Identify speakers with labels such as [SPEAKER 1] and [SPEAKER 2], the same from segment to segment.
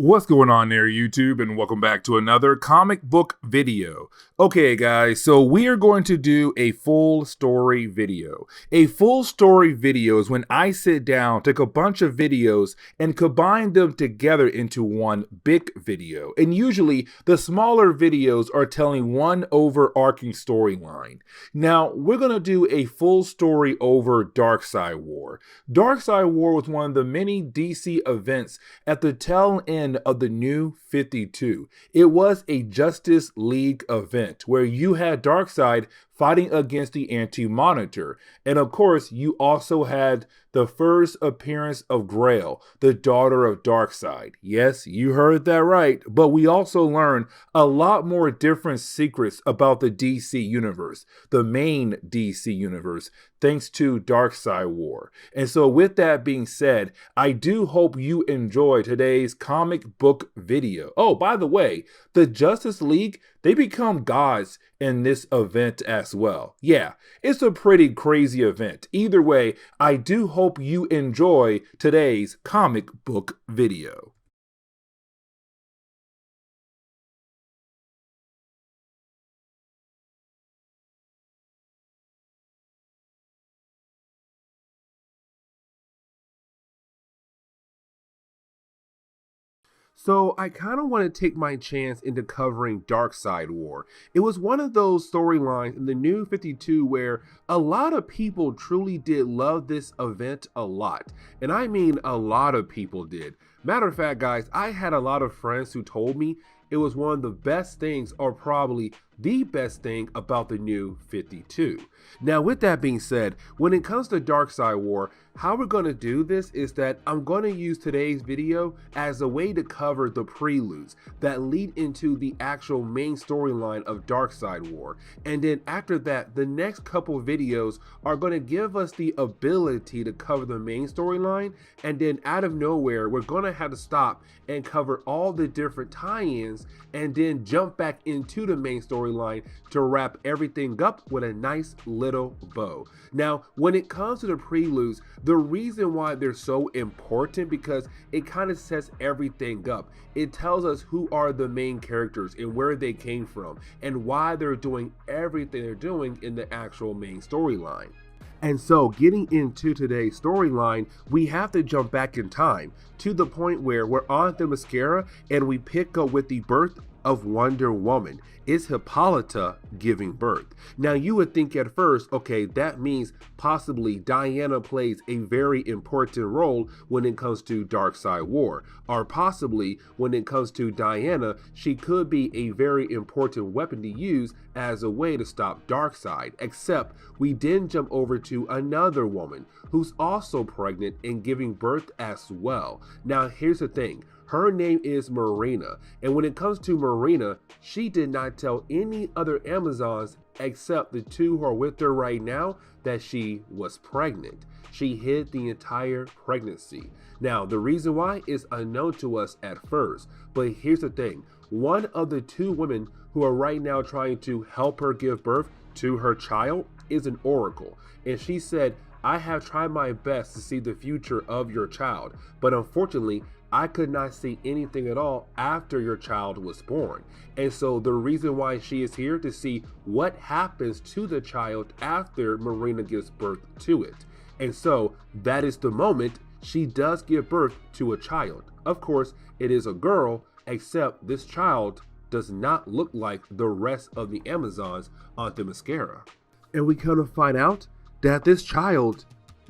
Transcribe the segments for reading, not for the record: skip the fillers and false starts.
[SPEAKER 1] What's going on there, YouTube, and welcome back to another comic book video. Okay, guys, so we are going to do a full story video. A full story video is when I sit down, take a bunch of videos, and combine them together into one big video. And usually, the smaller videos are telling one overarching storyline. Now, we're going to do a full story over Darkseid War. Darkseid War was one of the many DC events at the tail end of the New 52. It was a Justice League event where you had Darkseid fighting against the Anti-Monitor. And of course, you also had the first appearance of Grail, the daughter of Darkseid. Yes, you heard that right. But we also learned a lot more different secrets about the DC universe, the main DC universe, thanks to Darkseid War. And so with that being said, I do hope you enjoy today's comic book video. Oh, by the way, the Justice League, they become gods in this event as well. Yeah, it's a pretty crazy event. Either way, I do hope you enjoy today's comic book video. So I kind of want to take my chance into covering Darkseid War. It was one of those storylines in the New 52 where a lot of people truly did love this event a lot. And I mean a lot of people did. Matter of fact, guys, I had a lot of friends who told me it was one of the best things, or probably the best thing, about the New 52. Now, with that being said, when it comes to Darkseid War, how we're going to do this is that I'm going to use today's video as a way to cover the preludes that lead into the actual main storyline of Darkseid War. And then after that, the next couple videos are going to give us the ability to cover the main storyline. And then out of nowhere, we're going to have to stop and cover all the different tie-ins and then jump back into the main storyline to wrap everything up with a nice little bow. Now, when it comes to the preludes, the reason why they're so important because it kind of sets everything up. It tells us who are the main characters and where they came from and why they're doing everything they're doing in the actual main storyline. And so getting into today's storyline, we have to jump back in time to the point where we're on Themyscira and we pick up with the birth of Wonder Woman. Is Hippolyta giving birth? Now you would think at first, okay, that means possibly Diana plays a very important role when it comes to Darkseid War, or possibly when it comes to Diana, she could be a very important weapon to use as a way to stop Darkseid. Except we then jump over to another woman who's also pregnant and giving birth as well. Now here's the thing. Her name is Marina, and when it comes to Marina, she did not tell any other Amazons except the two who are with her right now that she was pregnant. She hid the entire pregnancy. Now, the reason why is unknown to us at first, but here's the thing. One of the two women who are right now trying to help her give birth to her child is an oracle, and she said, I have tried my best to see the future of your child, but unfortunately, I could not see anything at all after your child was born. And so the reason why she is here to see what happens to the child after Marina gives birth to it. And so that is the moment she does give birth to a child. Of course, it is a girl, except this child does not look like the rest of the Amazons on Themyscira. And we kind of find out that this child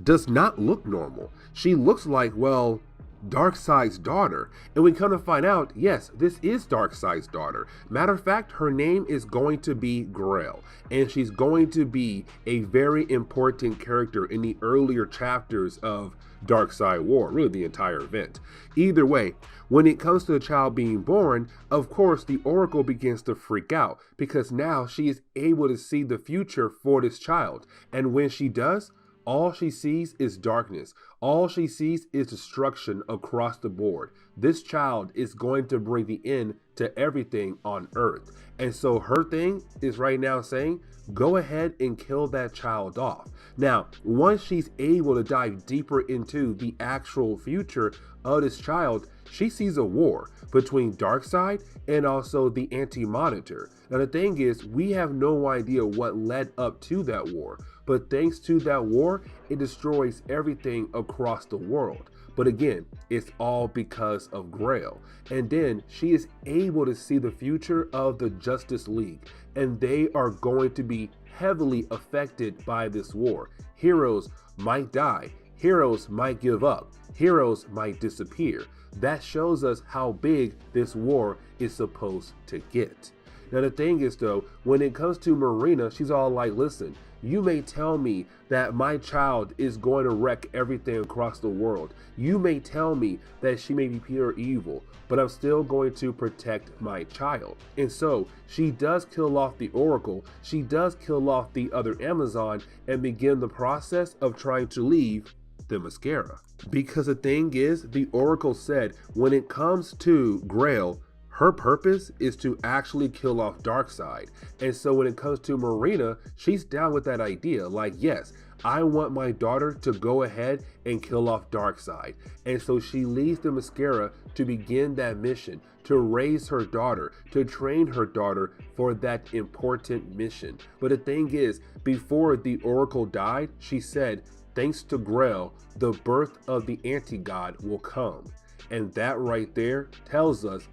[SPEAKER 1] does not look normal. She looks like, well, Darkseid's daughter, and we come to find out, yes, this is Darkseid's daughter. Matter of fact, her name is going to be Grail, and she's going to be a very important character in the earlier chapters of Darkseid War, really the entire event. Either way, when it comes to the child being born, of course, the Oracle begins to freak out because now she is able to see the future for this child, and when she does, all she sees is darkness. All she sees is destruction across the board. This child is going to bring the end to everything on Earth. And so her thing is right now saying, go ahead and kill that child off. Now, once she's able to dive deeper into the actual future of this child, she sees a war between Darkseid and also the Anti-Monitor. Now the thing is, we have no idea what led up to that war, but thanks to that war, it destroys everything across the world. But again, it's all because of Grail. And then she is able to see the future of the Justice League, and they are going to be heavily affected by this war. Heroes might die, heroes might give up, heroes might disappear. That shows us how big this war is supposed to get. Now the thing is though, when it comes to Marina, she's all like, listen, you may tell me that my child is going to wreck everything across the world. You may tell me that she may be pure evil, but I'm still going to protect my child. And so she does kill off the Oracle. She does kill off the other Amazon and begin the process of trying to leave the Mascara. Because the thing is, the Oracle said when it comes to Grail, her purpose is to actually kill off Darkseid. And so when it comes to Marina, she's down with that idea. Like, yes, I want my daughter to go ahead and kill off Darkseid. And so she leaves the Mascara to begin that mission, to raise her daughter, to train her daughter for that important mission. But the thing is, before the Oracle died, she said, thanks to Grail, the birth of the anti-god will come. And that right there tells us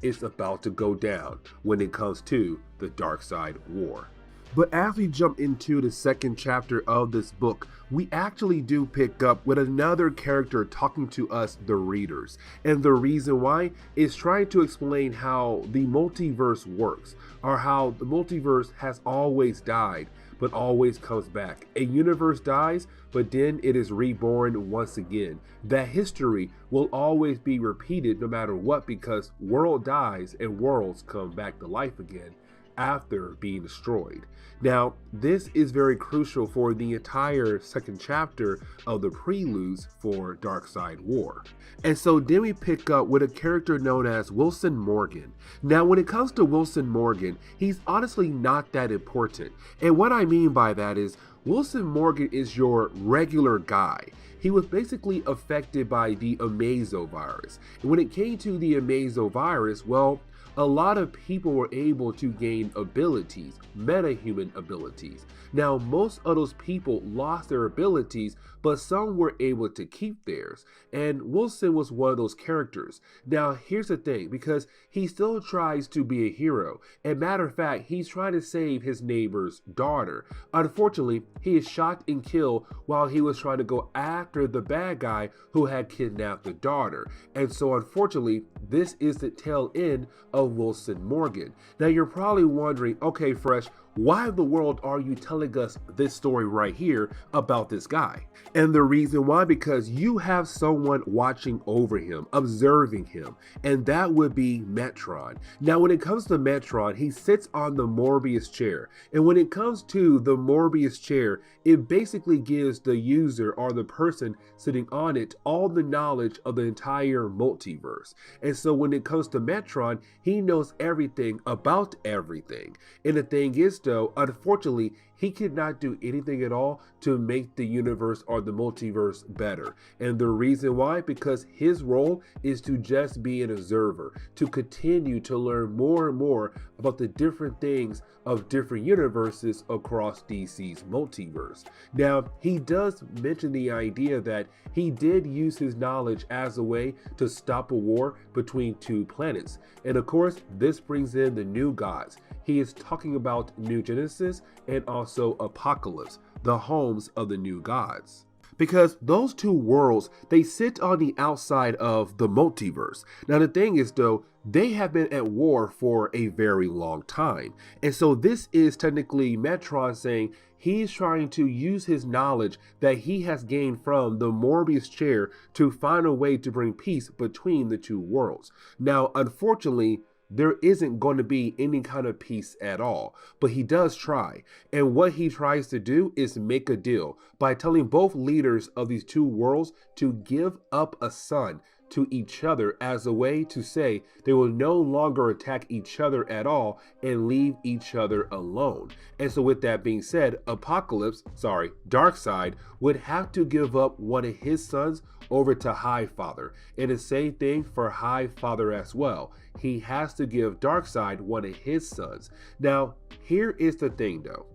[SPEAKER 1] it's about to go down when it comes to the Darkseid War. But as we jump into the second chapter of this book, we actually do pick up with another character talking to us, the readers. And the reason why is trying to explain how the multiverse works, or how the multiverse has always died, but always comes back. A universe dies, but then it is reborn once again. That history will always be repeated no matter what, because world dies and worlds come back to life again after being destroyed. Now, this is very crucial for the entire second chapter of the preludes for Darkseid War. And so then we pick up with a character known as Wilson Morgan. Now, when it comes to Wilson Morgan, he's honestly not that important. And what I mean by that is, Wilson Morgan is your regular guy. He was basically affected by the Amazo virus. And when it came to the Amazo virus, well, a lot of people were able to gain abilities, metahuman abilities. Now, most of those people lost their abilities, but some were able to keep theirs. And Wilson was one of those characters. Now, here's the thing, because he still tries to be a hero. And matter of fact, he's trying to save his neighbor's daughter. Unfortunately, he is shot and killed while he was trying to go after the bad guy who had kidnapped the daughter. And so, unfortunately, this is the tail end of Wilson Morgan. Now, you're probably wondering, okay, Fresh, why in the world are you telling us this story right here about this guy? And the reason why, because you have someone watching over him, observing him, and that would be Metron. Now, when it comes to Metron, he sits on the Morbius chair. And when it comes to the Morbius chair, it basically gives the user or the person sitting on it all the knowledge of the entire multiverse. And so when it comes to Metron, he knows everything about everything. And the thing is, though, unfortunately, he could not do anything at all to make the universe or the multiverse better. And the reason why, because his role is to just be an observer, to continue to learn more and more about the different things of different universes across DC's multiverse. Now, he does mention the idea that he did use his knowledge as a way to stop a war between two planets. And of course, this brings in the new gods. He is talking about New Genesis and also Apocalypse, the homes of the new gods. Because those two worlds, they sit on the outside of the multiverse. Now the thing is though, they have been at war for a very long time. And so this is technically Metron saying he's trying to use his knowledge that he has gained from the Morbius chair to find a way to bring peace between the two worlds. Now, unfortunately, there isn't going to be any kind of peace at all, but he does try. And what he tries to do is make a deal by telling both leaders of these two worlds to give up a son to each other as a way to say they will no longer attack each other at all and leave each other alone. And so with that being said, Darkseid would have to give up one of his sons over to Highfather. And the same thing for Highfather as well. He has to give Darkseid one of his sons. Now, here is the thing though.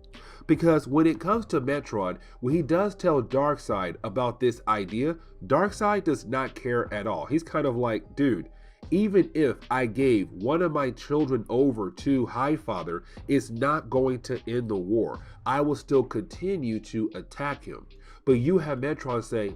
[SPEAKER 1] Because when it comes to Metron, when he does tell Darkseid about this idea, Darkseid does not care at all. He's kind of like, dude, even if I gave one of my children over to Highfather, it's not going to end the war. I will still continue to attack him. But you have Metron say,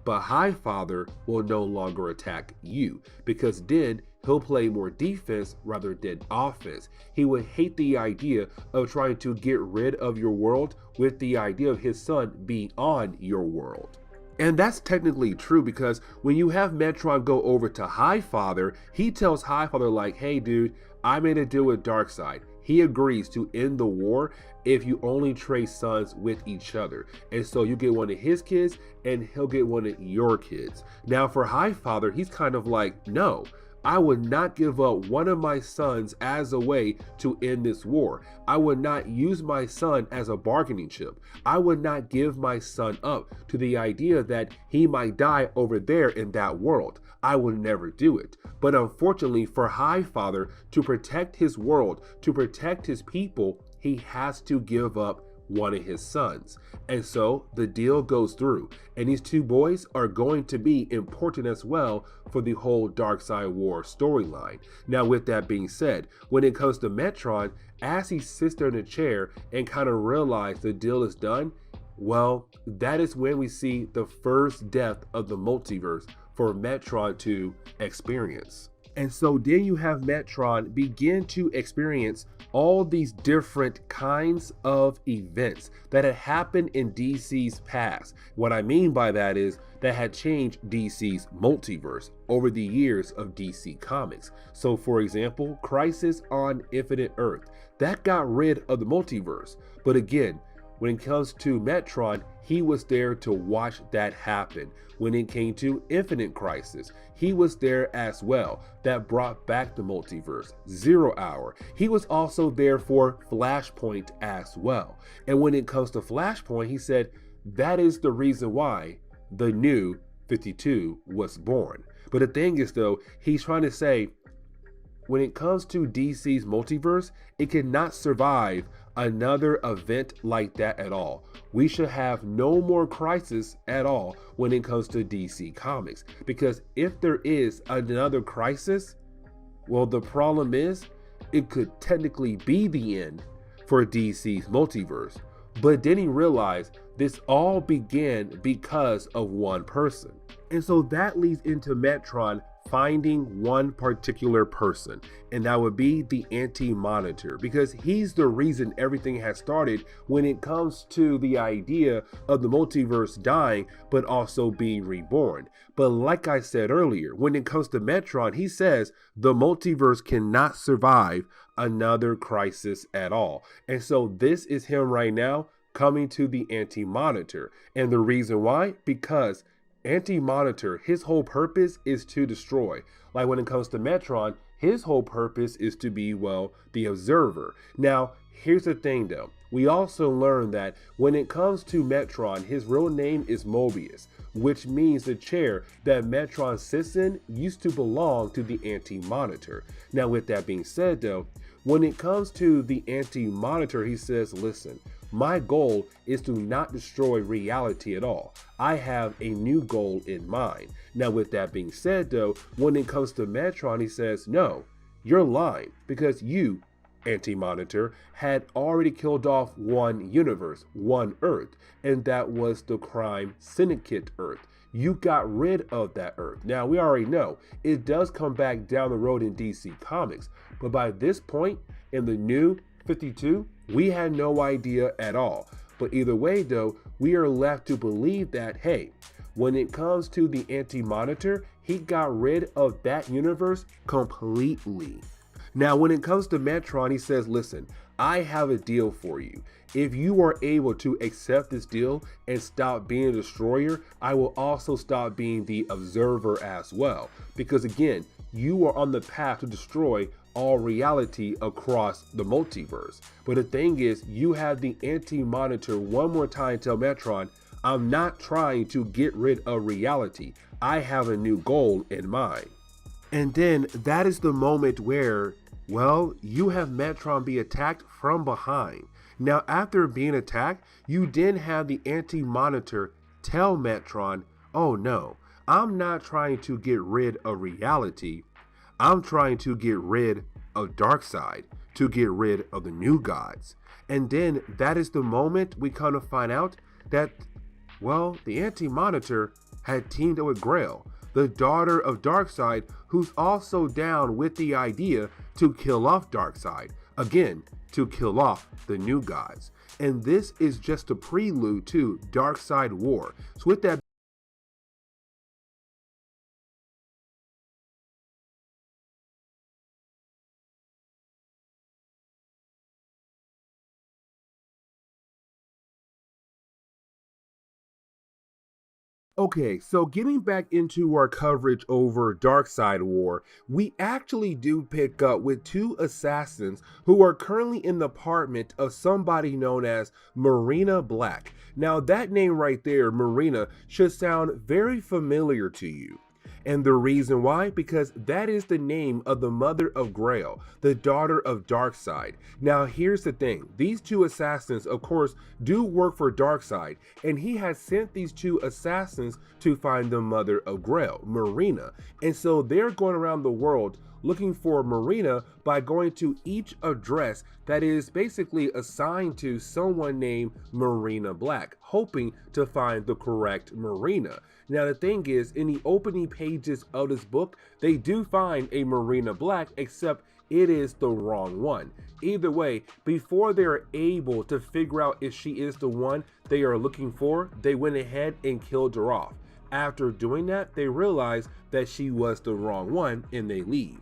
[SPEAKER 1] but Highfather will no longer attack you, because then he'll play more defense rather than offense. He would hate the idea of trying to get rid of your world with the idea of his son being on your world. And that's technically true, because when you have Metron go over to Highfather, he tells Highfather like, hey dude, I made a deal with Darkseid. He agrees to end the war if you only trade sons with each other. And so you get one of his kids and he'll get one of your kids. Now for Highfather, he's kind of like, no, I would not give up one of my sons as a way to end this war. I would not use my son as a bargaining chip. I would not give my son up to the idea that he might die over there in that world. I would never do it. But unfortunately for Highfather, to protect his world, to protect his people, he has to give up one of his sons. And so the deal goes through, and these two boys are going to be important as well for the whole Darkseid War storyline. Now with that being said, when it comes to Metron, as he sits there in a chair and kind of realizes the deal is done, well, that is when we see the first death of the multiverse for Metron to experience. And so then you have Metron begin to experience all these different kinds of events that had happened in DC's past. What I mean by that is that had changed DC's multiverse over the years of DC Comics. So for example, Crisis on Infinite Earth, that got rid of the multiverse. But again, when it comes to Metron, he was there to watch that happen. When it came to Infinite Crisis, he was there as well. That brought back the multiverse. 0 Hour, he was also there for Flashpoint as well. And when it comes to Flashpoint, he said that is the reason why the new 52 was born. But the thing is though, he's trying to say when it comes to DC's multiverse, it cannot survive another event like that at all. We should have no more Crisis at all when it comes to DC Comics, because if there is another Crisis, well, the problem is it could technically be the end for DC's multiverse. But then he realized this all began because of one person. And so that leads into Metron finding one particular person, and that would be the Anti-Monitor, because he's the reason everything has started when it comes to the idea of the multiverse dying but also being reborn. But like I said earlier, when it comes to Metron, he says the multiverse cannot survive another Crisis at all. And so this is him right now coming to the Anti-Monitor. And the reason why? Because Anti-Monitor, his whole purpose is to destroy. Like when it comes to Metron, his whole purpose is to be, well, the observer. Now, here's the thing though. We also learn that when it comes to Metron, his real name is Mobius, which means the chair that Metron sits in used to belong to the Anti-Monitor. Now, with that being said though, when it comes to the Anti-Monitor, he says, listen, my goal is to not destroy reality at all. I have a new goal in mind. Now, with that being said though, when it comes to Metron, he says, no, you're lying, because you, Anti-Monitor, had already killed off one universe, one Earth, and that was the Crime Syndicate Earth. You got rid of that Earth. Now, we already know it does come back down the road in DC Comics, but by this point in the new 52, we had no idea at all. But either way though, we are left to believe that, hey, when it comes to the Anti-Monitor, he got rid of that universe completely. Now, when it comes to Metron, he says, listen, I have a deal for you. If you are able to accept this deal and stop being a destroyer, I will also stop being the observer as well. Because again, you are on the path to destroy all reality across the multiverse. But the thing is, you have the anti-monitor one more time tell Metron, I'm not trying to get rid of reality. I have a new goal in mind. And then that is the moment where, well, you have Metron be attacked from behind. Now, after being attacked, you then have the anti-monitor tell Metron, oh no, I'm not trying to get rid of reality. I'm trying to get rid of Darkseid, to get rid of the new gods. And then that is the moment we kind of find out that, well, the anti-monitor had teamed up with Grail, the daughter of Darkseid, who's also down with the idea to kill off Darkseid. Again, to kill off the new gods. And this is just a prelude to Darkseid War. So with that, okay, so getting back into our coverage over Darkseid War, we actually do pick up with two assassins who are currently in the apartment of somebody known as Marina Black. Now that name right there, Marina, should sound very familiar to you. And the reason why? Because that is the name of the mother of Grail, the daughter of Darkseid. Now here's the thing, these two assassins of course do work for Darkseid, and he has sent these two assassins to find the mother of Grail, Marina. And so they're going around the world looking for Marina by going to each address that is basically assigned to someone named Marina Black, hoping to find the correct Marina. Now the thing is, in the opening pages of this book, they do find a Marina Black, except it is the wrong one. Either way, before they're able to figure out if she is the one they are looking for, they went ahead and killed her off. After doing that, they realized that she was the wrong one and they leave.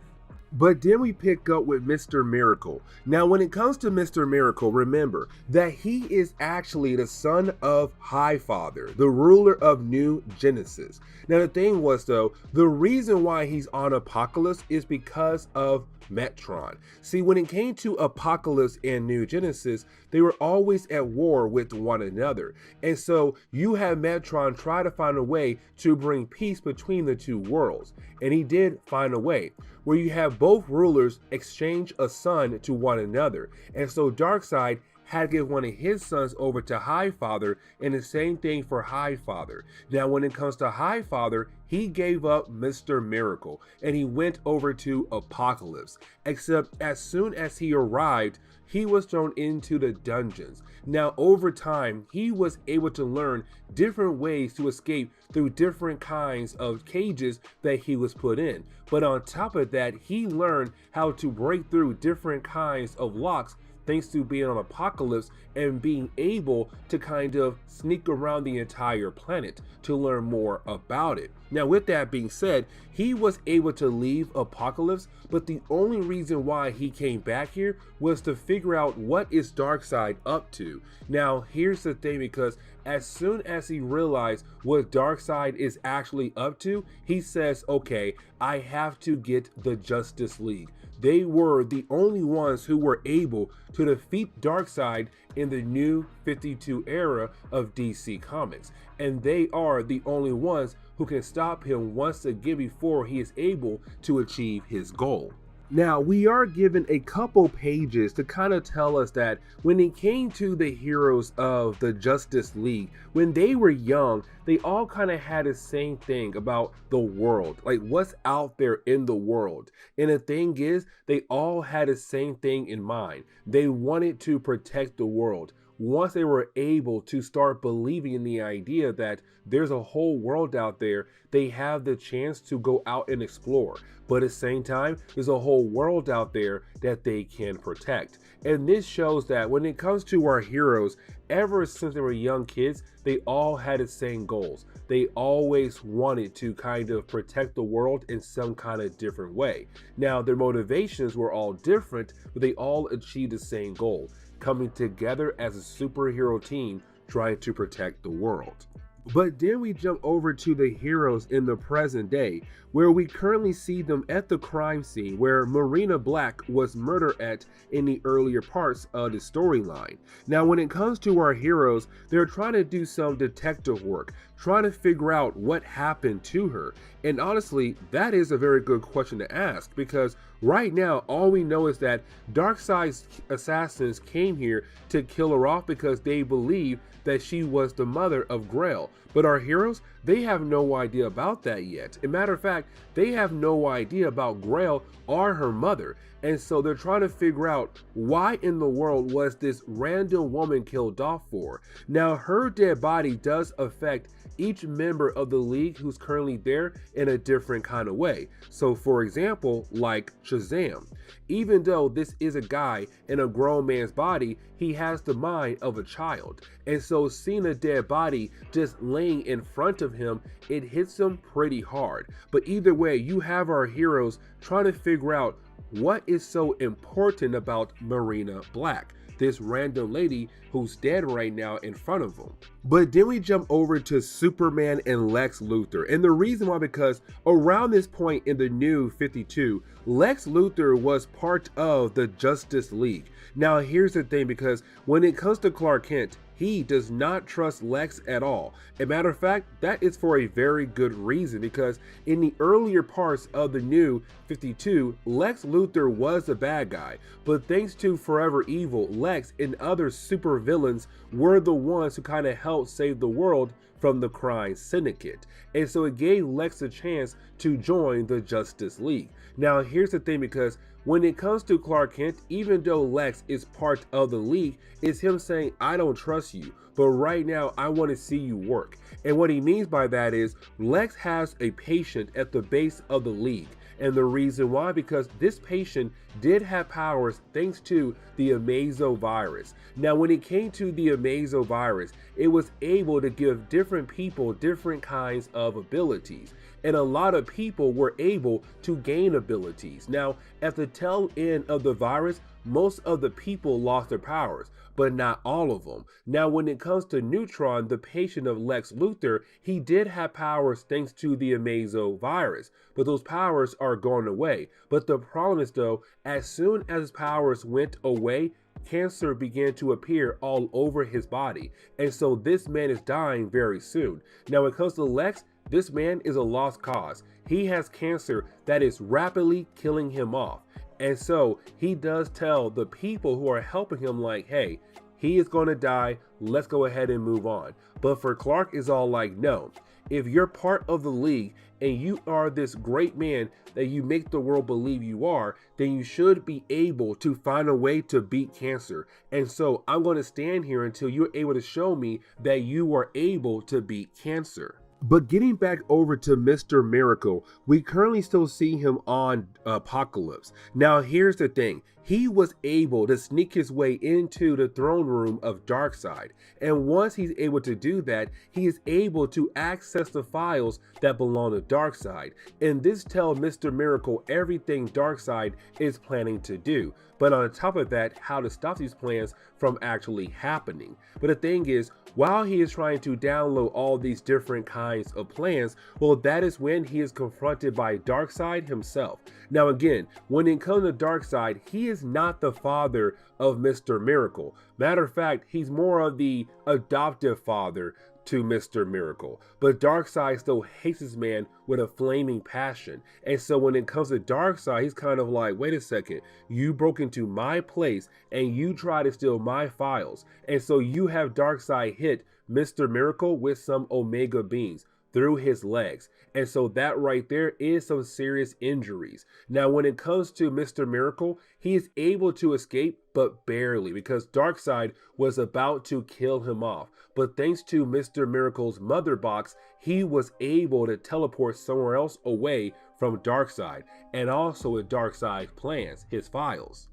[SPEAKER 1] But then we pick up with Mr. Miracle. Now, when it comes to Mr. Miracle, remember that he is actually the son of Highfather, the ruler of New Genesis. Now, the thing was, though, the reason why he's on Apocalypse is because of Metron. See, when it came to Apocalypse and New Genesis, they were always at war with one another. And so you have Metron try to find a way to bring peace between the two worlds. And he did find a way where you have both rulers exchange a son to one another. And so Darkseid had to give one of his sons over to Highfather, and the same thing for Highfather. Now, when it comes to Highfather, he gave up Mr. Miracle and he went over to Apocalypse. Except as soon as he arrived, he was thrown into the dungeons. Now, over time, he was able to learn different ways to escape through different kinds of cages that he was put in. But on top of that, he learned how to break through different kinds of locks thanks to being on Apocalypse and being able to kind of sneak around the entire planet to learn more about it. Now, with that being said, he was able to leave Apocalypse, but the only reason why he came back here was to figure out what is Darkseid up to. Now, here's the thing, because as soon as he realized what Darkseid is actually up to, he says, okay, I have to get the Justice League. They were the only ones who were able to defeat Darkseid in the new 52 era of DC Comics. And they are the only ones who can stop him once again before he is able to achieve his goal. Now, we are given a couple pages to kind of tell us that when it came to the heroes of the Justice League, when they were young, they all kind of had the same thing about the world, like what's out there in the world. And the thing is, they all had the same thing in mind. They wanted to protect the world. once they were able to start believing in the idea that there's a whole world out there, they have the chance to go out and explore. But at the same time, there's a whole world out there that they can protect. And this shows that when it comes to our heroes, ever since they were young kids, they all had the same goals. They always wanted to kind of protect the world in some kind of different way. Now, their motivations were all different, but they all achieved the same goal, coming together as a superhero team trying to protect the world. But then we jump over to the heroes in the present day, where we currently see them at the crime scene where Marina Black was murdered at in the earlier parts of the storyline. Now, when it comes to our heroes, they're trying to do some detective work, trying to figure out what happened to her. And honestly, that is a very good question to ask, because right now, all we know is that Darkseid's assassins came here to kill her off because they believe that she was the mother of Grail. But our heroes, they have no idea about that yet. As a matter of fact, they have no idea about Grail or her mother. And so they're trying to figure out why in the world was this random woman killed off for. Now, her dead body does affect each member of the League who's currently there in a different kind of way. So for example, like Shazam, even though this is a guy in a grown man's body, he has the mind of a child. And so seeing a dead body just laying in front of him, it hits him pretty hard. But either way, you have our heroes trying to figure out what is so important about Marina Black, this random lady who's dead right now in front of them. But then we jump over to Superman and Lex Luthor. And the reason why, because around this point in the new 52, Lex Luthor was part of the Justice League. Now here's the thing, because when it comes to Clark Kent, he does not trust Lex at all. As a matter of fact, that is for a very good reason, because in the earlier parts of the new 52, Lex Luthor was the bad guy. But thanks to Forever Evil, Lex and other super villains were the ones who kind of helped save the world from the crime syndicate. And so it gave Lex a chance to join the Justice League. Now here's the thing, because when it comes to Clark Kent, even though Lex is part of the League, it's him saying, I don't trust you, but right now I want to see you work. And what he means by that is Lex has a patient at the base of the League. And the reason why, because this patient did have powers thanks to the Amazo virus. Now, when it came to the Amazo virus, it was able to give different people different kinds of abilities. And a lot of people were able to gain abilities. Now, at the tail end of the virus, most of the people lost their powers, but not all of them. Now, when it comes to Neutron, the patient of Lex Luthor, he did have powers thanks to the Amazo virus, but those powers are going away. But the problem is, though, as soon as his powers went away, cancer began to appear all over his body. And so this man is dying very soon. Now, when it comes to Lex, this man is a lost cause. He has cancer that is rapidly killing him off. And so he does tell the people who are helping him, like, hey, he is going to die. Let's go ahead and move on. But for Clark, is all like, no, if you're part of the League and you are this great man that you make the world believe you are, then you should be able to find a way to beat cancer. And so I'm going to stand here until you're able to show me that you are able to beat cancer. But getting back over to Mr. Miracle, we currently still see him on Apocalypse. Now here's the thing, he was able to sneak his way into the throne room of Darkseid. And once he's able to do that, he is able to access the files that belong to Darkseid. And this tells Mr. Miracle everything Darkseid is planning to do. But on top of that, how to stop these plans from actually happening. But the thing is, while he is trying to download all these different kinds of plans, well, that is when he is confronted by Darkseid himself. Now again, when it comes to Darkseid, he is not the father of Mr. Miracle. Matter of fact, he's more of the adoptive father to Mr. Miracle. But Darkseid still hates this man with a flaming passion. And so when it comes to Darkseid, he's kind of like, wait a second, you broke into my place and you try to steal my files. And so you have Darkseid hit Mr. Miracle with some Omega beams. through his legs. And so that right there is some serious injuries. Now, when it comes to Mr. Miracle, he is able to escape, but barely, because Darkseid was about to kill him off. But thanks to Mr. Miracle's mother box, he was able to teleport somewhere else away from Darkseid, and also with Darkseid's plans, his files.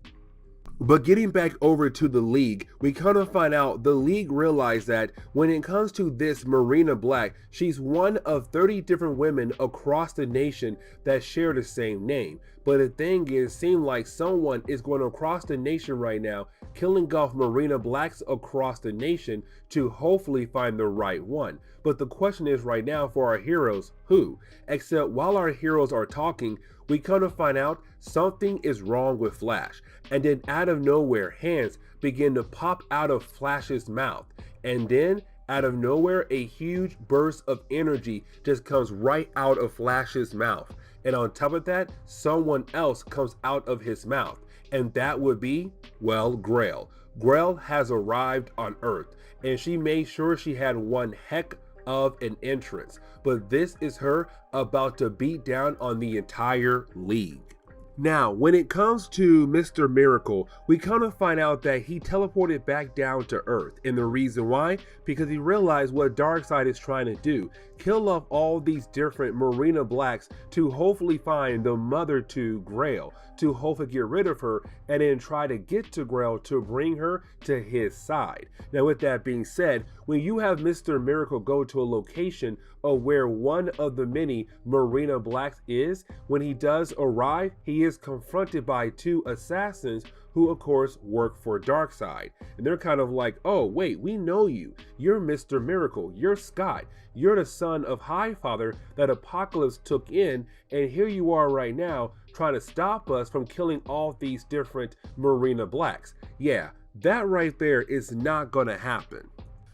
[SPEAKER 1] But getting back over to the League, we kind of find out the League realized that when it comes to this Marina Black, she's one of 30 different women across the nation that share the same name. But the thing is, it seems like someone is going across the nation right now, killing off Marina Blacks across the nation to hopefully find the right one. But the question is right now for our heroes, who? Except while our heroes are talking, we kind of find out something is wrong with Flash. And then out of nowhere, hands begin to pop out of Flash's mouth. And then out of nowhere, a huge burst of energy just comes right out of Flash's mouth. And on top of that, someone else comes out of his mouth. And that would be, well, Grail. Grail has arrived on Earth, and she made sure she had one heck of an entrance. But this is her about to beat down on the entire League. Now, when it comes to Mr. Miracle, we kind of find out that he teleported back down to Earth. And the reason why? Because he realized what Darkseid is trying to do. Kill off all these different Marina Blacks to hopefully find the mother to Grail, to hopefully get rid of her, and then try to get to Grail to bring her to his side. Now, with that being said, when you have Mr. Miracle go to a location of where one of the many Marina Blacks is, when he does arrive, he is confronted by two assassins who of course work for Darkseid. And they're kind of like, oh wait, we know you. You're Mr. Miracle, you're Scott. You're the son of Highfather that Apocalypse took in, and here you are right now trying to stop us from killing all these different Marina Blacks. Yeah, that right there is not gonna happen.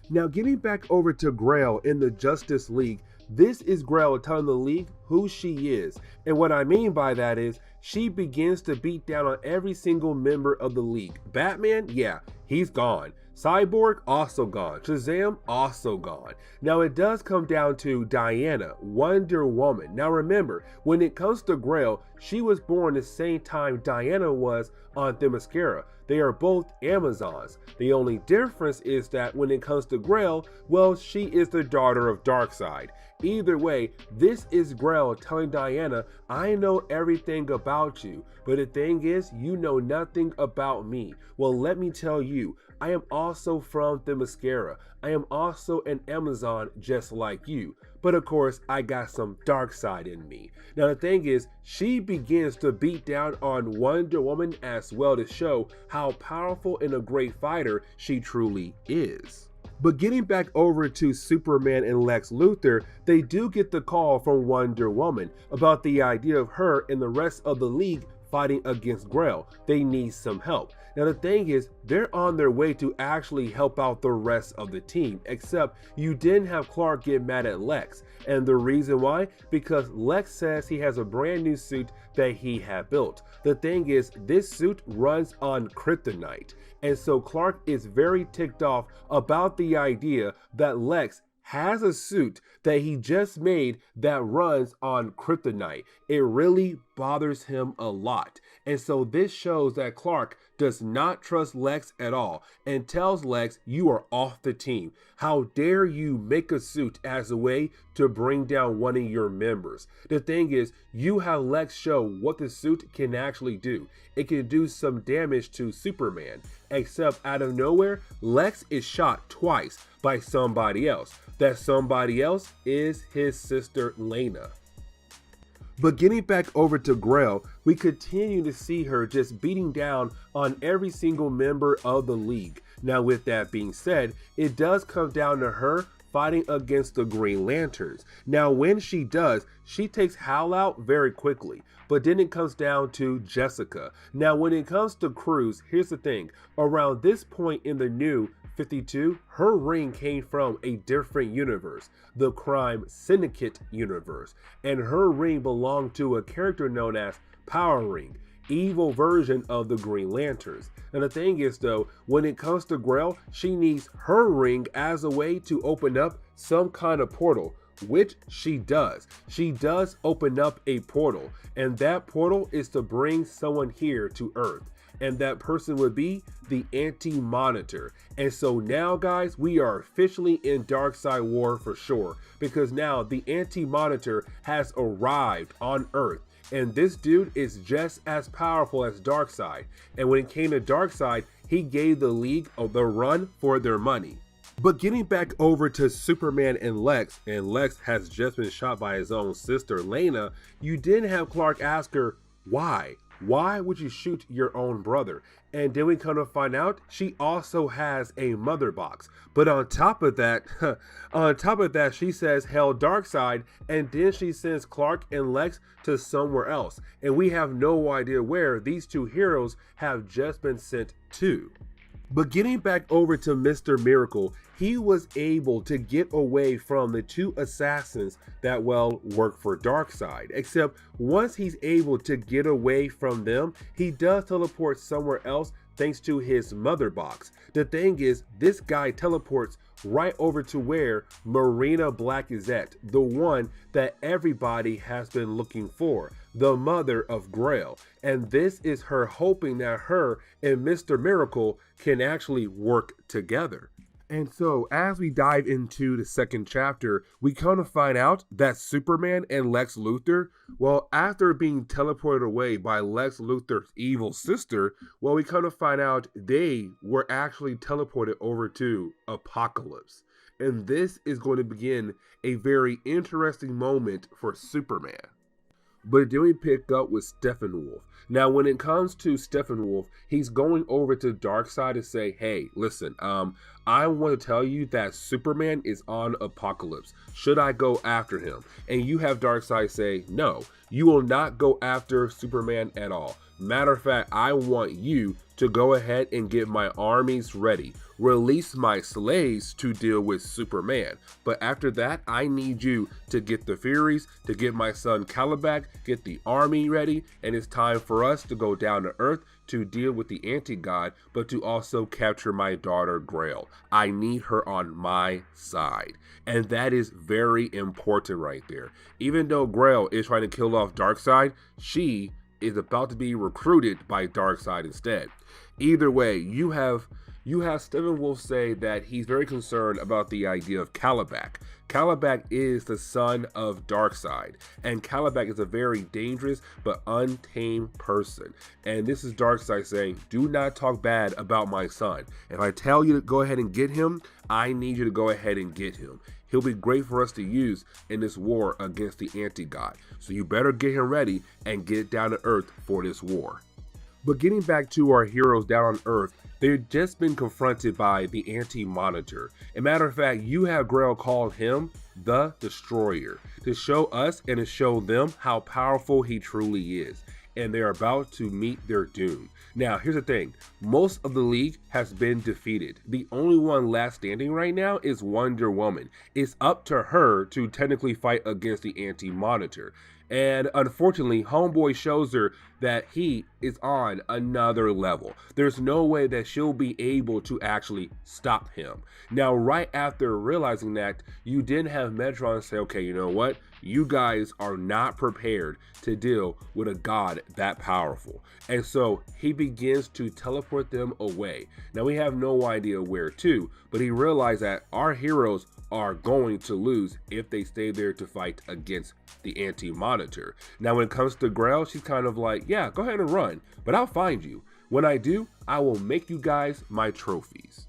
[SPEAKER 1] Now, getting back over to Grail in the Justice League, this is Grail telling the League who she is. And what I mean by that is she begins to beat down on every single member of the League. Batman, yeah, he's gone. Cyborg, also gone. Shazam, also gone. Now it does come down to Diana, Wonder Woman. Now remember, when it comes to Grail, she was born the same time Diana was on Themyscira. They are both Amazons. The only difference is that when it comes to Grail, well, she is the daughter of Darkseid. Either way, this is Grail telling Diana, I know everything about you, but the thing is, you know nothing about me. Well, let me tell you, I am also from Themyscira. I am also an Amazon just like you. But of course, I got some dark side in me. Now the thing is, she begins to beat down on Wonder Woman as well to show how powerful and a great fighter she truly is. But getting back over to Superman and Lex Luthor, they do get the call from Wonder Woman about the idea of her and the rest of the League fighting against Grail. They need some help. Now the thing is, they're on their way to actually help out the rest of the team, except you didn't have Clark get mad at Lex. And the reason why? Because Lex says he has a brand new suit that he had built. The thing is, this suit runs on kryptonite. And so Clark is very ticked off about the idea that Lex has a suit that he just made that runs on kryptonite. It really bothers him a lot. And so this shows that Clark does not trust Lex at all and tells Lex, you are off the team. How dare you make a suit as a way to bring down one of your members? The thing is, you have Lex show what the suit can actually do. It can do some damage to Superman, except out of nowhere, Lex is shot twice by somebody else. That somebody else is his sister Lena. But getting back over to Grail, we continue to see her just beating down on every single member of the League. Now with that being said, it does come down to her fighting against the Green Lanterns. Now when she does, she takes Hal out very quickly. But then it comes down to Jessica. Now when it comes to Cruz, here's the thing. Around this point in the new 52, her ring came from a different universe, the Crime Syndicate universe, and her ring belonged to a character known as Power Ring, evil version of the Green Lanterns. And the thing is though, when it comes to Grail, she needs her ring as a way to open up some kind of portal, which she does. She does open up a portal, and that portal is to bring someone here to Earth. And that person would be the Anti-Monitor. And so now, guys, we are officially in Darkseid War for sure, because now the Anti-Monitor has arrived on Earth. And this dude is just as powerful as Darkseid. And when it came to Darkseid, he gave the League the run for their money. But getting back over to Superman and Lex has just been shot by his own sister, Lena, you did have Clark ask her, why? Why would you shoot your own brother? And then we come to find out she also has a mother box. But on top of that, she says, "Hell, Darkseid," and then she sends Clark and Lex to somewhere else. And we have no idea where these two heroes have just been sent to. But getting back over to Mr. Miracle, he was able to get away from the two assassins that, well, work for Darkseid. Except once he's able to get away from them, he does teleport somewhere else thanks to his mother box. The thing is, this guy teleports right over to where Marina Black is at, the one that everybody has been looking for, the mother of Grail. And this is her hoping that her and Mr. Miracle can actually work together. And so as we dive into the second chapter, we come to find out that Superman and Lex Luthor, well, after being teleported away by Lex Luthor's evil sister, well, we come to find out they were actually teleported over to Apocalypse. And this is going to begin a very interesting moment for Superman. But then we pick up with Steppenwolf. Now, when it comes to Steppenwolf, he's going over to Darkseid to say, hey, listen, I want to tell you that Superman is on Apocalypse. Should I go after him? And you have Darkseid say, no, you will not go after Superman at all. Matter of fact, I want you to go ahead and get my armies ready. Release my slaves to deal with Superman. But after that, I need you to get the Furies, to get my son Caliban, get the army ready, and it's time for us to go down to Earth to deal with the anti-god, but to also capture my daughter Grail. I need her on my side. And that is very important right there. Even though Grail is trying to kill off Darkseid, she is about to be recruited by Darkseid instead. Either way, you have Steppenwolf say that he's very concerned about the idea of Caliban. Caliban is the son of Darkseid, and Caliban is a very dangerous but untamed person. And this is Darkseid saying, do not talk bad about my son. If I tell you to go ahead and get him, I need you to go ahead and get him. He'll be great for us to use in this war against the anti-god. So you better get him ready and get down to Earth for this war. But getting back to our heroes down on Earth, they've just been confronted by the Anti-Monitor. As a matter of fact, you have Grail call him the Destroyer to show us and to show them how powerful he truly is. And they're about to meet their doom. Now, here's the thing. Most of the League has been defeated. The only one last standing right now is Wonder Woman. It's up to her to technically fight against the Anti-Monitor. And unfortunately, Homeboy shows her that he is on another level. There's no way that she'll be able to actually stop him. Now, right after realizing that, you did have Metron say, okay, you know what? You guys are not prepared to deal with a god that powerful. And so he begins to teleport them away. Now, we have no idea where to, but he realized that our heroes are going to lose if they stay there to fight against the Anti-Monitor. Now, when it comes to Grail, she's kind of like, yeah, go ahead and run, but I'll find you. When I do, I will make you guys my trophies.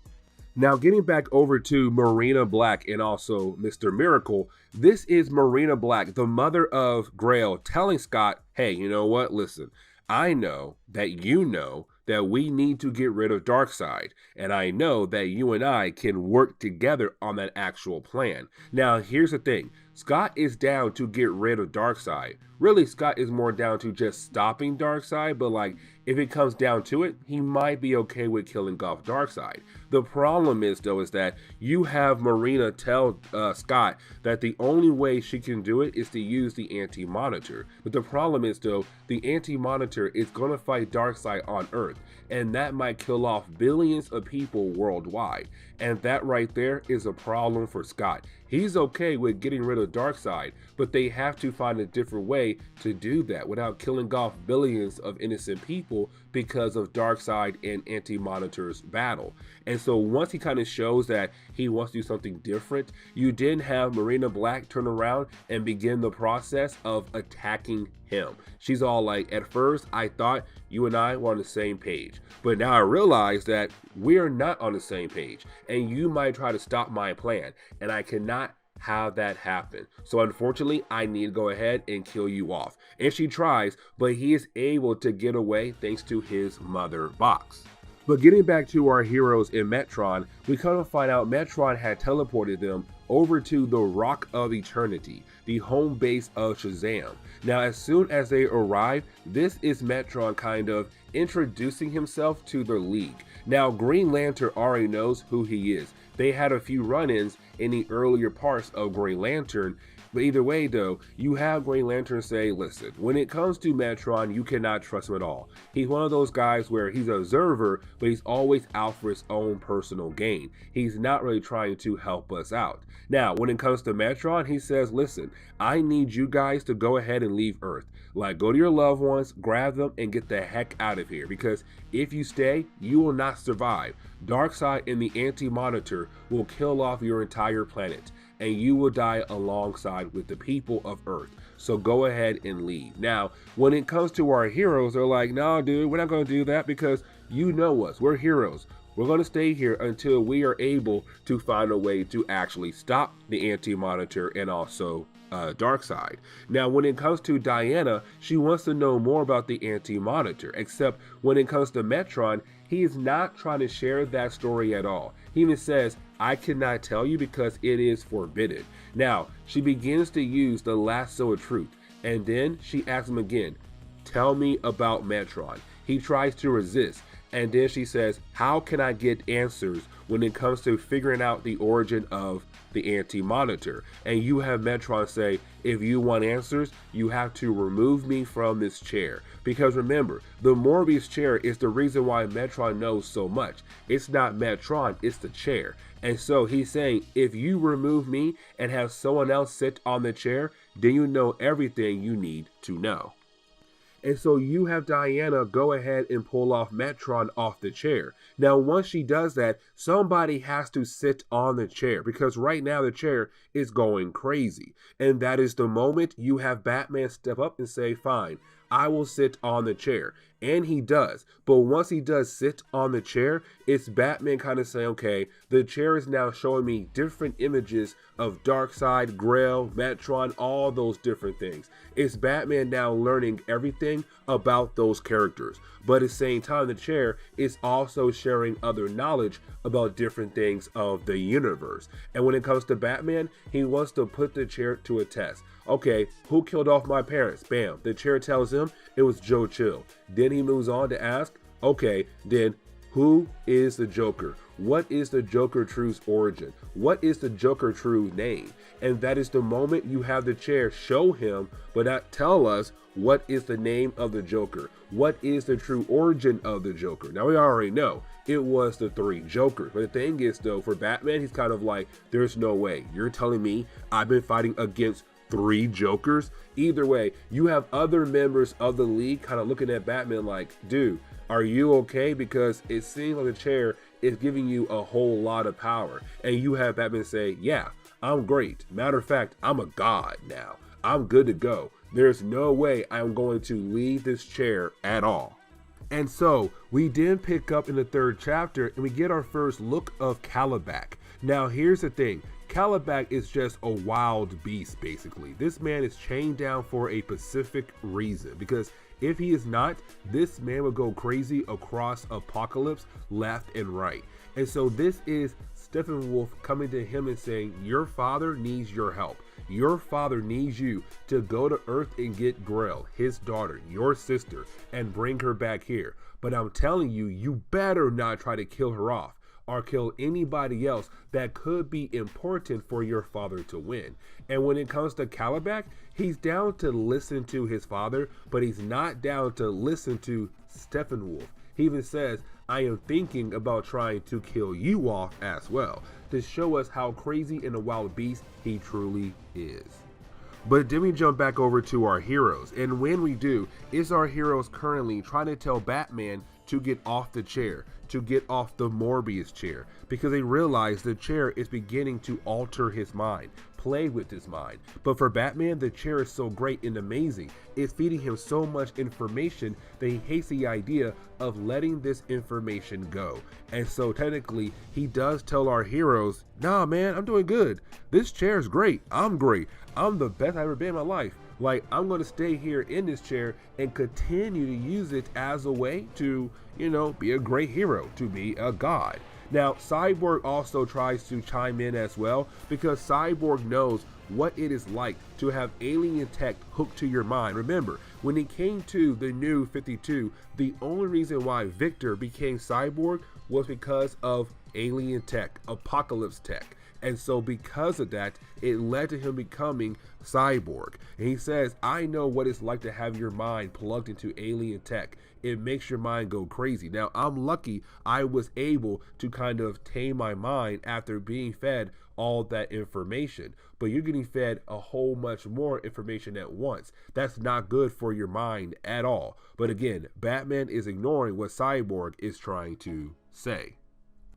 [SPEAKER 1] Now, getting back over to Marina Black and also Mr. Miracle, this is Marina Black, the mother of Grail, telling Scott, hey, you know what? Listen, I know that you know that we need to get rid of Darkseid, and I know that you and I can work together on that actual plan. Now, here's the thing. Scott is down to get rid of Darkseid. Really, Scott is more down to just stopping Darkseid, but like, if it comes down to it, he might be okay with killing off Darkseid. The problem is, though, is that you have Marina tell Scott that the only way she can do it is to use the Anti-Monitor. But the problem is, though, the Anti-Monitor is going to fight Darkseid on Earth, and that might kill off billions of people worldwide. And that right there is a problem for Scott. He's okay with getting rid of with Darkseid, but they have to find a different way to do that without killing off billions of innocent people because of Darkseid and Anti-Monitor's battle. And so once he kind of shows that he wants to do something different, you then have Marina Black turn around and begin the process of attacking him. She's all like, at first I thought you and I were on the same page, but now I realize that we are not on the same page, and you might try to stop my plan, and I cannot have that happen. So unfortunately, I need to go ahead and kill you off. And she tries, but he is able to get away thanks to his mother box. But getting back to our heroes in Metron, we kind of find out Metron had teleported them over to the Rock of Eternity, the home base of Shazam. Now, as soon as they arrive, this is Metron kind of introducing himself to the League. Now, Green Lantern already knows who he is. They had a few run-ins in the earlier parts of Green Lantern, but either way though, you have Green Lantern say, listen, when it comes to Metron, you cannot trust him at all. He's one of those guys where he's an observer, but he's always out for his own personal gain. He's not really trying to help us out. Now, when it comes to Metron, he says, listen, I need you guys to go ahead and leave Earth. Like, go to your loved ones, grab them, and get the heck out of here. Because if you stay, you will not survive. Darkseid and the Anti-Monitor will kill off your entire planet, and you will die alongside with the people of Earth. So go ahead and leave. Now, when it comes to our heroes, they're like, no, dude, we're not going to do that because you know us. We're heroes. We're going to stay here until we are able to find a way to actually stop the Anti-Monitor and also Darkseid. Now, when it comes to Diana, she wants to know more about the Anti-Monitor, except when it comes to Metron, he is not trying to share that story at all. He even says, I cannot tell you because it is forbidden. Now, she begins to use the lasso of truth, and then she asks him again, tell me about Metron. He tries to resist, and then she says, how can I get answers when it comes to figuring out the origin of the Anti-Monitor? And you have Metron say, if you want answers, you have to remove me from this chair. Because remember, the Morbius chair is the reason why Metron knows so much. It's not Metron, it's the chair. And so he's saying, if you remove me and have someone else sit on the chair, then you know everything you need to know. And so you have Diana go ahead and pull off Metron off the chair. Now, once she does that, somebody has to sit on the chair because right now the chair is going crazy. And that is the moment you have Batman step up and say, fine, I will sit on the chair. And he does. But once he does sit on the chair, it's Batman kind of saying, okay, the chair is now showing me different images of Darkseid, Grail, Metron, all those different things. It's Batman now learning everything about those characters. But at the same time, the chair is also sharing other knowledge about different things of the universe. And when it comes to Batman, he wants to put the chair to a test. Okay, who killed off my parents? Bam. The chair tells him it was Joe Chill. Then he moves on to ask, okay, then who is the Joker? What is the Joker True's origin? What is the Joker True name? And that is the moment you have the chair show him, but not tell us what is the name of the Joker. What is the true origin of the Joker? Now, we already know it was the three Jokers. But the thing is, though, for Batman, he's kind of like, there's no way. You're telling me I've been fighting against three Jokers? Either way, you have other members of the League kind of looking at Batman like, dude, are you okay? Because it seems like the chair is giving you a whole lot of power. And you have Batman say, yeah, I'm great. Matter of fact, I'm a god now. I'm good to go. There's no way I'm going to leave this chair at all. And so we then pick up in the third chapter and we get our first look of Calabac. Now, here's the thing. Calabac is just a wild beast, basically. This man is chained down for a specific reason, because if he is not, this man would go crazy across Apocalypse left and right. And so this is Steppenwolf coming to him and saying, your father needs your help. Your father needs you to go to Earth and get Grail, his daughter, your sister, and bring her back here. But I'm telling you, you better not try to kill her off or kill anybody else that could be important for your father to win. And when it comes to Calabac, he's down to listen to his father, but he's not down to listen to Steppenwolf. He even says, I am thinking about trying to kill you off as well, to show us how crazy and a wild beast he truly is. But then we jump back over to our heroes, and when we do, is our heroes currently trying to tell Batman to get off the chair, to get off the Morbius chair, because they realize the chair is beginning to alter his mind, play with his mind. But for Batman, the chair is so great and amazing, it's feeding him so much information that he hates the idea of letting this information go. And so technically, he does tell our heroes, nah man, I'm doing good. This chair is great. I'm great. I'm the best I've ever been in my life. Like, I'm going to stay here in this chair and continue to use it as a way to, be a great hero, to be a god. Now, Cyborg also tries to chime in as well, because Cyborg knows what it is like to have alien tech hooked to your mind. Remember, when it came to the new 52, the only reason why Victor became Cyborg was because of alien tech, apocalypse tech. And so because of that, it led to him becoming Cyborg. And he says, I know what it's like to have your mind plugged into alien tech. It makes your mind go crazy. Now, I'm lucky I was able to kind of tame my mind after being fed all that information. But you're getting fed a whole much more information at once. That's not good for your mind at all. But again, Batman is ignoring what Cyborg is trying to say.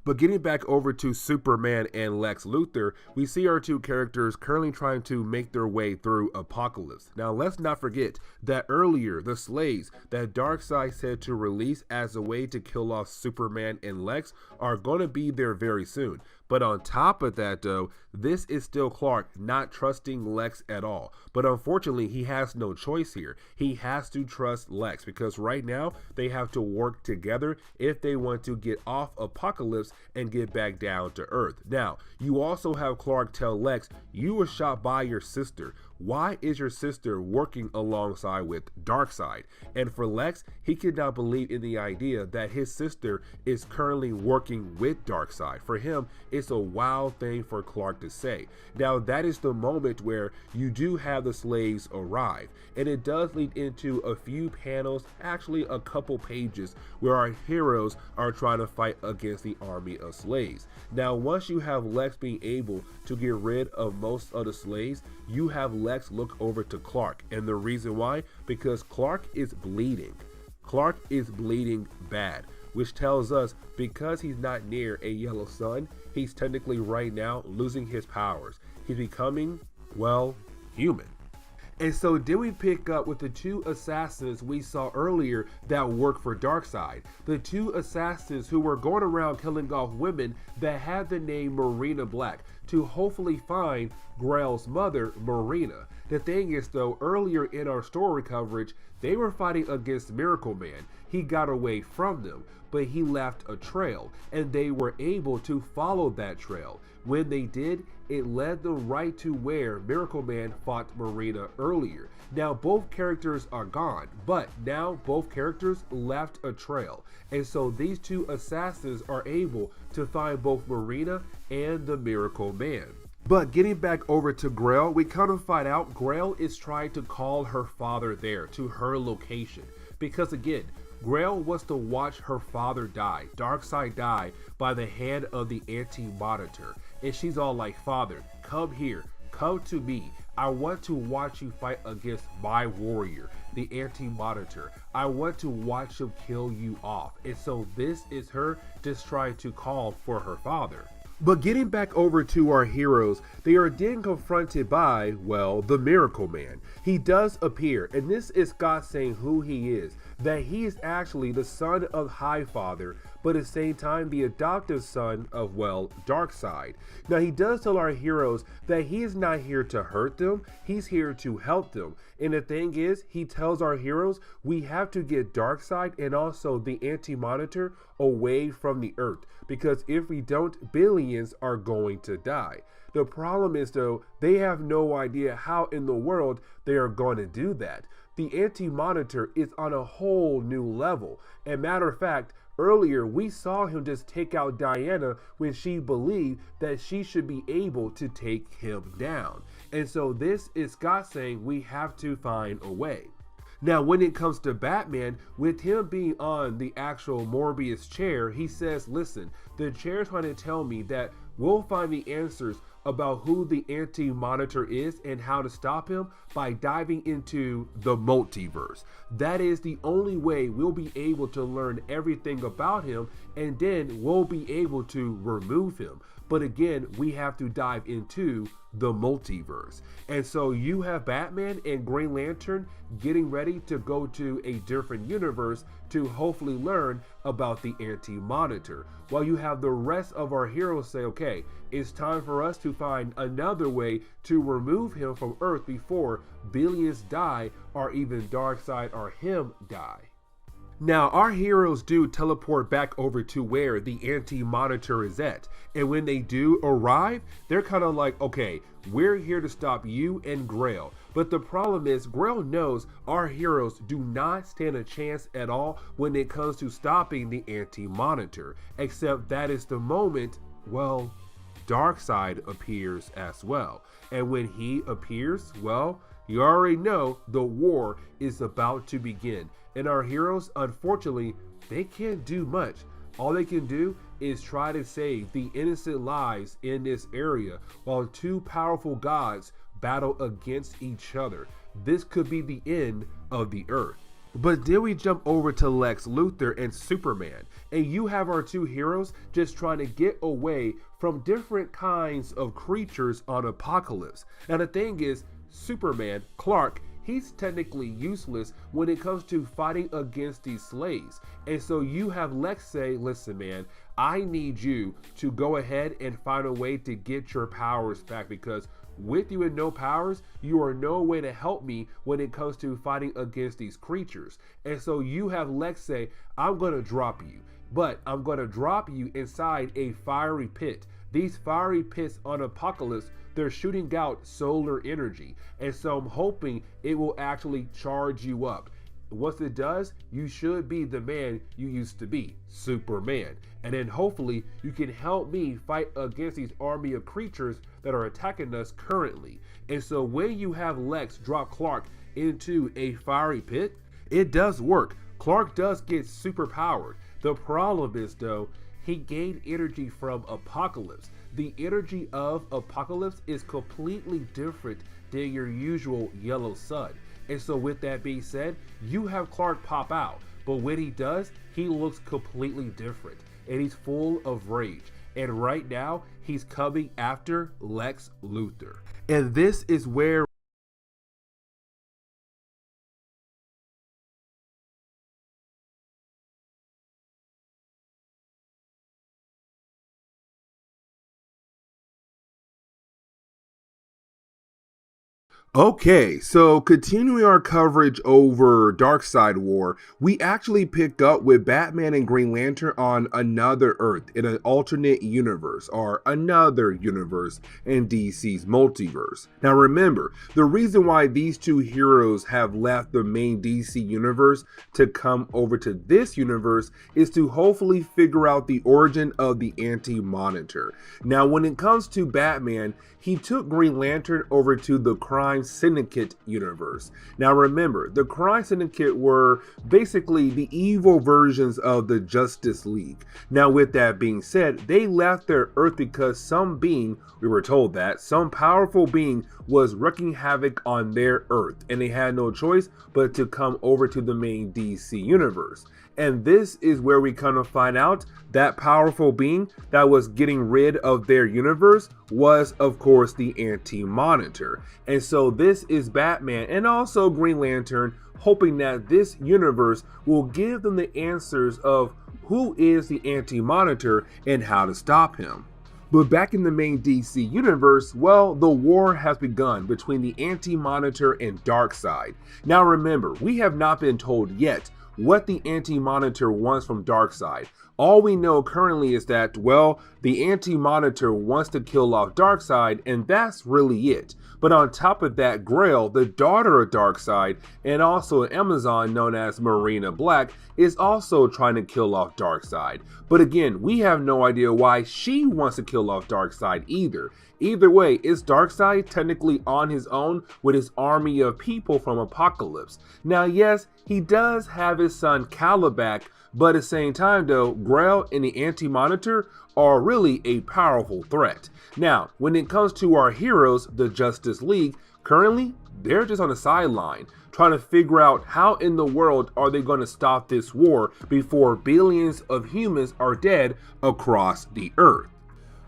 [SPEAKER 1] But getting back over to Superman and Lex Luthor, we see our two characters currently trying to make their way through Apocalypse. Now, let's not forget that earlier, the slaves that Darkseid said to release as a way to kill off Superman and Lex are going to be there very soon. But on top of that, though, this is still Clark not trusting Lex at all. But unfortunately, he has no choice here. He has to trust Lex, because right now they have to work together if they want to get off Apocalypse and get back down to Earth. Now, you also have Clark tell Lex, you were shot by your sister. Why is your sister working alongside with Darkseid? And for Lex, he could not believe in the idea that his sister is currently working with Darkseid. For him, it's a wild thing for Clark to say. Now, that is the moment where you do have the slaves arrive, and it does lead into a few panels, actually a couple pages, where our heroes are trying to fight against the army of slaves. Now, once you have Lex being able to get rid of most of the slaves, you have Lex look over to Clark, and the reason why, because Clark is bleeding. Clark is bleeding bad, which tells us because he's not near a yellow sun, he's technically right now losing his powers. He's becoming, well, human. And so then we pick up with the two assassins we saw earlier that work for Darkseid. The two assassins who were going around killing off women that had the name Marina Black to hopefully find Grail's mother, Marina. The thing is though, earlier in our story coverage, they were fighting against Miracle Man. He got away from them, but he left a trail, and they were able to follow that trail. When they did, it led them right to where Miracle Man fought Marina earlier. Now both characters are gone, but now both characters left a trail. And so these two assassins are able to find both Marina and the Miracle Man. But getting back over to Grail, we kind of find out Grail is trying to call her father there to her location. Because again, Grail was to watch her father die, Darkseid die, by the hand of the Anti-Monitor. And she's all like, Father, come here, come to me. I want to watch you fight against my warrior, the Anti-Monitor. I want to watch him kill you off. And so this is her just trying to call for her father. But getting back over to our heroes, they are then confronted by, well, the Miracle Man. He does appear, and this is Scott saying who he is, that he is actually the son of Highfather, but at the same time the adoptive son of, well, Darkseid. Now he does tell our heroes that he is not here to hurt them, he's here to help them. And the thing is, he tells our heroes we have to get Darkseid and also the Anti-Monitor away from the Earth, because if we don't, billions are going to die. The problem is though, they have no idea how in the world they are going to do that. The Anti-Monitor is on a whole new level. And matter of fact, earlier we saw him just take out Diana when she believed that she should be able to take him down. And so this is Scott saying we have to find a way. Now, when it comes to Batman, with him being on the actual Morbius chair, he says, listen, the chair is trying to tell me that we'll find the answers about who the Anti-Monitor is and how to stop him by diving into the multiverse. That is the only way we'll be able to learn everything about him, and then we'll be able to remove him. But again, we have to dive into the multiverse. And so you have Batman and Green Lantern getting ready to go to a different universe to hopefully learn about the Anti-Monitor, while you have the rest of our heroes say, okay, it's time for us to find another way to remove him from Earth before billions die or even Darkseid or him die. Now, our heroes do teleport back over to where the Anti-Monitor is at. And when they do arrive, they're kind of like, okay, we're here to stop you and Grail. But the problem is, Grail knows our heroes do not stand a chance at all when it comes to stopping the Anti-Monitor. Except that is the moment, well, Darkseid appears as well. And when he appears, well, you already know the war is about to begin. And our heroes, unfortunately, they can't do much. All they can do is try to save the innocent lives in this area while two powerful gods battle against each other. This could be the end of the Earth. But then we jump over to Lex Luthor and Superman, and you have our two heroes just trying to get away from different kinds of creatures on Apokolips. Now the thing is, Superman, Clark, he's technically useless when it comes to fighting against these slaves. And so you have Lex say, listen man, I need you to go ahead and find a way to get your powers back, because with you and no powers, you are no way to help me when it comes to fighting against these creatures. And so you have Lex say, I'm going to drop you, but I'm going to drop you inside a fiery pit. These fiery pits on Apokolips, they're shooting out solar energy. And so I'm hoping it will actually charge you up. Once it does, you should be the man you used to be, Superman. And then hopefully you can help me fight against these army of creatures that are attacking us currently. And so when you have Lex drop Clark into a fiery pit, it does work. Clark does get super powered. The problem is though, he gained energy from Apokolips. The energy of Apokolips is completely different than your usual yellow sun. And so with that being said, you have Clark pop out, but when he does, he looks completely different and he's full of rage. And right now he's coming after Lex Luthor. And this is where Okay, so continuing our coverage over Darkseid War, we actually pick up with Batman and Green Lantern on another Earth in an alternate universe, or another universe in DC's multiverse. Now remember, the reason why these two heroes have left the main DC universe to come over to this universe is to hopefully figure out the origin of the Anti-Monitor. Now when it comes to Batman, he took Green Lantern over to the Crime Syndicate universe. Now remember, the Crime Syndicate were basically the evil versions of the Justice League. Now with that being said, they left their Earth because some being, we were told that, some powerful being was wreaking havoc on their Earth, and they had no choice but to come over to the main DC universe. And this is where we kind of find out that powerful being that was getting rid of their universe was, of course, the Anti-Monitor. And so this is Batman and also Green Lantern hoping that this universe will give them the answers of who is the Anti-Monitor and how to stop him. But back in the main DC universe, well, the war has begun between the Anti-Monitor and Darkseid. Now remember, we have not been told yet what the Anti-Monitor wants from Darkseid. All we know currently is that, well, the Anti-Monitor wants to kill off Darkseid, and that's really it. But on top of that, Grail, the daughter of Darkseid, and also an Amazon known as Marina Black, is also trying to kill off Darkseid. But again, we have no idea why she wants to kill off Darkseid either. Either way, is Darkseid technically on his own with his army of people from Apocalypse? Now, yes, he does have his son Calibac, but at the same time though, Grail and the Anti-Monitor are really a powerful threat. Now, when it comes to our heroes, the Justice League, currently, they're just on the sideline, trying to figure out how in the world are they going to stop this war before billions of humans are dead across the earth.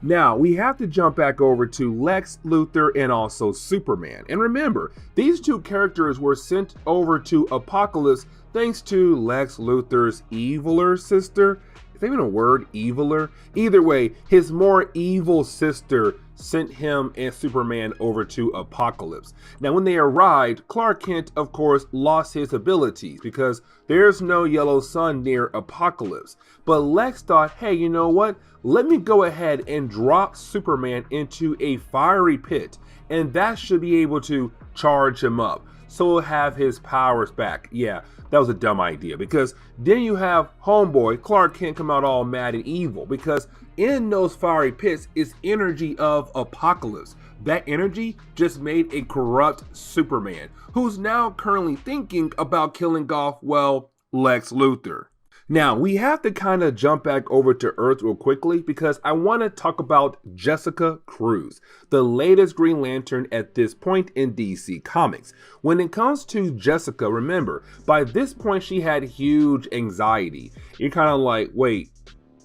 [SPEAKER 1] Now, we have to jump back over to Lex Luthor and also Superman. And remember, these two characters were sent over to Apocalypse thanks to Lex Luthor's eviler sister. Is that even a word, eviler? Either way, his more evil sister sent him and Superman over to Apocalypse. Now, when they arrived, Clark Kent, of course, lost his abilities because there's no yellow sun near Apocalypse. But Lex thought, hey, you know what? Let me go ahead and drop Superman into a fiery pit, and that should be able to charge him up, so he'll have his powers back. Yeah, that was a dumb idea, because then you have homeboy Clark Kent come out all mad and evil, because in those fiery pits is energy of Apocalypse. That energy just made a corrupt Superman, who's now currently thinking about killing off, well, Lex Luthor. Now, we have to kind of jump back over to Earth real quickly because I want to talk about Jessica Cruz, the latest Green Lantern at this point in DC Comics. When it comes to Jessica, remember, by this point she had huge anxiety. You're kind of like, wait,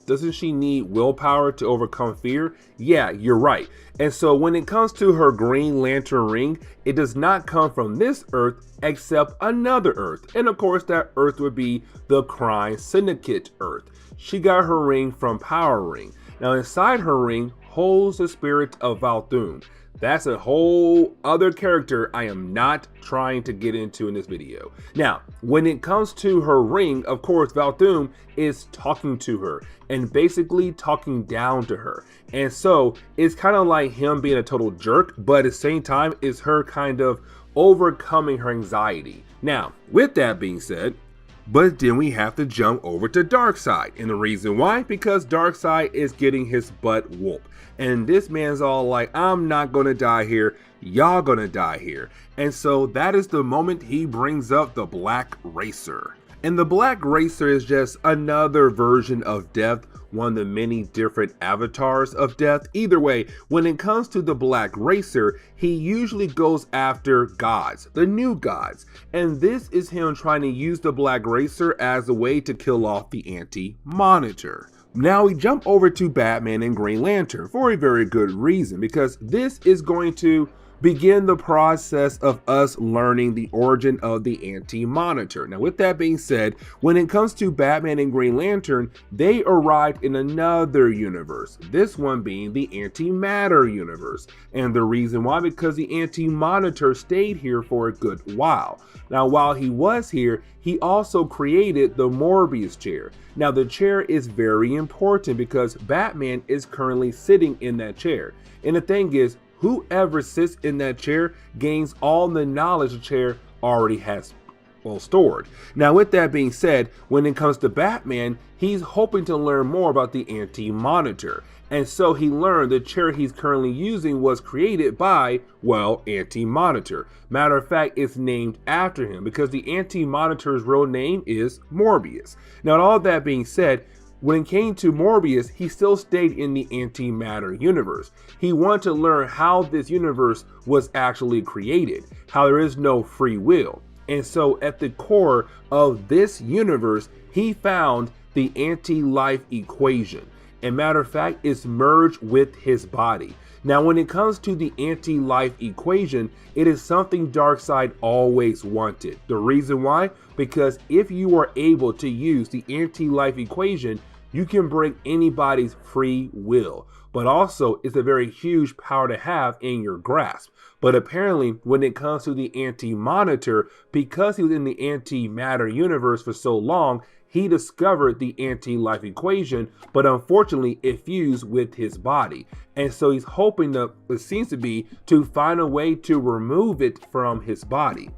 [SPEAKER 1] doesn't she need willpower to overcome fear? Yeah, you're right. And so when it comes to her Green Lantern ring, it does not come from this Earth except another Earth. And of course that Earth would be the Crime Syndicate Earth. She got her ring from Power Ring. Now inside her ring holds the spirit of Valthoon. That's a whole other character I am not trying to get into in this video. Now, when it comes to her ring, of course, Valthoon is talking to her and basically talking down to her. And so it's kind of like him being a total jerk, but at the same time, it's her kind of overcoming her anxiety. Now, with that being said, but then we have to jump over to Darkseid. And the reason why? Because Darkseid is getting his butt whooped. And this man's all like, I'm not gonna die here, y'all gonna die here. And so that is the moment he brings up the Black Racer. And the Black Racer is just another version of Death, one of the many different avatars of Death. Either way, when it comes to the Black Racer, he usually goes after gods, the new gods. And this is him trying to use the Black Racer as a way to kill off the Anti-Monitor. Now we jump over to Batman and Green Lantern for a very good reason, because this is going to begin the process of us learning the origin of the Anti-Monitor. Now with that being said, when it comes to Batman and Green Lantern, they arrived in another universe, this one being the Antimatter universe. And the reason why, because the Anti-Monitor stayed here for a good while. Now while he was here, he also created the Morbius chair. Now the chair is very important because Batman is currently sitting in that chair. And the thing is, whoever sits in that chair gains all the knowledge the chair already has stored. Now with that being said, when it comes to Batman, he's hoping to learn more about the Anti-Monitor. And so he learned the chair he's currently using was created by, well, Anti-Monitor. Matter of fact, it's named after him because the Anti-Monitor's real name is Morbius. Now all that being said, when it came to Morbius, he still stayed in the Antimatter universe. He wanted to learn how this universe was actually created, how there is no free will. And so at the core of this universe, he found the anti-life equation. And matter of fact, it's merged with his body. Now, when it comes to the anti-life equation, it is something Darkseid always wanted. The reason why? Because if you are able to use the anti-life equation, you can break anybody's free will. But also, it's a very huge power to have in your grasp. But apparently, when it comes to the Anti-Monitor, because he was in the Antimatter universe for so long, he discovered the anti-life equation, but unfortunately it fused with his body. And so he's hoping to, it seems to be, to find a way to remove it from his body.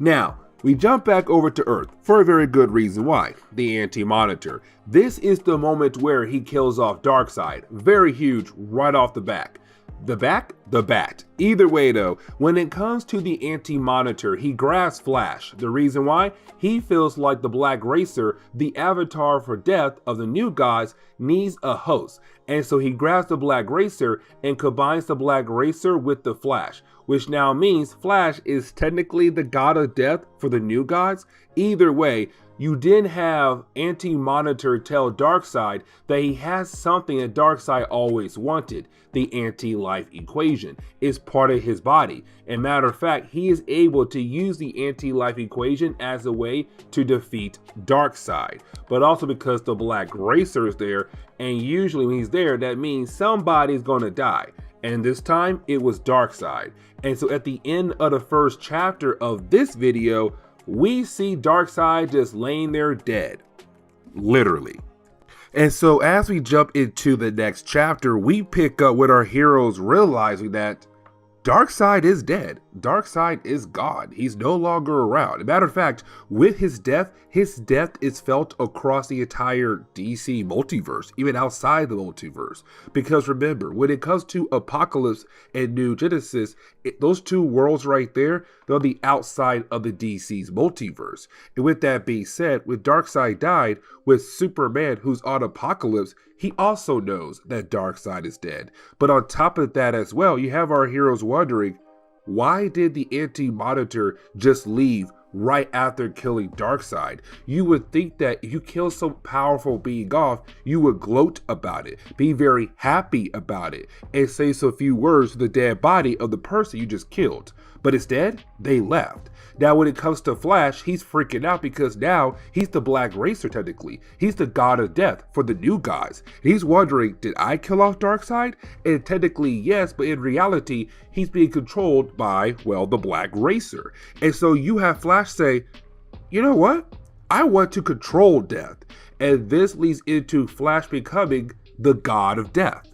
[SPEAKER 1] Now, We jump back over to Earth for a very good reason why, the Anti-Monitor. This is the moment where he kills off Darkseid, very huge right off the back. The back? The bat. Either way though, when it comes to the Anti-Monitor, he grabs Flash. The reason why? He feels like the Black Racer, the avatar for death of the new gods, needs a host. And so he grabs the Black Racer and combines the Black Racer with the Flash, which now means Flash is technically the god of death for the new gods. Either way, you then have Anti-Monitor tell Darkseid that he has something that Darkseid always wanted. The anti-life equation is part of his body. And matter of fact, he is able to use the anti-life equation as a way to defeat Darkseid. But also because the Black Racer is there, and usually when he's there, that means somebody's gonna die. And this time, it was Darkseid. And so at the end of the first chapter of this video, we see Darkseid just laying there dead. Literally. And so as we jump into the next chapter, we pick up with our heroes realizing that Darkseid is dead. Darkseid is gone. He's no longer around. As a matter of fact, with his death is felt across the entire DC multiverse, even outside the multiverse. Because remember, when it comes to Apocalypse and New Genesis, those two worlds right there, they're the outside of the DC's multiverse. And with that being said, when Darkseid died, with Superman who's on Apocalypse, he also knows that Darkseid is dead. But on top of that as well, you have our heroes wondering, why did the Anti-Monitor just leave right after killing Darkseid? You would think that if you kill some powerful being off, you would gloat about it, be very happy about it, and say some few words to the dead body of the person you just killed. But instead, they left. Now, when it comes to Flash, he's freaking out because now he's the Black Racer technically. He's the god of death for the new gods. He's wondering, did I kill off Darkseid? And technically, yes, but in reality, he's being controlled by, well, the Black Racer. And so you have Flash say, you know what? I want to control death. And this leads into Flash becoming the god of death.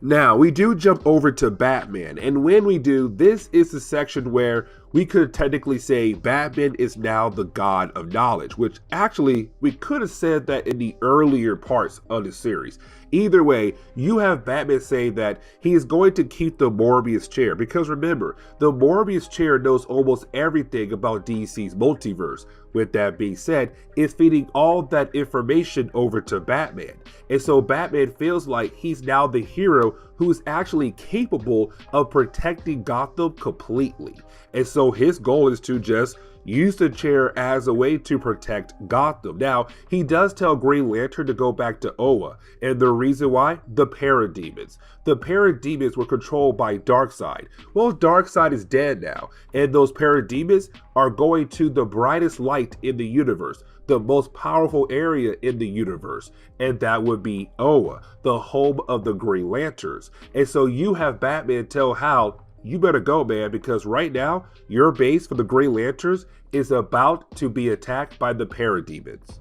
[SPEAKER 1] Now, we do jump over to Batman, and when we do, this is the section where we could technically say Batman is now the god of knowledge, which actually, we could have said that in the earlier parts of the series. Either way, you have Batman saying that he is going to keep the Morbius chair, because remember, the Morbius chair knows almost everything about DC's multiverse. With that being said, it's feeding all that information over to Batman. And so Batman feels like he's now the hero who is actually capable of protecting Gotham completely. And so his goal is to just use the chair as a way to protect Gotham. Now, he does tell Green Lantern to go back to Oa, and the reason why? The Parademons. The Parademons were controlled by Darkseid. Well, Darkseid is dead now, and those Parademons are going to the brightest light in the universe, the most powerful area in the universe, and that would be Oa, the home of the Green Lanterns. And so you have Batman tell Hal, you better go, man, because right now, your base for the Green Lanterns is about to be attacked by the Parademons.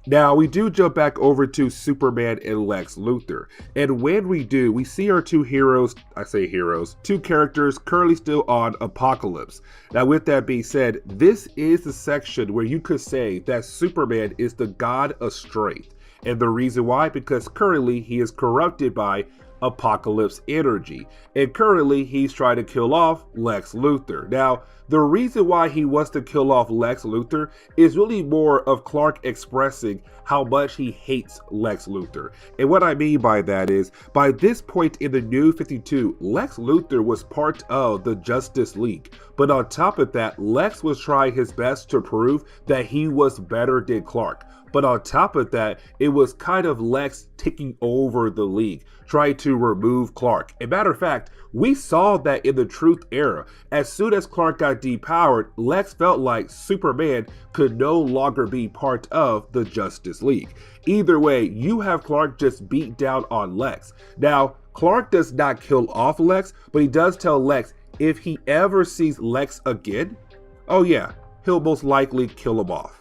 [SPEAKER 1] Now, we do jump back over to Superman and Lex Luthor. And when we do, we see our two heroes, two characters currently still on Apocalypse. Now, with that being said, this is the section where you could say that Superman is the god of strength. And the reason why? Because currently he is corrupted by Apocalypse energy, and currently he's trying to kill off Lex Luthor. Now, the reason why he wants to kill off Lex Luthor is really more of Clark expressing how much he hates Lex Luthor. And what I mean by that is, by this point in the New 52, Lex Luthor was part of the Justice League. But on top of that, Lex was trying his best to prove that he was better than Clark. But on top of that, it was kind of Lex taking over the league, trying to remove Clark. As a matter of fact, we saw that in the Truth era. As soon as Clark got depowered, Lex felt like Superman could no longer be part of the Justice League. Either way, you have Clark just beat down on Lex. Now, Clark does not kill off Lex, but he does tell Lex if he ever sees Lex again, oh yeah, he'll most likely kill him off.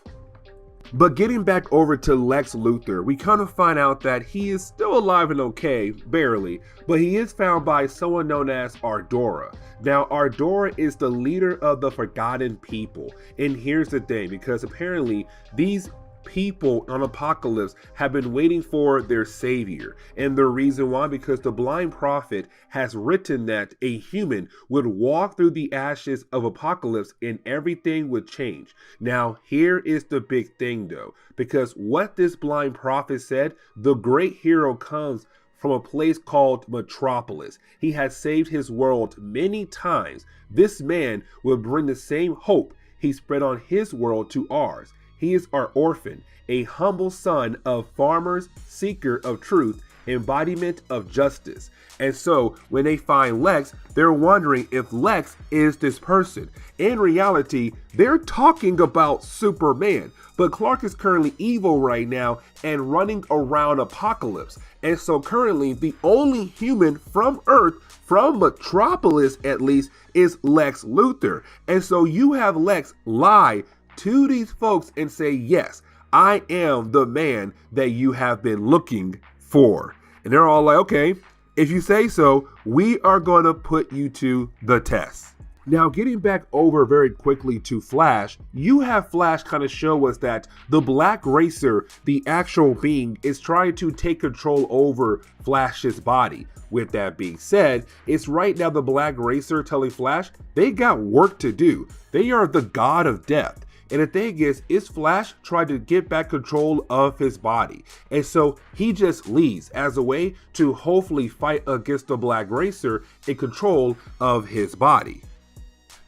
[SPEAKER 1] But getting back over to Lex Luthor, we kind of find out that he is still alive and okay, barely, but he is found by someone known as Ardora. Now, Ardora is the leader of the Forgotten People, and here's the thing, because apparently these people on Apocalypse have been waiting for their savior, and the reason why, because the blind prophet has written that a human would walk through the ashes of Apocalypse and everything would change. Now here is the big thing though, because what this blind prophet said, the great hero comes from a place called Metropolis. He has saved his world many times. This man will bring the same hope he spread on his world to ours. He is our orphan, a humble son of farmers, seeker of truth, embodiment of justice. And so when they find Lex, they're wondering if Lex is this person. In reality, they're talking about Superman, but Clark is currently evil right now and running around Apocalypse. And so currently the only human from Earth, from Metropolis at least, is Lex Luthor. And so you have Lex lie to these folks and say, yes, I am the man that you have been looking for. And they're all like, okay, if you say so, we are going to put you to the test. Now, getting back over very quickly to Flash, you have Flash kind of show us that the Black Racer, the actual being, is trying to take control over Flash's body. With that being said, it's right now the Black Racer telling Flash they got work to do. They are the god of death. And the thing is Flash tried to get back control of his body. And so he just leaves as a way to hopefully fight against the Black Racer in control of his body.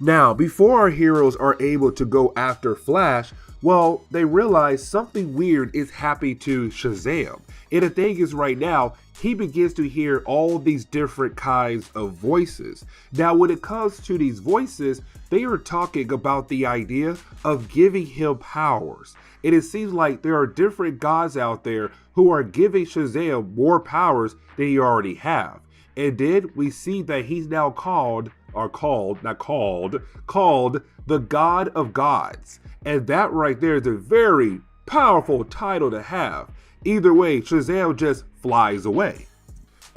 [SPEAKER 1] Now, before our heroes are able to go after Flash, well, they realize something weird is happening to Shazam. And the thing is right now, he begins to hear all these different kinds of voices. Now, when it comes to these voices, they are talking about the idea of giving him powers. And it seems like there are different gods out there who are giving Shazam more powers than he already have. And then we see that he's now called the God of Gods. And that right there is a very powerful title to have. Either way, Shazam just flies away.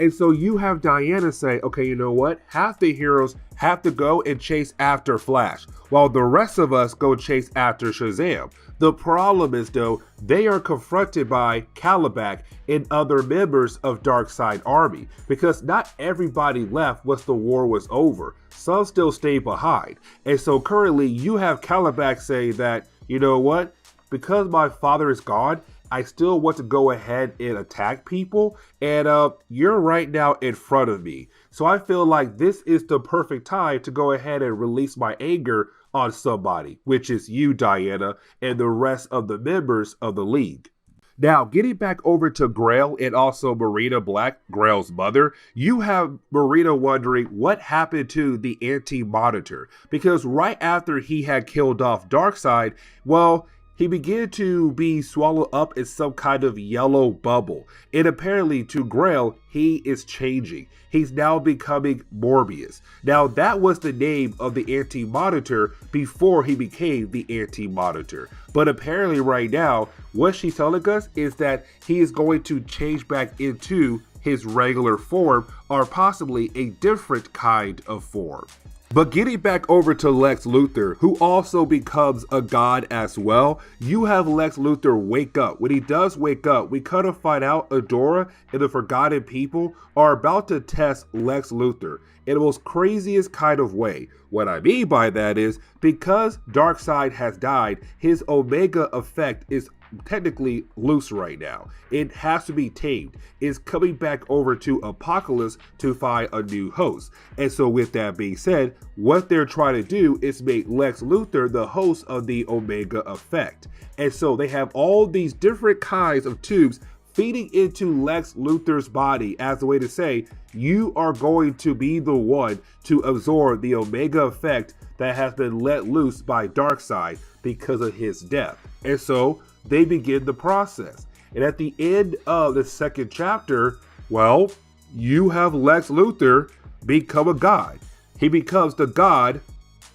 [SPEAKER 1] And so you have Diana say, okay, you know what? Half the heroes have to go and chase after Flash, while the rest of us go chase after Shazam. The problem is though, they are confronted by Kalibak and other members of Darkseid Army, because not everybody left once the war was over. Some still stayed behind. And so currently you have Kalibak say that, you know what? Because my father is gone, I still want to go ahead and attack people, and you're right now in front of me. So I feel like this is the perfect time to go ahead and release my anger on somebody, which is you, Diana, and the rest of the members of the League. Now, getting back over to Grail and also Marina Black, Grail's mother, you have Marina wondering what happened to the Anti-Monitor, because right after he had killed off Darkseid, well, he began to be swallowed up in some kind of yellow bubble. And apparently to Grail, he is changing. He's now becoming Morbius. Now that was the name of the Anti-Monitor before he became the Anti-Monitor. But apparently right now, what she's telling us is that he is going to change back into his regular form, or possibly a different kind of form. But getting back over to Lex Luthor, who also becomes a god as well, you have Lex Luthor wake up. When he does wake up, we kind of find out Adora and the Forgotten People are about to test Lex Luthor in the most craziest kind of way. What I mean by that is, because Darkseid has died, his Omega effect is technically loose right now. It has to be tamed. It's coming back over to Apocalypse to find a new host. And so with that being said, what they're trying to do is make Lex Luthor the host of the Omega effect. And so they have all these different kinds of tubes feeding into Lex Luthor's body as a way to say, you are going to be the one to absorb the Omega effect that has been let loose by Darkseid because of his death. And so they begin the process. And at the end of the second chapter, well, you have Lex Luthor become a god. He becomes the god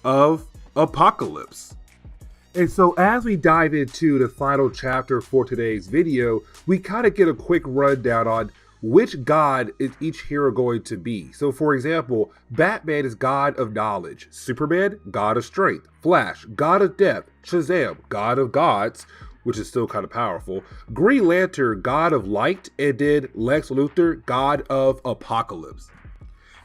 [SPEAKER 1] of Apocalypse. And so as we dive into the final chapter for today's video, we kind of get a quick rundown on which god is each hero going to be. So for example, Batman is god of knowledge, Superman, god of strength, Flash, god of death, Shazam, god of gods, which is still kind of powerful, Green Lantern, god of light, and then Lex Luthor, god of apocalypse.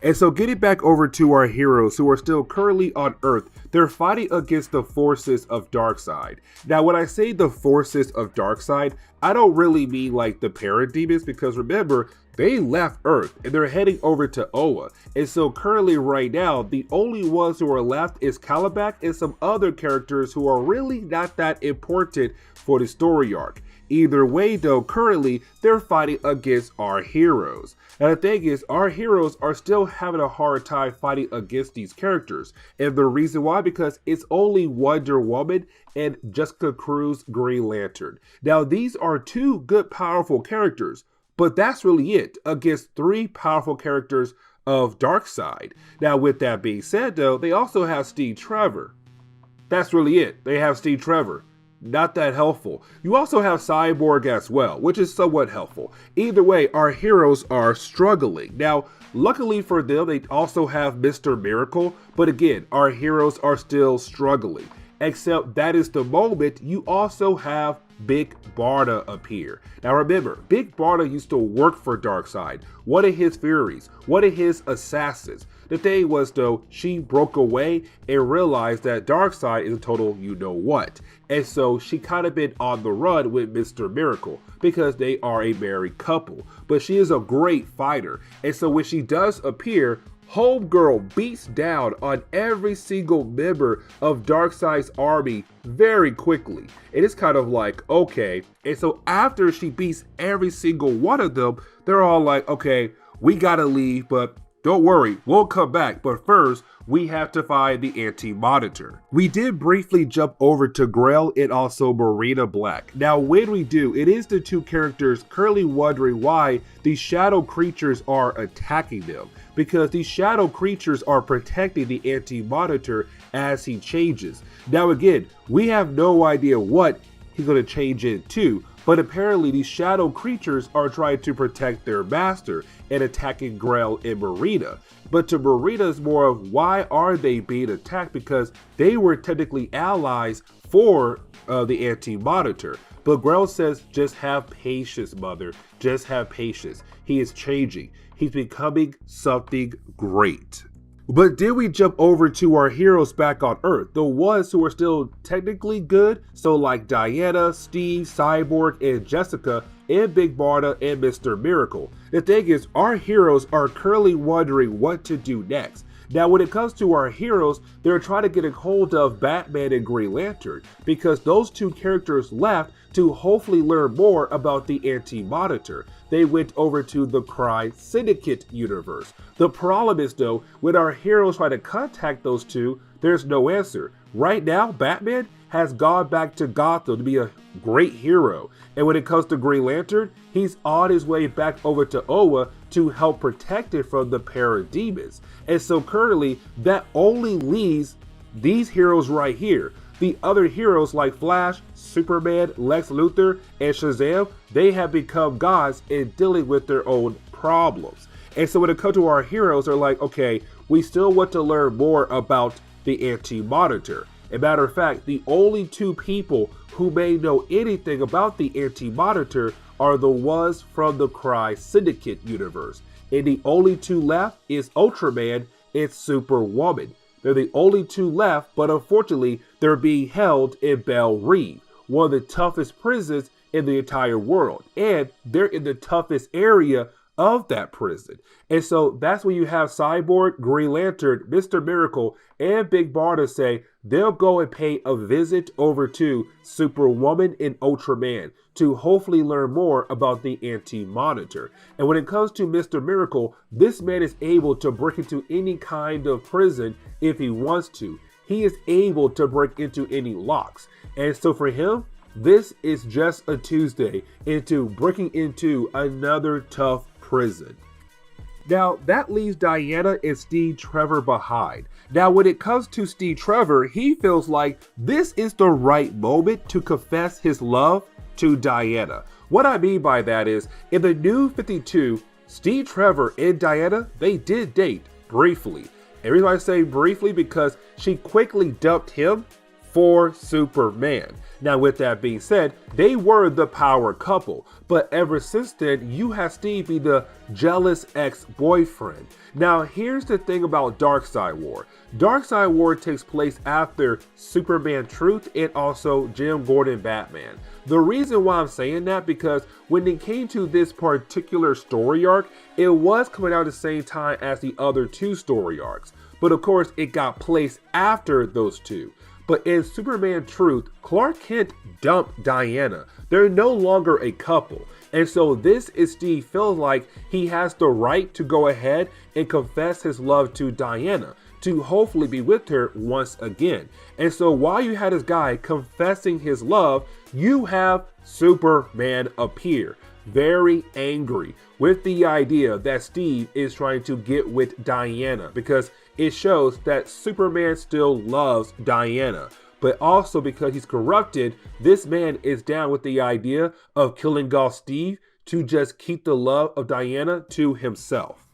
[SPEAKER 1] And so getting back over to our heroes who are still currently on Earth, they're fighting against the forces of Darkseid. Now, when I say the forces of Darkseid, I don't really mean like the parademons, because remember, they left Earth and they're heading over to Oa. And so currently right now, the only ones who are left is Caliban and some other characters who are really not that important for the story arc. Either way though, currently they're fighting against our heroes. And the thing is, our heroes are still having a hard time fighting against these characters. And the reason why, because it's only Wonder Woman and Jessica Cruz Green Lantern. Now these are two good powerful characters, but that's really it against three powerful characters of Darkseid. Now with that being said though, they also have Steve Trevor. That's really it. They have Steve Trevor. Not that helpful. You also have Cyborg as well, which is somewhat helpful. Either way, our heroes are struggling. Now, luckily for them, they also have Mr. Miracle, but again, our heroes are still struggling. Except that is the moment you also have Big Barda appear. Now remember, Big Barda used to work for Darkseid, one of his Furies, one of his assassins. The thing was though, she broke away and realized that Darkseid is a total you-know-what. And so she kind of been on the run with Mr. Miracle because they are a married couple. But she is a great fighter. And so when she does appear, Homegirl beats down on every single member of Darkseid's army very quickly. And it's kind of like, okay. And so after she beats every single one of them, they're all like, okay, we gotta leave, but don't worry, we'll come back. But first, we have to find the Anti-Monitor. We did briefly jump over to Grail and also Marina Black. Now, when we do, it is the two characters currently wondering why these shadow creatures are attacking them. Because these shadow creatures are protecting the Anti-Monitor as he changes. Now again, we have no idea what he's going to change into, but apparently these shadow creatures are trying to protect their master and attacking Grail and Marina. But to Marina is more of why are they being attacked, because they were technically allies for the Anti-Monitor. But Grail says, just have patience, mother, just have patience. He is changing. He's becoming something great. But then we jump over to our heroes back on Earth, the ones who are still technically good, so like Diana, Steve, Cyborg, and Jessica, and Big Barda, and Mr. Miracle. The thing is, our heroes are currently wondering what to do next. Now when it comes to our heroes, they're trying to get a hold of Batman and Green Lantern, because those two characters left to hopefully learn more about the Anti-Monitor. They went over to the Crime Syndicate universe. The problem is though, when our heroes try to contact those two, there's no answer. Right now, Batman has gone back to Gotham to be a great hero. And when it comes to Green Lantern, he's on his way back over to Oa to help protect it from the parademons. And so currently, that only leaves these heroes right here. The other heroes like Flash, Superman, Lex Luthor, and Shazam, they have become gods in dealing with their own problems. And so when it comes to our heroes, they're like, okay, we still want to learn more about the Anti-Monitor. As a matter of fact, the only two people who may know anything about the Anti-Monitor are the ones from the Crime Syndicate universe. And the only two left is Ultraman and Superwoman. They're the only two left, but unfortunately, they're being held in Belle Reve, one of the toughest prisons in the entire world. And they're in the toughest area of that prison. And so that's when you have Cyborg, Green Lantern, Mr. Miracle, and Big Barda say they'll go and pay a visit over to Superwoman and Ultraman to hopefully learn more about the Anti-Monitor. And when it comes to Mr. Miracle, this man is able to break into any kind of prison if he wants to. He is able to break into any locks. And so for him, this is just a Tuesday into breaking into another tough prison. Now, that leaves Diana and Steve Trevor behind. Now, when it comes to Steve Trevor, he feels like this is the right moment to confess his love to Diana. What I mean by that is, in the New 52, Steve Trevor and Diana, they did date briefly. And the reason why I say briefly because she quickly dumped him for Superman. Now, with that being said, they were the power couple, but ever since then, you have Steve be the jealous ex-boyfriend. Now, here's the thing about Darkseid War. Darkseid War takes place after Superman Truth and also Jim Gordon Batman. The reason why I'm saying that, because when it came to this particular story arc, it was coming out at the same time as the other two story arcs. But of course, it got placed after those two. But in Superman Truth, Clark Kent dumped Diana. They're no longer a couple. And so this is Steve feels like he has the right to go ahead and confess his love to Diana, to hopefully be with her once again. And so while you had this guy confessing his love, you have Superman appear, very angry with the idea that Steve is trying to get with Diana, because it shows that Superman still loves Diana. But also because he's corrupted, this man is down with the idea of killing off Steve to just keep the love of Diana to himself.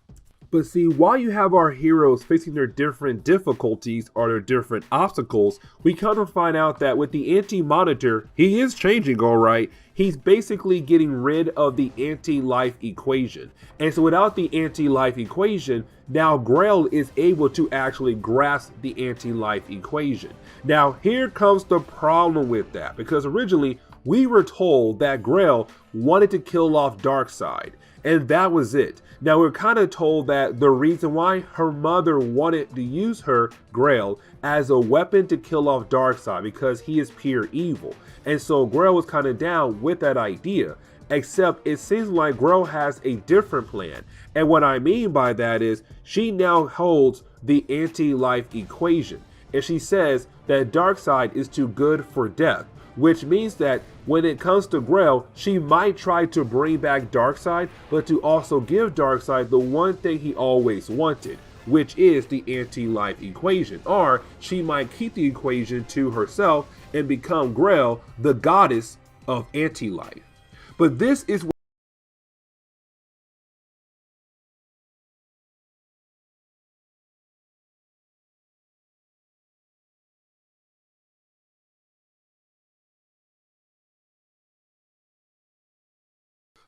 [SPEAKER 1] But see, while you have our heroes facing their different difficulties or their different obstacles, we come to find out that with the anti-monitor, he is changing, all right. He's basically getting rid of the anti-life equation. And so without the anti-life equation, now Grail is able to actually grasp the anti-life equation. Now, here comes the problem with that, because originally we were told that Grail wanted to kill off Darkseid, and that was it. Now, we're kind of told that the reason why her mother wanted to use her, Grail, as a weapon to kill off Darkseid, because he is pure evil. And so Grail was kind of down with that idea, except it seems like Grail has a different plan. And what I mean by that is she now holds the anti-life equation, and she says that Darkseid is too good for death, which means that when it comes to Grail, she might try to bring back Darkseid, but to also give Darkseid the one thing he always wanted, which is the anti-life equation. Or she might keep the equation to herself and become Grail, the goddess of anti-life. But this is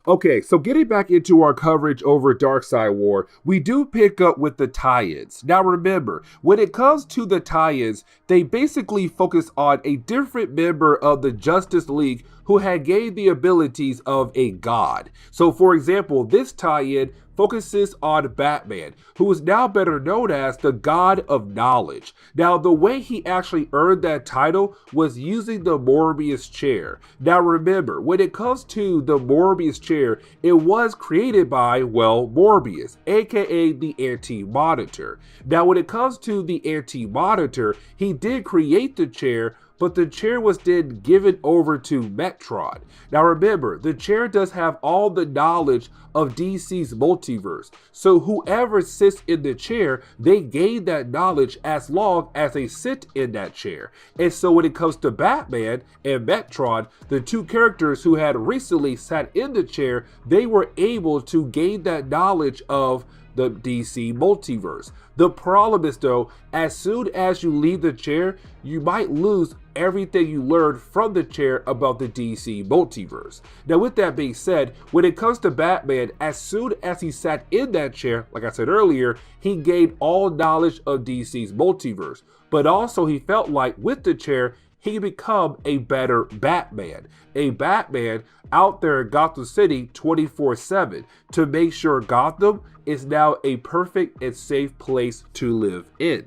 [SPEAKER 1] Okay, so getting back into our coverage over Darkseid War, we do pick up with the tie-ins. Now remember, when it comes to the tie-ins, they basically focus on a different member of the Justice League who had gained the abilities of a god. So for example, this tie-in focuses on Batman, who is now better known as the God of Knowledge. Now, the way he actually earned that title was using the Morbius chair. Now, remember, when it comes to the Morbius chair, it was created by, well, Morbius, aka the Anti-Monitor. Now, when it comes to the Anti-Monitor, he did create the chair, but the chair was then given over to Metron. Now remember, the chair does have all the knowledge of DC's multiverse, so whoever sits in the chair, they gain that knowledge as long as they sit in that chair. And so when it comes to Batman and Metron, the two characters who had recently sat in the chair, they were able to gain that knowledge of the DC multiverse. The problem is though, as soon as you leave the chair, you might lose everything you learned from the chair about the DC multiverse. Now with that being said, when it comes to Batman, as soon as he sat in that chair, like I said earlier, he gained all knowledge of DC's multiverse. But also he felt like with the chair, he could become a better Batman. A Batman out there in Gotham City 24/7 to make sure Gotham is now a perfect and safe place to live in.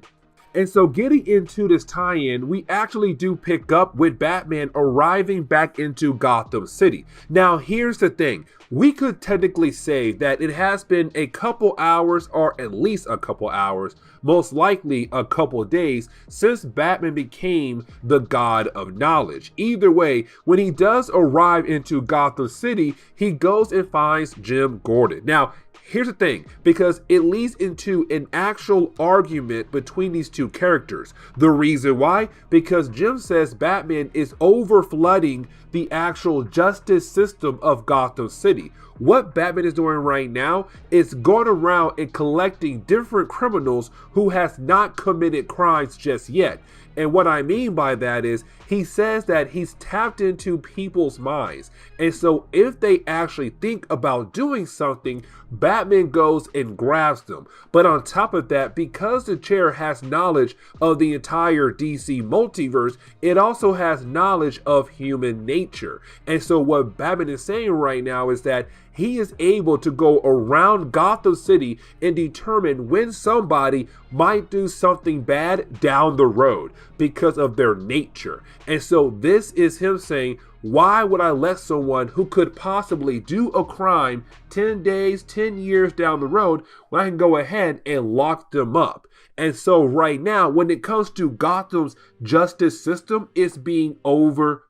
[SPEAKER 1] And so getting into this tie-in, we actually do pick up with Batman arriving back into Gotham City. Now, here's the thing. We could technically say that it has been a couple hours, or at least a couple hours, most likely a couple days, since Batman became the God of Knowledge. Either way, when he does arrive into Gotham City, he goes and finds Jim Gordon. Now, Here's the thing, because it leads into an actual argument between these two characters. The reason why? Because Jim says Batman is over flooding the actual justice system of Gotham City. What Batman is doing right now is going around and collecting different criminals who has not committed crimes just yet. And what I mean by that is he says that he's tapped into people's minds. And so if they actually think about doing something, Batman goes and grabs them. But on top of that, because the chair has knowledge of the entire DC multiverse, it also has knowledge of human nature. And so what Batman is saying right now is that he is able to go around Gotham City and determine when somebody might do something bad down the road because of their nature. And so this is him saying, why would I let someone who could possibly do a crime 10 days, 10 years down the road when I can go ahead and lock them up? And so right now, when it comes to Gotham's justice system, it's being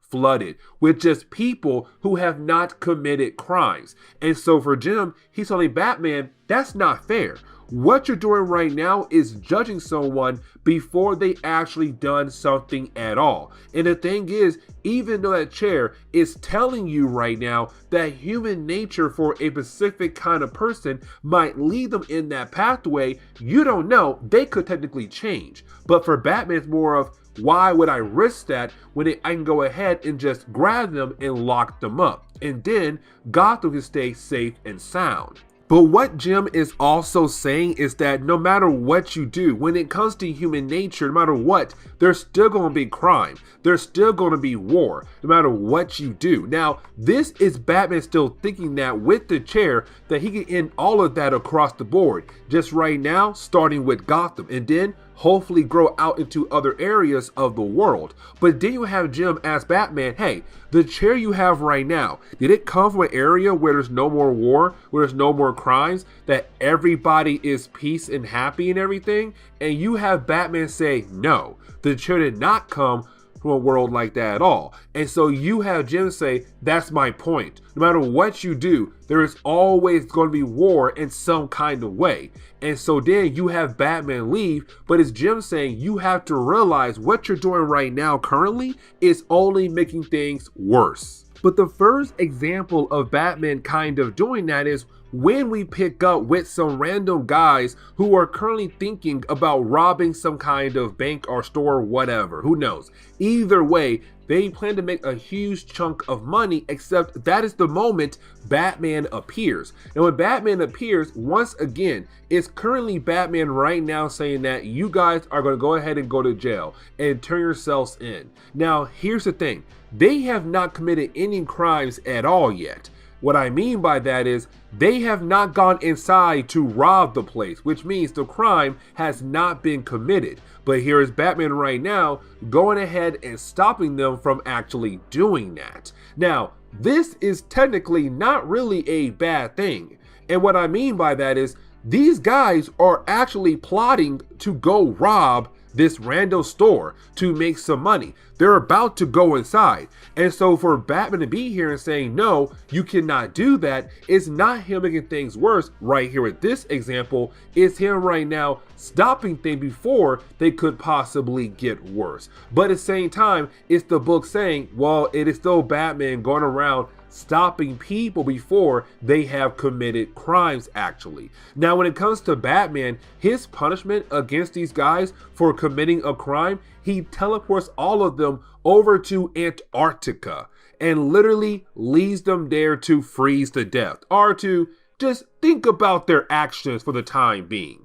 [SPEAKER 1] flooded with just people who have not committed crimes. And so for Jim, he's telling Batman, that's not fair. What you're doing right now is judging someone before they actually done something at all. And the thing is, even though that chair is telling you right now that human nature for a specific kind of person might lead them in that pathway, you don't know, they could technically change. But for Batman, it's more of, why would I risk that when I can go ahead and just grab them and lock them up? And then Gotham can stay safe and sound. But what Jim is also saying is that no matter what you do, when it comes to human nature, no matter what, there's still going to be crime. There's still going to be war, no matter what you do. Now, this is Batman still thinking that with the chair, that he can end all of that across the board. Just right now, starting with Gotham, and then hopefully grow out into other areas of the world. But then you have Jim ask Batman, hey, the chair you have right now, did it come from an area where there's no more war, where there's no more crimes, that everybody is peace and happy and everything? And you have Batman say, no, the chair did not come from a world like that at all. And so you have Jim say, that's my point. No matter what you do, there is always going to be war in some kind of way. And so then you have Batman leave, but it's Jim saying you have to realize what you're doing right now currently is only making things worse. But the first example of Batman kind of doing that is when we pick up with some random guys who are currently thinking about robbing some kind of bank or store or whatever, who knows. Either way, they plan to make a huge chunk of money, except that is the moment Batman appears. And when Batman appears, once again, it's currently Batman right now saying that you guys are going to go ahead and go to jail and turn yourselves in. Now, here's the thing. They have not committed any crimes at all yet. What I mean by that is they have not gone inside to rob the place, which means the crime has not been committed. But here is Batman right now going ahead and stopping them from actually doing that. Now, this is technically not really a bad thing. And what I mean by that is these guys are actually plotting to go rob this random store to make some money. They're about to go inside. And so for Batman to be here and saying, no, you cannot do that, it's not him making things worse. Right here with this example, it's him right now stopping things before they could possibly get worse. But at the same time, it's the book saying, well, it is still Batman going around stopping people before they have committed crimes actually. Now, when it comes to Batman, his punishment against these guys for committing a crime, he teleports all of them over to Antarctica and literally leaves them there to freeze to death or to just think about their actions for the time being.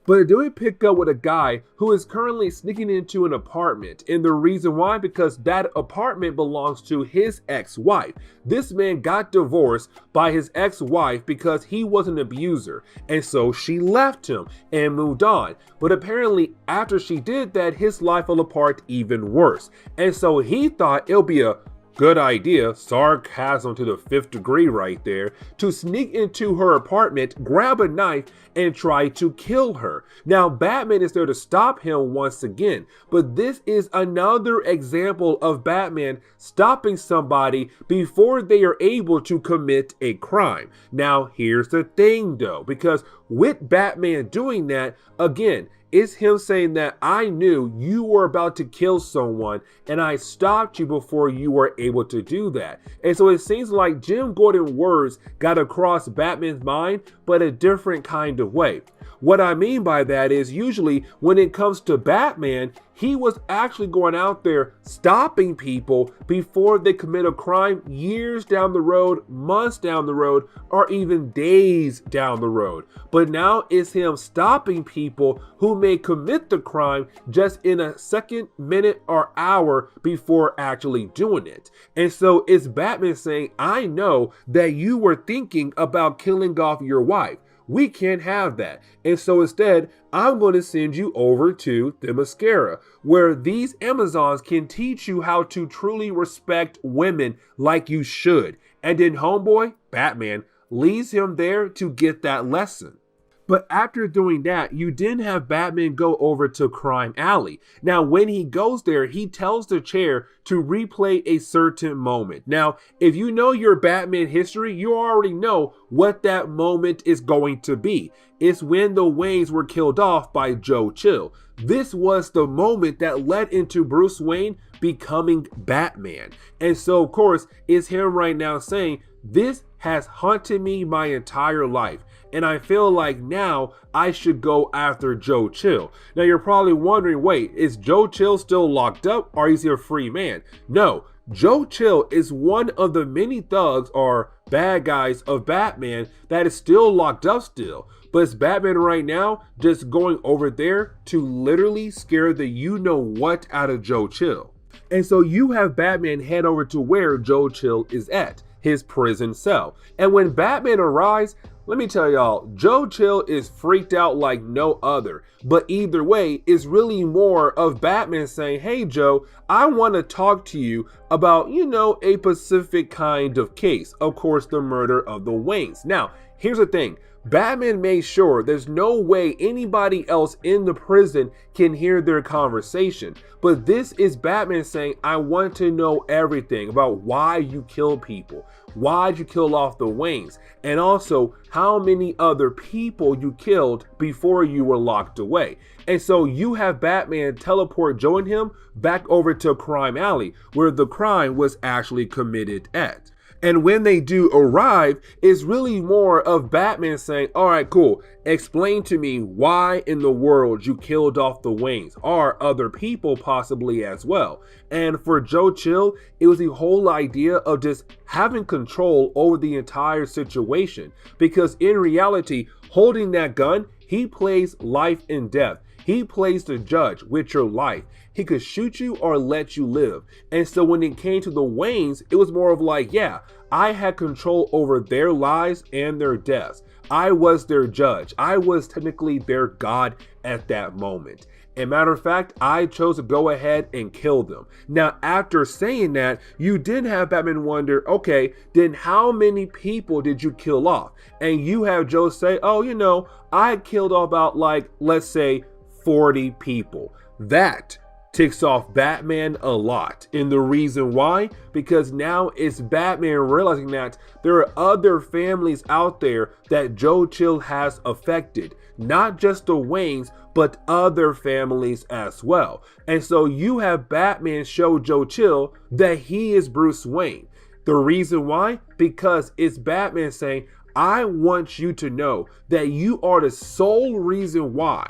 [SPEAKER 1] But do we pick up with a guy who is currently sneaking into an apartment, and the reason why, because that apartment belongs to his ex-wife. This man got divorced by his ex-wife because he was an abuser, and so she left him and moved on. But apparently after she did that, his life fell apart even worse, and so he thought it'll be a Good idea, sarcasm to the fifth degree right there, to sneak into her apartment, grab a knife, and try to kill her. Now, Batman is there to stop him once again, but this is another example of Batman stopping somebody before they are able to commit a crime. Now, here's the thing though, because with Batman doing that, again, it's him saying that I knew you were about to kill someone and I stopped you before you were able to do that. And so it seems like Jim Gordon's words got across Batman's mind, but a different kind of way. What I mean by that is usually when it comes to Batman, he was actually going out there stopping people before they commit a crime years down the road, months down the road, or even days down the road. But now it's him stopping people who may commit the crime just in a second, minute, or hour before actually doing it. And so it's Batman saying, I know that you were thinking about killing off your wife. We can't have that. And so instead, I'm going to send you over to the Mascara, where these Amazons can teach you how to truly respect women like you should. And then homeboy, Batman, leads him there to get that lesson. But after doing that, you then have Batman go over to Crime Alley. Now, when he goes there, he tells the chair to replay a certain moment. Now, if you know your Batman history, you already know what that moment is going to be. It's when the Waynes were killed off by Joe Chill. This was the moment that led into Bruce Wayne becoming Batman. And so, of course, it's him right now saying, this has haunted me my entire life. And I feel like now I should go after Joe Chill. Now you're probably wondering, wait, is Joe Chill still locked up or is he a free man? No, Joe Chill is one of the many thugs or bad guys of Batman that is still locked up still. But it's Batman right now just going over there to literally scare the you-know-what out of Joe Chill. And so you have Batman head over to where Joe Chill is at, his prison cell. And when Batman arrives, let me tell y'all, Joe Chill is freaked out like no other. But either way, it's really more of Batman saying, hey Joe, I want to talk to you about, a specific kind of case. Of course, the murder of the Waynes. Now, here's the thing. Batman made sure there's no way anybody else in the prison can hear their conversation. But this is Batman saying, I want to know everything about why you kill people. Why'd you kill off the Waynes? And also how many other people you killed before you were locked away. And so you have Batman teleport Joe and him back over to Crime Alley, where the crime was actually committed at. And when they do arrive, it's really more of Batman saying, all right, cool. Explain to me why in the world you killed off the Waynes or other people possibly as well. And for Joe Chill, it was the whole idea of just having control over the entire situation. Because in reality, holding that gun, he plays life and death. He plays the judge with your life. He could shoot you or let you live. And so when it came to the Waynes, it was more of like, yeah, I had control over their lives and their deaths. I was their judge. I was technically their God at that moment. And matter of fact, I chose to go ahead and kill them. Now, after saying that, you did have Batman wonder, okay, then how many people did you kill off? And you have Joe say, oh, I killed off about let's say 40 people. That ticks off Batman a lot. And the reason why? Because now it's Batman realizing that there are other families out there that Joe Chill has affected. Not just the Waynes, but other families as well. And so you have Batman show Joe Chill that he is Bruce Wayne. The reason why? Because it's Batman saying, I want you to know that you are the sole reason why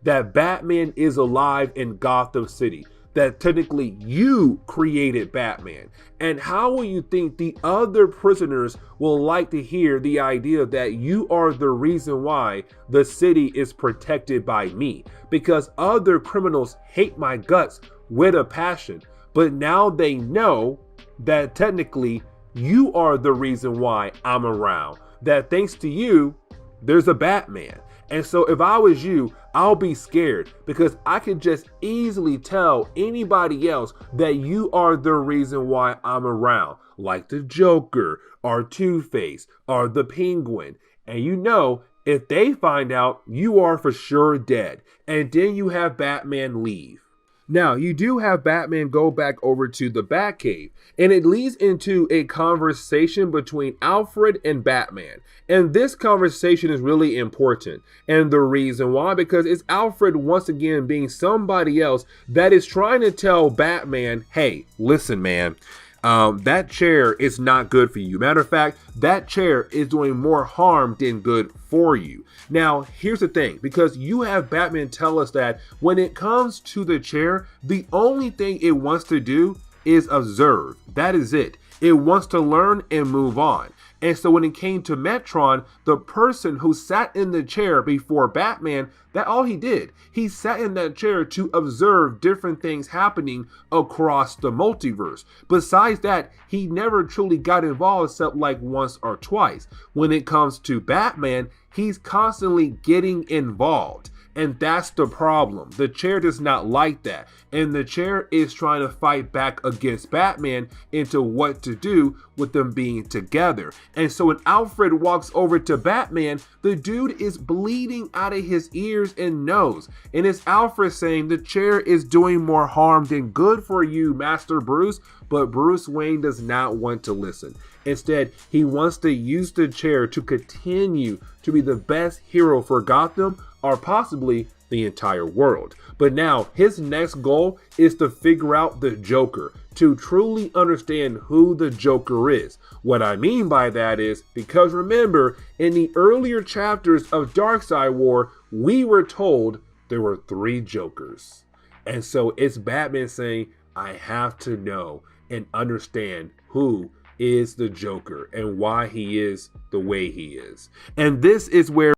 [SPEAKER 1] that Batman is alive in Gotham City, that technically you created Batman. And how will you think the other prisoners will like to hear the idea that you are the reason why the city is protected by me? Because other criminals hate my guts with a passion, but now they know that technically you are the reason why I'm around, that thanks to you, there's a Batman. And so if I was you, I'll be scared because I could just easily tell anybody else that you are the reason why I'm around, like the Joker or Two-Face or the Penguin. And you know, if they find out, you are for sure dead. And then you have Batman leave. Now, you do have Batman go back over to the Batcave, and it leads into a conversation between Alfred and Batman. And this conversation is really important. And the reason why, because it's Alfred once again being somebody else that is trying to tell Batman, hey, listen, man, that chair is not good for you. Matter of fact, that chair is doing more harm than good for you. Now, here's the thing, because you have Batman tell us that when it comes to the chair, the only thing it wants to do is observe. That is it. It wants to learn and move on. And so when it came to Metron, the person who sat in the chair before Batman, that all he did. He sat in that chair to observe different things happening across the multiverse. Besides that, he never truly got involved except like once or twice. When it comes to Batman, he's constantly getting involved. And that's the problem. The chair does not like that. And the chair is trying to fight back against Batman into what to do with them being together. And so when Alfred walks over to Batman, the dude is bleeding out of his ears and nose. And it's Alfred saying the chair is doing more harm than good for you, Master Bruce. But Bruce Wayne does not want to listen. Instead, he wants to use the chair to continue to be the best hero for Gotham, or possibly the entire world. But now his next goal is to figure out the Joker, to truly understand who the Joker is. What I mean by that is, because remember, in the earlier chapters of Darkseid War, we were told there were 3 Jokers. And so it's Batman saying, I have to know and understand who is the Joker and why he is the way he is. And this is where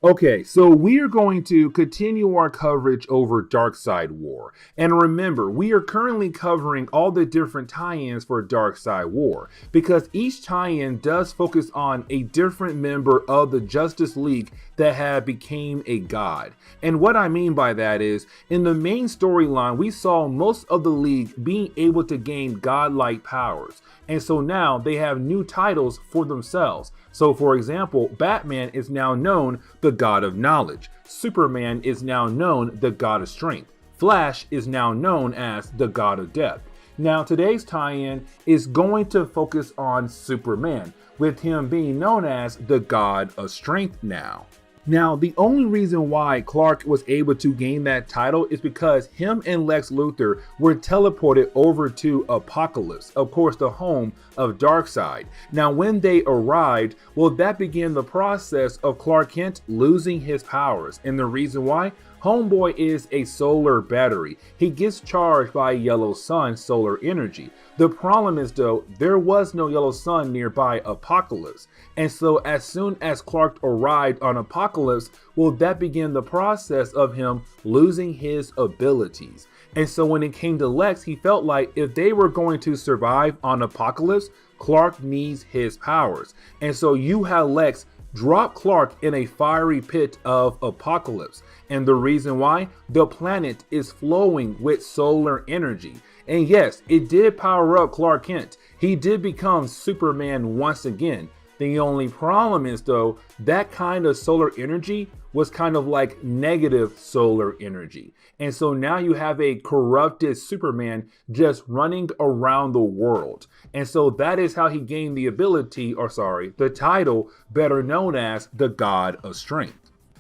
[SPEAKER 1] Okay, so we are going to continue our coverage over Darkseid War. And remember, we are currently covering all the different tie-ins for Darkseid War, because each tie-in does focus on a different member of the Justice League that had became a god. And what I mean by that is, in the main storyline, we saw most of the League being able to gain godlike powers. And so now they have new titles for themselves. So for example, Batman is now known the God of Knowledge. Superman is now known the God of Strength. Flash is now known as the God of Death. Now today's tie-in is going to focus on Superman, with him being known as the God of Strength now. Now, the only reason why Clark was able to gain that title is because him and Lex Luthor were teleported over to Apokolips, of course the home of Darkseid. Now, when they arrived, well, that began the process of Clark Kent losing his powers. And the reason why? Homeboy is a solar battery. He gets charged by yellow sun solar energy. The problem is though, there was no yellow sun nearby Apokolips. And so as soon as Clark arrived on Apokolips, well, that began the process of him losing his abilities. And so when it came to Lex, he felt like if they were going to survive on Apokolips, Clark needs his powers. And so you have Lex drop Clark in a fiery pit of Apokolips. And the reason why? The planet is flowing with solar energy. And yes, it did power up Clark Kent. He did become Superman once again. The only problem is though, that kind of solar energy was kind of like negative solar energy. And so now you have a corrupted Superman just running around the world. And so that is how he gained the ability, or sorry, the title better known as the God of Strength.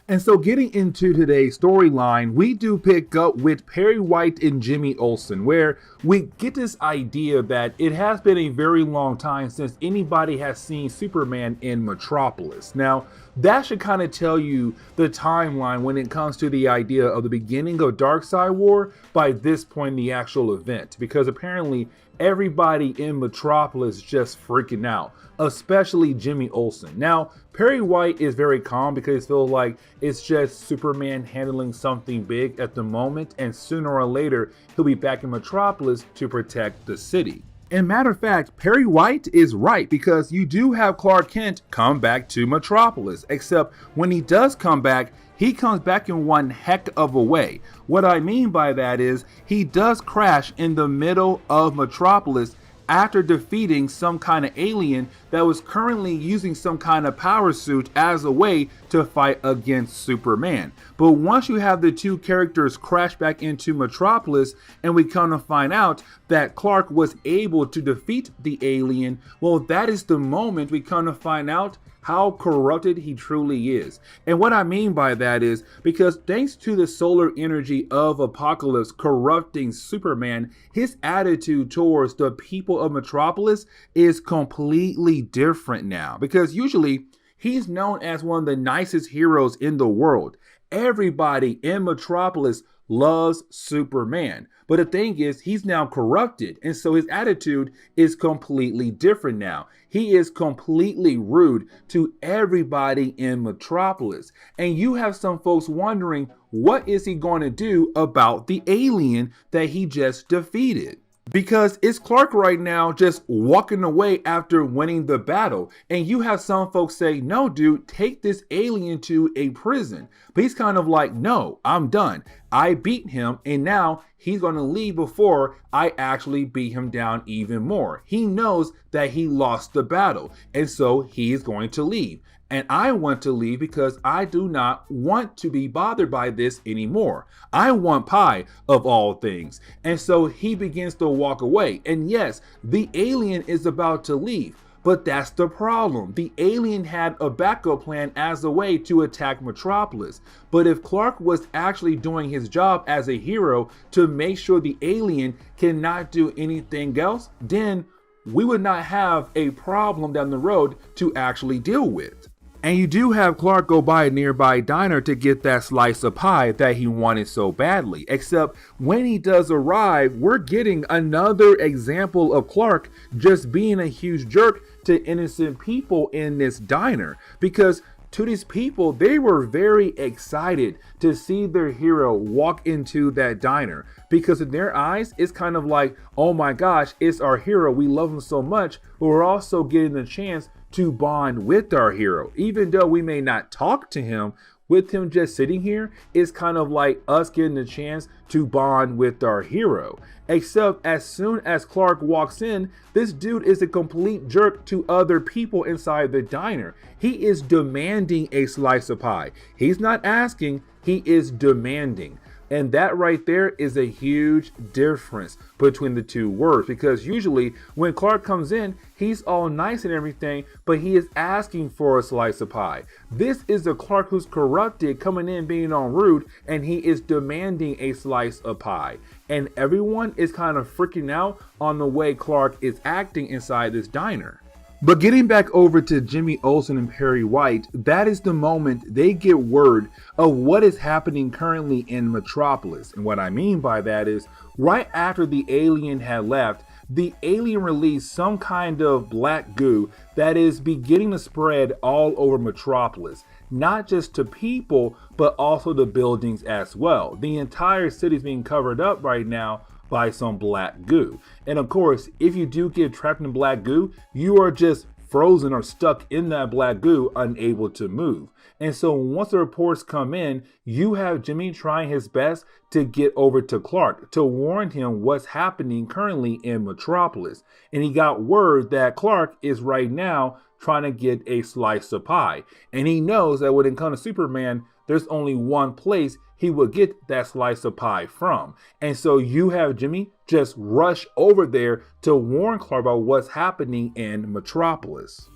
[SPEAKER 1] And so getting into today's storyline, we do pick up with Perry White and Jimmy Olsen, where we get this idea that it has been a very long time since anybody has seen Superman in Metropolis. Now, that should kind of tell you the timeline when it comes to the idea of the beginning of Darkseid War by this point in the actual event, because apparently everybody in Metropolis just freaking out.
[SPEAKER 2] especially Jimmy Olsen. Now, Perry White is very calm because it feels like it's just Superman handling something big at the moment, and sooner or later, he'll be back in Metropolis to protect the city. And matter of fact, Perry White is right, because you do have Clark Kent come back to Metropolis, except when he does come back, he comes back in one heck of a way. What I mean by that is he does crash in the middle of Metropolis after defeating some kind of alien that was currently using some kind of power suit as a way to fight against Superman. But once you have the two characters crash back into Metropolis and we kind of find out that Clark was able to defeat the alien, well, that is the moment we kind of find out how corrupted he truly is. And what I mean by that is because thanks to the solar energy of Apocalypse corrupting Superman, his attitude towards the people of Metropolis is completely different now. Because usually he's known as one of the nicest heroes in the world. Everybody in Metropolis loves Superman. But the thing is, he's now corrupted, and so his attitude is completely different now. He is completely rude to everybody in Metropolis. And you have some folks wondering, what is he going to do about the alien that he just defeated? Because it's Clark right now just walking away after winning the battle. And you have some folks say, no, dude, take this alien to a prison. But he's kind of like, no, I'm done. I beat him, and now he's going to leave before I actually beat him down even more. He knows that he lost the battle, and so he is going to leave. And I want to leave because I do not want to be bothered by this anymore. I want pie of all things. And so he begins to walk away. And yes, the alien is about to leave. But that's the problem. The alien had a backup plan as a way to attack Metropolis. But if Clark was actually doing his job as a hero to make sure the alien cannot do anything else, then we would not have a problem down the road to actually deal with. And you do have Clark go by a nearby diner to get that slice of pie that he wanted so badly. Except when he does arrive, we're getting another example of Clark just being a huge jerk to innocent people in this diner. Because to these people, they were very excited to see their hero walk into that diner. Because in their eyes, it's kind of like, oh my gosh, it's our hero. We love him so much. But we're also getting the chance to bond with our hero. Even though we may not talk to him, with him just sitting here, it's kind of like us getting the chance to bond with our hero. Except as soon as Clark walks in, this dude is a complete jerk to other people inside the diner. He is demanding a slice of pie. He's not asking, he is demanding. And that right there is a huge difference between the two words, because usually when Clark comes in, he's all nice and everything, but he is asking for a slice of pie. This is a Clark who's corrupted, coming in being all rude, and he is demanding a slice of pie. And everyone is kind of freaking out on the way Clark is acting inside this diner. But getting back over to Jimmy Olsen and Perry White, that is the moment they get word of what is happening currently in Metropolis. And what I mean by that is, right after the alien had left, the alien released some kind of black goo that is beginning to spread all over Metropolis. Not just to people, but also to buildings as well. The entire city is being covered up right now by some black goo. And of course, if you do get trapped in black goo, you are just frozen or stuck in that black goo, unable to move. And so once the reports come in, you have Jimmy trying his best to get over to Clark to warn him what's happening currently in Metropolis. And he got word that Clark is right now trying to get a slice of pie. And he knows that when it comes to Superman, there's only one place he would get that slice of pie from. And so you have Jimmy just rush over there to warn Clark about what's happening in Metropolis.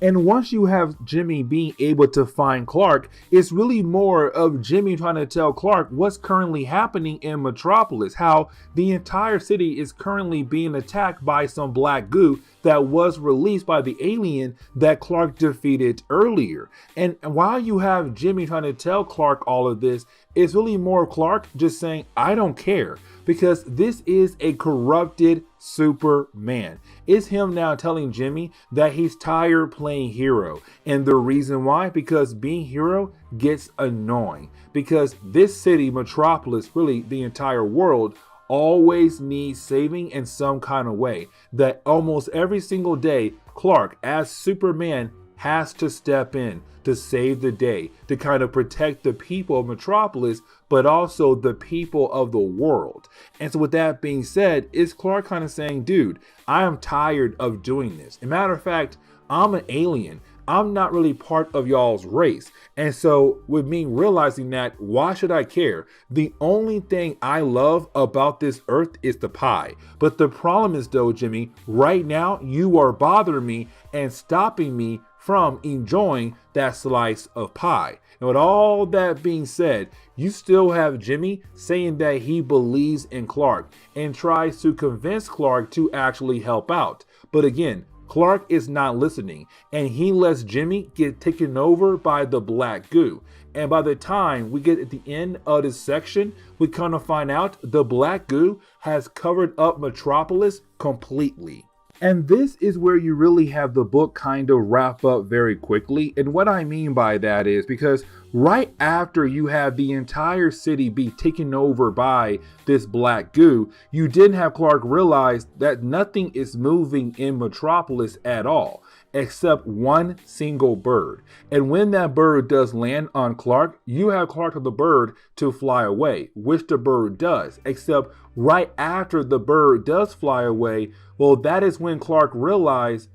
[SPEAKER 2] And once you have Jimmy being able to find Clark, it's really more of Jimmy trying to tell Clark what's currently happening in Metropolis, how the entire city is currently being attacked by some black goo that was released by the alien that Clark defeated earlier. And while you have Jimmy trying to tell Clark all of this, it's really more of Clark just saying, I don't care, because this is a corrupted Superman. It's him now telling Jimmy that he's tired playing hero. And the reason why? Because being hero gets annoying. Because this city, Metropolis, really the entire world, always needs saving in some kind of way. That almost every single day, Clark, as Superman, has to step in to save the day, to kind of protect the people of Metropolis, but also the people of the world. And so with that being said, is Clark kind of saying, dude, I am tired of doing this. As a matter of fact, I'm an alien. I'm not really part of y'all's race. And so with me realizing that, why should I care? The only thing I love about this earth is the pie. But the problem is though, Jimmy, right now you are bothering me and stopping me from enjoying that slice of pie. And with all that being said, you still have Jimmy saying that he believes in Clark and tries to convince Clark to actually help out. But again, Clark is not listening, and he lets Jimmy get taken over by the black goo. And by the time we get at the end of this section, we kind of find out the black goo has covered up Metropolis completely. And this is where you really have the book kind of wrap up very quickly. And what I mean by that is because right after you have the entire city be taken over by this black goo, you didn't have Clark realize that nothing is moving in Metropolis at all, except one single bird. And when that bird does land on Clark, you have Clark of the bird to fly away, which the bird does, except right after the bird does fly away, well, that is when Clark realized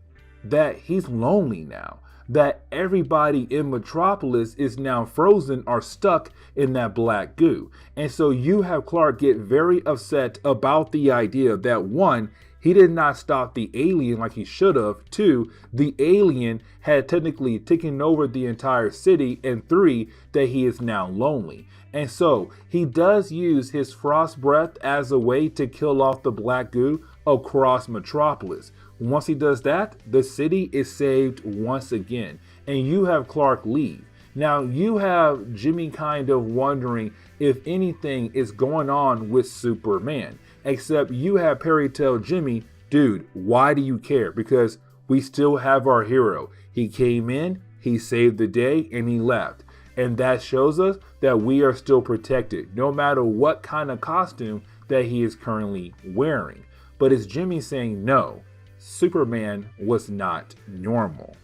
[SPEAKER 2] that he's lonely now, that everybody in Metropolis is now frozen or stuck in that black goo. And so you have Clark get very upset about the idea that one, he did not stop the alien like he should have. Two, the alien had technically taken over the entire city. And three, that he is now lonely. And so he does use his frost breath as a way to kill off the black goo across Metropolis. Once he does that, the city is saved once again. And you have Clark leave. Now you have Jimmy kind of wondering if anything is going on with Superman. Except you have Perry tell Jimmy, dude, why do you care? Because we still have our hero. He came in, he saved the day, and he left. And that shows us that we are still protected, no matter what kind of costume that he is currently wearing. But it's Jimmy saying, no, Superman was not normal.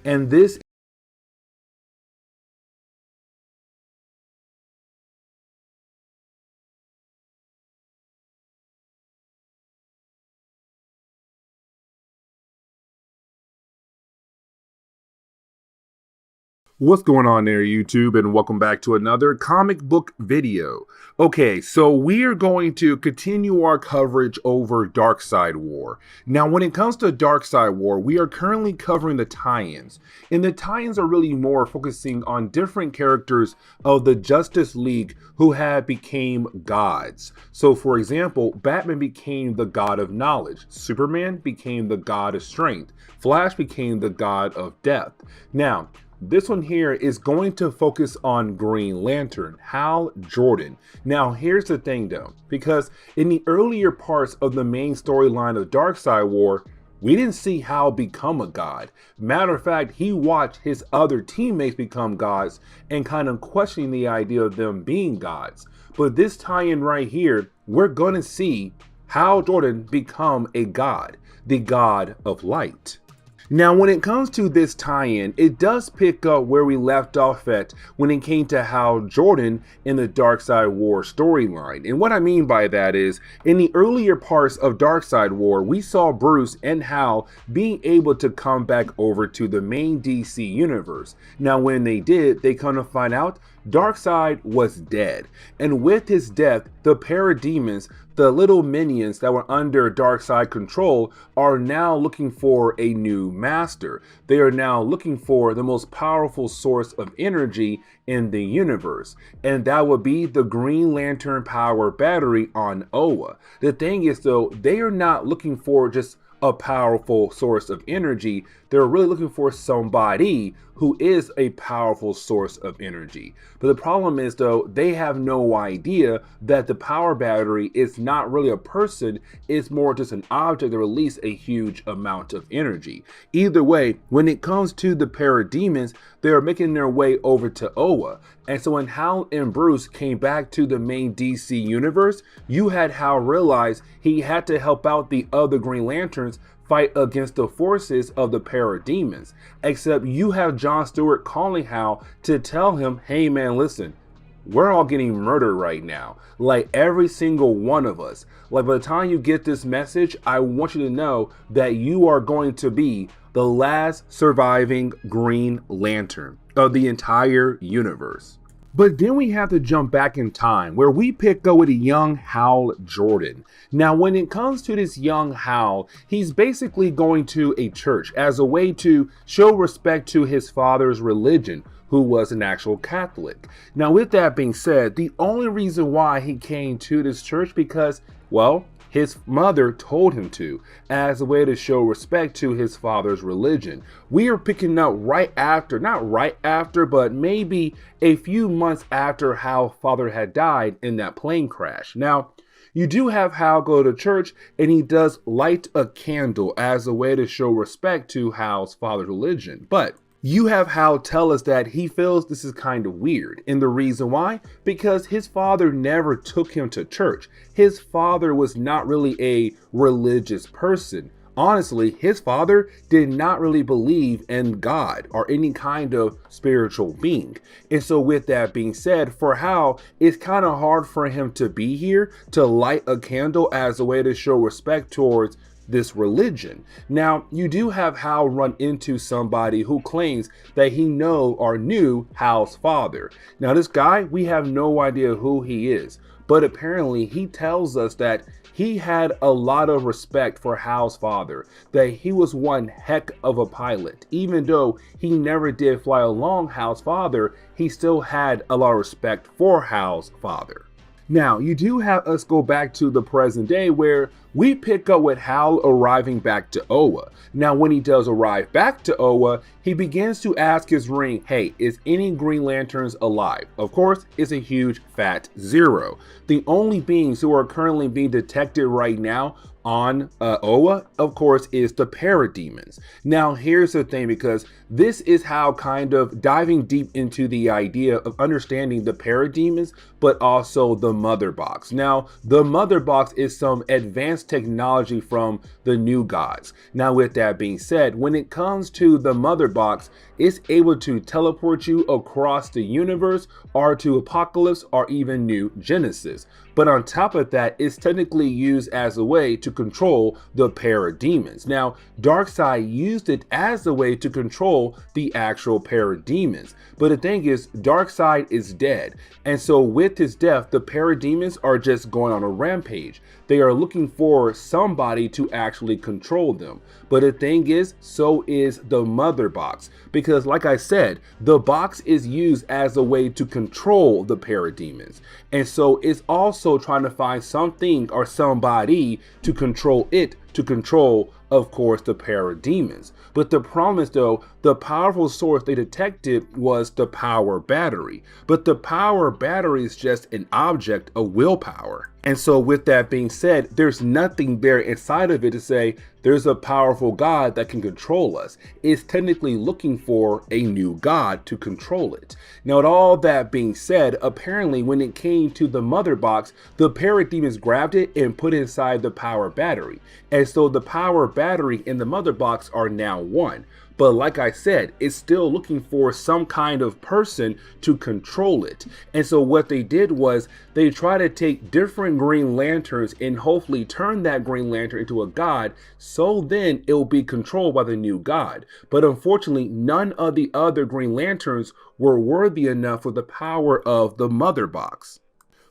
[SPEAKER 2] And this What's going on there, YouTube, and welcome back to another comic book video. Okay, so we are going to continue our coverage over Darkseid War. Now, when it comes to Darkseid War, we are currently covering the tie-ins, and the tie-ins are really more focusing on different characters of the Justice League who have became gods. So, for example, Batman became the god of knowledge, Superman became the god of strength, Flash became the god of death. Now, this one here is going to focus on Green Lantern, Hal Jordan. Now, here's the thing though, because in the earlier parts of the main storyline of Darkseid War, we didn't see Hal become a god. Matter of fact, he watched his other teammates become gods and kind of questioning the idea of them being gods. But this tie-in right here, we're going to see Hal Jordan become a god, the god of light. Now, when it comes to this tie-in, it does pick up where we left off at when it came to Hal Jordan in the Darkseid War storyline. And what I mean by that is, in the earlier parts of Darkseid War, we saw Bruce and Hal being able to come back over to the main DC universe. Now, when they did, they kind of find out Darkseid was dead. And with his death, the parademons, the little minions that were under Darkseid control, are now looking for a new master. They are now looking for the most powerful source of energy in the universe, and that would be the Green Lantern power battery on Oa. The thing is though, they are not looking for just a powerful source of energy. they're really looking for somebody who is a powerful source of energy. But the problem is, though, they have no idea that the power battery is not really a person, it's more just an object that releases a huge amount of energy. Either way, when it comes to the parademons, they're making their way over to Oa. And so when Hal and Bruce came back to the main DC universe, you had Hal realize he had to help out the other Green Lanterns fight against the forces of the parademons. Except you have John Stewart calling Hal to tell him, hey man, listen, we're all getting murdered right now. Like every single one of us. Like by the time you get this message, I want you to know that you are going to be the last surviving Green Lantern of the entire universe. But then we have to jump back in time where we pick up with a young Hal Jordan. Now, when it comes to this young Hal, he's basically going to a church as a way to show respect to his father's religion, who was an actual Catholic. Now, with that being said, the only reason why he came to this church because, well, his mother told him to, as a way to show respect to his father's religion. We are picking up right after, not right after, but maybe a few months after Hal's father had died in that plane crash. Now, you do have Hal go to church and he does light a candle as a way to show respect to Hal's father's religion. But you have Hal tell us that he feels this is kind of weird. And the reason why? Because his father never took him to church. His father was not really a religious person. Honestly, his father did not really believe in God or any kind of spiritual being. And so with that being said, for Hal, it's kind of hard for him to be here to light a candle as a way to show respect towards this religion. Now, you do have Hal run into somebody who claims that he knew Hal's father. Now, this guy, we have no idea who he is, but apparently he tells us that he had a lot of respect for Hal's father, that he was one heck of a pilot. Even though he never did fly along Hal's father, he still had a lot of respect for Hal's father. Now, you do have us go back to the present day where we pick up with Hal arriving back to Oa. Now, when he does arrive back to Oa, he begins to ask his ring, hey, is any Green Lanterns alive? Of course, it's a huge fat zero. The only beings who are currently being detected right now on Oa, of course, is the parademons. Now, here's the thing, because this is how kind of diving deep into the idea of understanding the parademons, but also the mother box. Now, the mother box is some advanced technology from the new gods. Now, with that being said, when it comes to the mother box, it's able to teleport you across the universe or to Apocalypse or even New Genesis. But on top of that, it's technically used as a way to control the parademons. Now, Darkseid used it as a way to control the actual parademons. But the thing is, Darkseid is dead. And so with his death, the parademons are just going on a rampage. They are looking for somebody to actually control them. But the thing is, so is the mother box. Because like I said, the box is used as a way to control the parademons. And so it's also trying to find something or somebody to control it, to control, of course, the parademons. But the problem is, though, the powerful source they detected was the power battery. But the power battery is just an object of willpower. And so with that being said, there's nothing there inside of it to say there's a powerful god that can control us. It's technically looking for a new god to control it. Now, with all that being said, apparently when it came to the mother box, the parademons grabbed it and put it inside the power battery. And so the power battery and the mother box are now one. But like I said, it's still looking for some kind of person to control it. And so what they did was they try to take different Green Lanterns and hopefully turn that Green Lantern into a god, so then it will be controlled by the new god. But unfortunately, none of the other Green Lanterns were worthy enough for the power of the mother box.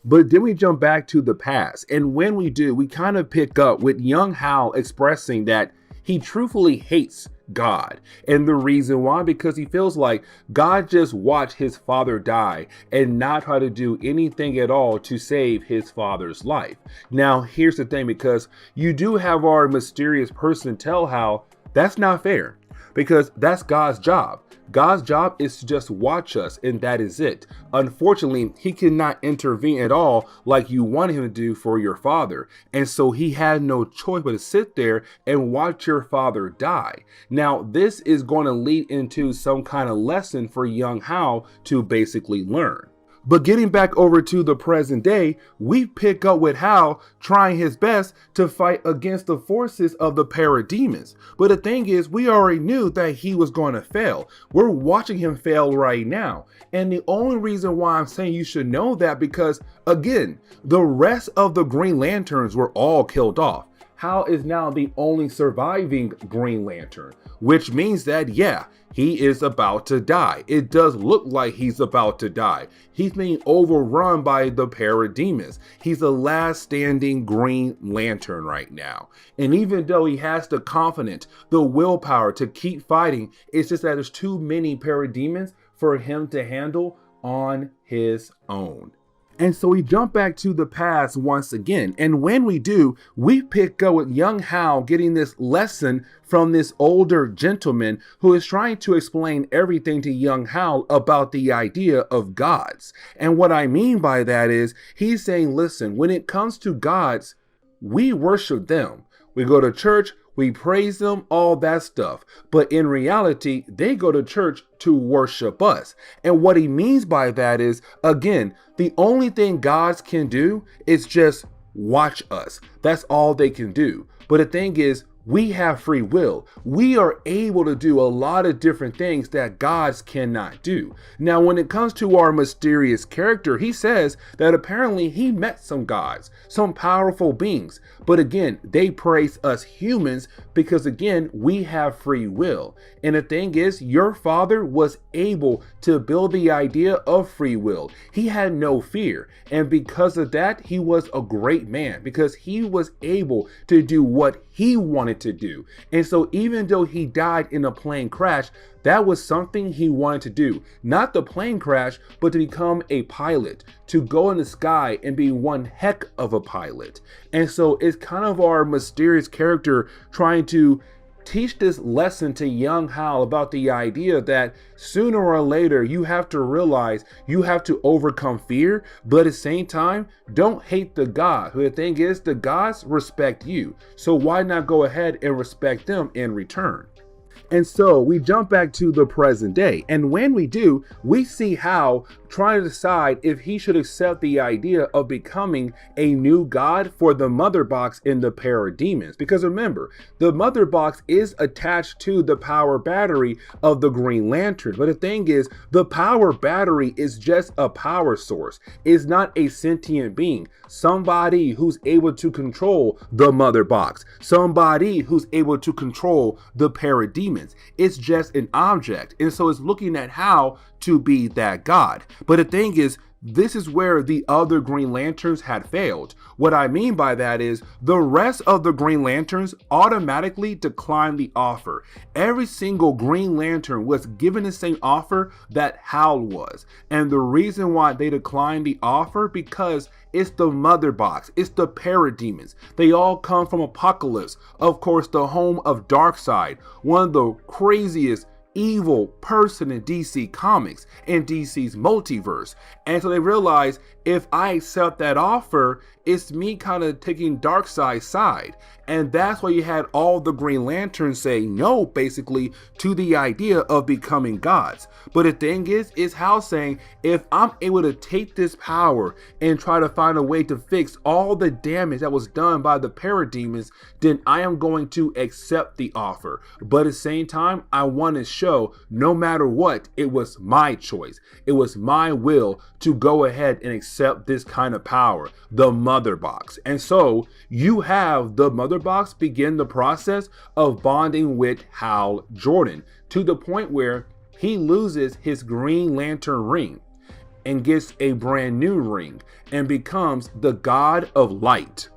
[SPEAKER 2] But then we jump back to the past. And when we do, we kind of pick up with young Hal expressing that he truthfully hates God. And the reason why, because he feels like God just watched his father die and not try to do anything at all to save his father's life. Now, here's the thing, because you do have our mysterious person tell Hal that's not fair. because that's God's job. God's job is to just watch us, and that is it. Unfortunately, he cannot intervene at all like you wanted him to do for your father. And so he had no choice but to sit there and watch your father die. Now, this is going to lead into some kind of lesson for young Hal to basically learn. But getting back over to the present day, we pick up with Hal trying his best to fight against the forces of the parademons. But the thing is, we already knew that he was going to fail. We're watching him fail right now. And the only reason why I'm saying you should know that because, again, the rest of the Green Lanterns were all killed off. Hal is now the only surviving Green Lantern, which means that, yeah, he is about to die. It does look like he's about to die. He's being overrun by the parademons. He's the last standing Green Lantern right now. And even though he has the confidence, the willpower to keep fighting, it's just that there's too many parademons for him to handle on his own. And so we jump back to the past once again. And when we do, we pick up with young Hal getting this lesson from this older gentleman who is trying to explain everything to young Hal about the idea of gods. And what I mean by that is he's saying, listen, when it comes to gods, we worship them. We go to church, we praise them, all that stuff. But in reality, they go to church to worship us. And what he means by that is, again, the only thing gods can do is just watch us. That's all they can do. But the thing is, we have free will. We are able to do a lot of different things that gods cannot do. Now, when it comes to our mysterious character, he says that apparently he met some gods, some powerful beings. But again, they praise us humans because, again, we have free will. And the thing is, your father was able to build the idea of free will. He had no fear. And because of that, he was a great man because he was able to do what he wanted to do. And so even though he died in a plane crash, that was something he wanted to do. Not the plane crash, but to become a pilot, to go in the sky and be one heck of a pilot. And so it's kind of our mysterious character trying to teach this lesson to young Hal about the idea that sooner or later you have to realize you have to overcome fear, but at the same time, don't hate the God. The thing is, the gods respect you. So why not go ahead and respect them in return? And so we jump back to the present day. And when we do, we see Hal trying to decide if he should accept the idea of becoming a new god for the mother box in the parademons. Because remember, the mother box is attached to the power battery of the Green Lantern. But the thing is, the power battery is just a power source. It's not a sentient being. Somebody who's able to control the mother box. Somebody who's able to control the parademons. It's just an object. And so it's looking at how to be that god. But the thing is, this is where the other Green Lanterns had failed. What I mean by that is the rest of the Green Lanterns automatically declined the offer. Every single Green Lantern was given the same offer that Hal was. And the reason why they declined the offer, because it's the mother box, it's the parademons. They all come from Apocalypse, of course, the home of Darkseid, one of the craziest evil person in DC Comics and DC's multiverse. And so they realize, if I accept that offer, it's me kind of taking Darkseid's side. And that's why you had all the Green Lanterns say no, basically, to the idea of becoming gods. But the thing is Hal saying, if I'm able to take this power and try to find a way to fix all the damage that was done by the parademons, then I am going to accept the offer. But at the same time, I want to show, no matter what, it was my choice. It was my will to go ahead and accept this kind of power, the mother box. And so you have the mother box begin the process of bonding with Hal Jordan to the point where he loses his Green Lantern ring and gets a brand new ring and becomes the God of Light.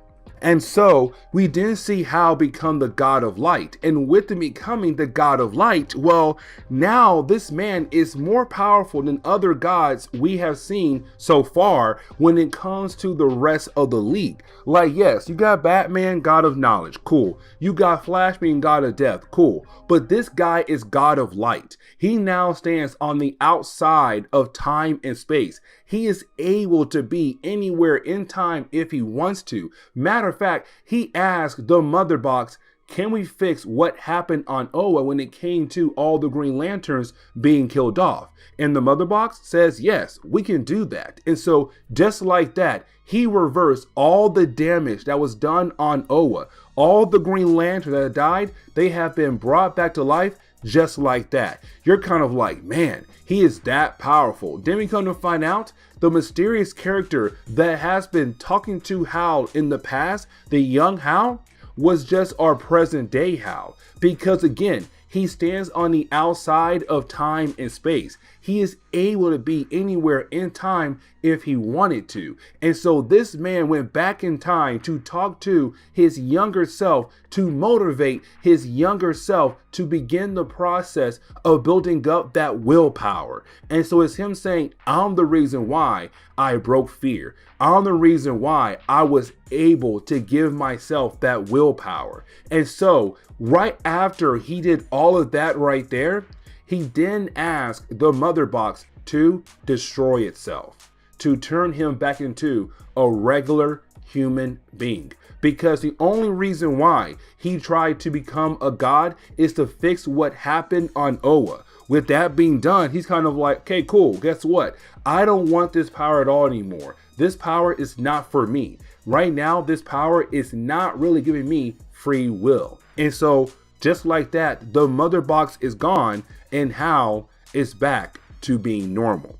[SPEAKER 1] And so we then see Hal become the god of light. And with him becoming the god of light, well, now this man is more powerful than other gods we have seen so far when it comes to the rest of the league. Like, yes, you got Batman, god of knowledge, cool. You got Flash being god of death, cool. But this guy is god of light. He now stands on the outside of time and space. He is able to be anywhere in time if he wants to. Matter of fact, he asked the Mother Box, can we fix what happened on Oa when it came to all the Green Lanterns being killed off? And the Mother Box says, yes, we can do that. And so just like that, he reversed all the damage that was done on Oa. All the Green Lanterns that died, they have been brought back to life just like that. You're kind of like, man, he is that powerful. Then we come to find out the mysterious character that has been talking to Hal in the past, the young Hal, was just our present day Hal. Because again, he stands on the outside of time and space. He is able to be anywhere in time if he wanted to. And so this man went back in time to talk to his younger self, to motivate his younger self to begin the process of building up that willpower. And so it's him saying, I'm the reason why I broke fear. I'm the reason why I was able to give myself that willpower. And so right after he did all of that right there, he then asked the Mother Box to destroy itself, to turn him back into a regular human being. Because the only reason why he tried to become a god is to fix what happened on Oa. With that being done, he's kind of like, okay, cool, guess what? I don't want this power at all anymore. This power is not for me. Right now, this power is not really giving me free will. And so just like that, the Mother Box is gone and Hal is back to being normal.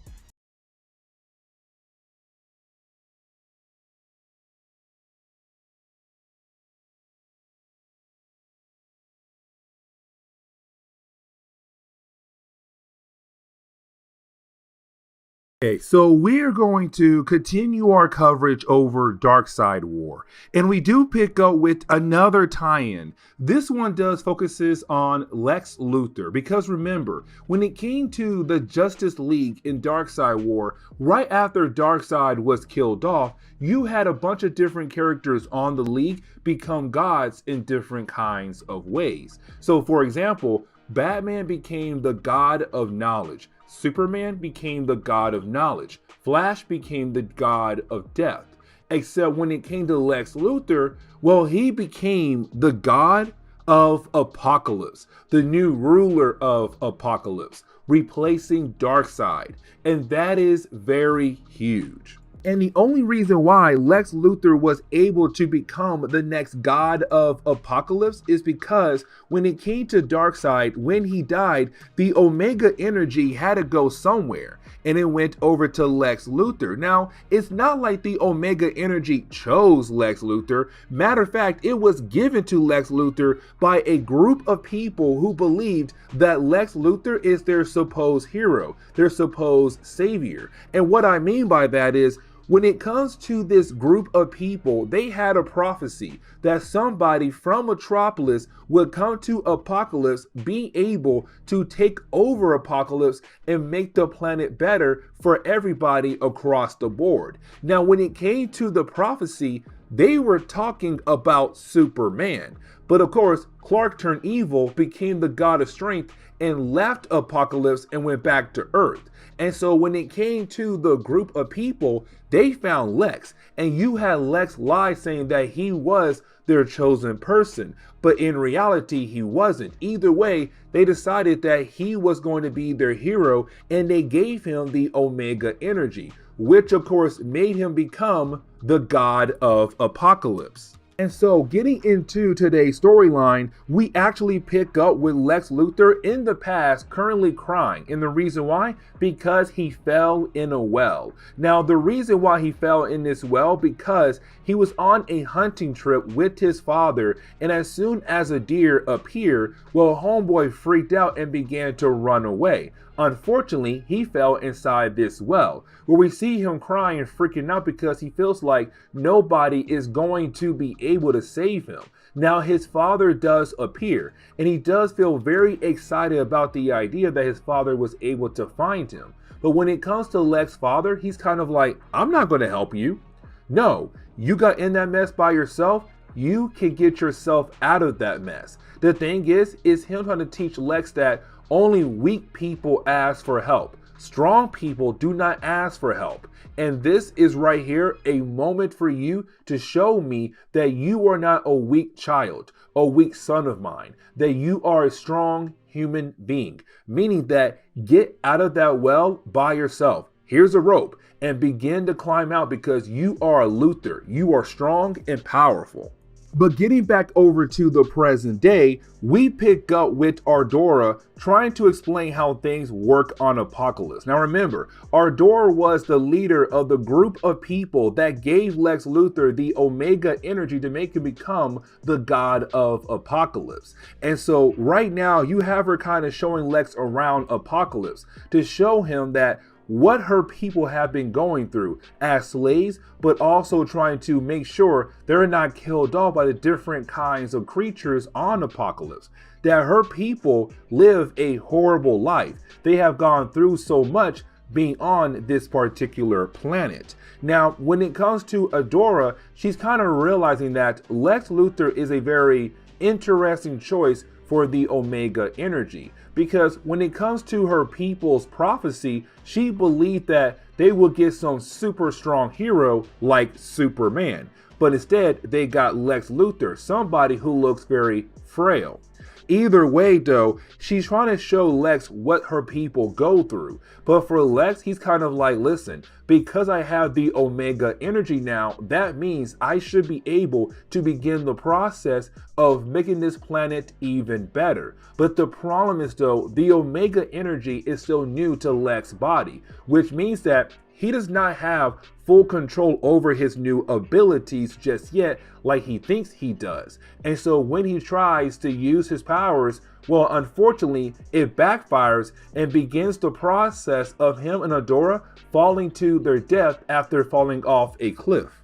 [SPEAKER 1] Okay, so we're going to continue our coverage over Darkseid War, and we do pick up with another tie-in. This one does focuses on Lex Luthor, because remember, when it came to the Justice League in Darkseid War, right after Darkseid was killed off, you had a bunch of different characters on the League become gods in different kinds of ways. So for example, Batman became the god of knowledge. Superman became the god of knowledge. Flash became the god of death. Except when it came to Lex Luthor, well, he became the god of Apocalypse, the new ruler of Apocalypse, replacing Darkseid. And that is very huge. And the only reason why Lex Luthor was able to become the next god of Apocalypse is because when it came to Darkseid, when he died, the Omega energy had to go somewhere, and it went over to Lex Luthor. Now, it's not like the Omega energy chose Lex Luthor. Matter of fact, it was given to Lex Luthor by a group of people who believed that Lex Luthor is their supposed hero, their supposed savior. And what I mean by that is, when it comes to this group of people, they had a prophecy that somebody from Metropolis would come to Apocalypse, be able to take over Apocalypse and make the planet better for everybody across the board. Now, when it came to the prophecy, they were talking about Superman. But of course, Clark turned evil, became the god of strength, and left Apocalypse and went back to Earth. And so when it came to the group of people, they found Lex, and you had Lex lie saying that he was their chosen person, but in reality he wasn't. Either way, they decided that he was going to be their hero, and they gave him the Omega energy, which of course made him become the god of Apocalypse. And so getting into today's storyline, we actually pick up with Lex Luthor in the past currently crying. And the reason why? Because he fell in a well. Now, the reason why he fell in this well, because he was on a hunting trip with his father, and as soon as a deer appeared, well, homeboy freaked out and began to run away.
[SPEAKER 2] Unfortunately, he fell inside this well, where we see him crying and freaking out because he feels like nobody is going to be able to save him. Now, his father does appear, and he does feel very excited about the idea that his father was able to find him. But when it comes to Lex's father, he's kind of like, I'm not going to help you. No, you got in that mess by yourself. You can get yourself out of that mess. The thing is him trying to teach Lex that only weak people ask for help. Strong people do not ask for help. And this is right here a moment for you to show me that you are not a weak child, a weak son of mine, that you are a strong human being, meaning that get out of that well by yourself. Here's a rope and begin to climb out because you are Luthor. You are strong and powerful. But getting back over to the present day, we pick up with Ardora trying to explain how things work on Apocalypse. Now remember, Ardora was the leader of the group of people that gave Lex Luthor the Omega energy to make him become the god of Apocalypse. And so right now you have her kind of showing Lex around Apocalypse to show him that what her people have been going through as slaves, but also trying to make sure they're not killed off by the different kinds of creatures on Apocalypse. That her people live a horrible life. They have gone through so much being on this particular planet. Now, when it comes to Adora, she's kind of realizing that Lex Luthor is a very interesting choice for the Omega energy. Because when it comes to her people's prophecy, she believed that they would get some super strong hero like Superman. But instead, they got Lex Luthor, somebody who looks very frail. Either way though, she's trying to show Lex what her people go through. But for Lex, he's kind of like, listen, because I have the Omega energy now, that means I should be able to begin the process of making this planet even better. But the problem is though, the Omega energy is still new to Lex's body, which means that he does not have full control over his new abilities just yet like he thinks he does. And so when he tries to use his powers, well, unfortunately, it backfires and begins the process of him and Adora falling to their death after falling off a cliff.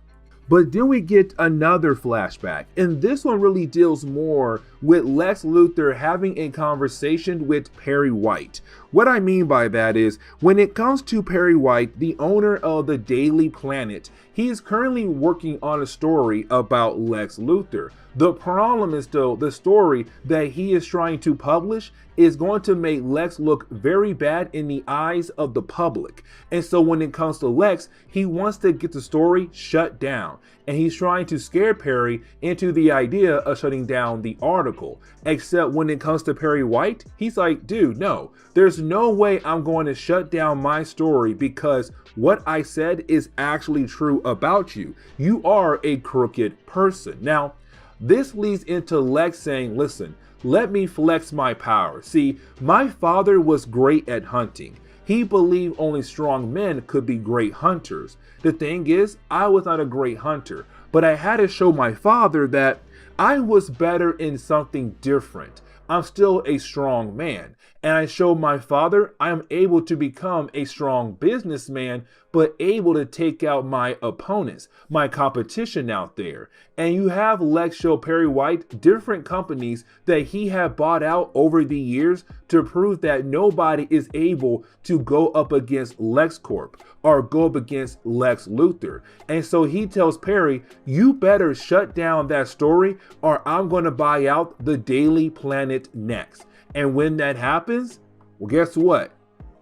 [SPEAKER 2] But then we get another flashback, and this one really deals more with Lex Luthor having a conversation with Perry White. What I mean by that is, when it comes to Perry White, the owner of the Daily Planet, he is currently working on a story about Lex Luthor. The problem is though, the story that he is trying to publish is going to make Lex look very bad in the eyes of the public. And so when it comes to Lex, he wants to get the story shut down. And he's trying to scare Perry into the idea of shutting down the article. Except when it comes to Perry White, he's like, dude, no, there's no way I'm going to shut down my story because what I said is actually true about you. You are a crooked person. Now, this leads into Lex saying, listen, let me flex my power. See, my father was great at hunting. He believed only strong men could be great hunters. The thing is, I was not a great hunter, but I had to show my father that I was better in something different. I'm still a strong man. And I showed my father I am able to become a strong businessman, but able to take out my opponents, my competition out there. And you have Lex show Perry White different companies that he had bought out over the years to prove that nobody is able to go up against LexCorp or go up against Lex Luthor. And so he tells Perry, you better shut down that story or I'm going to buy out the Daily Planet next. And when that happens, well, guess what?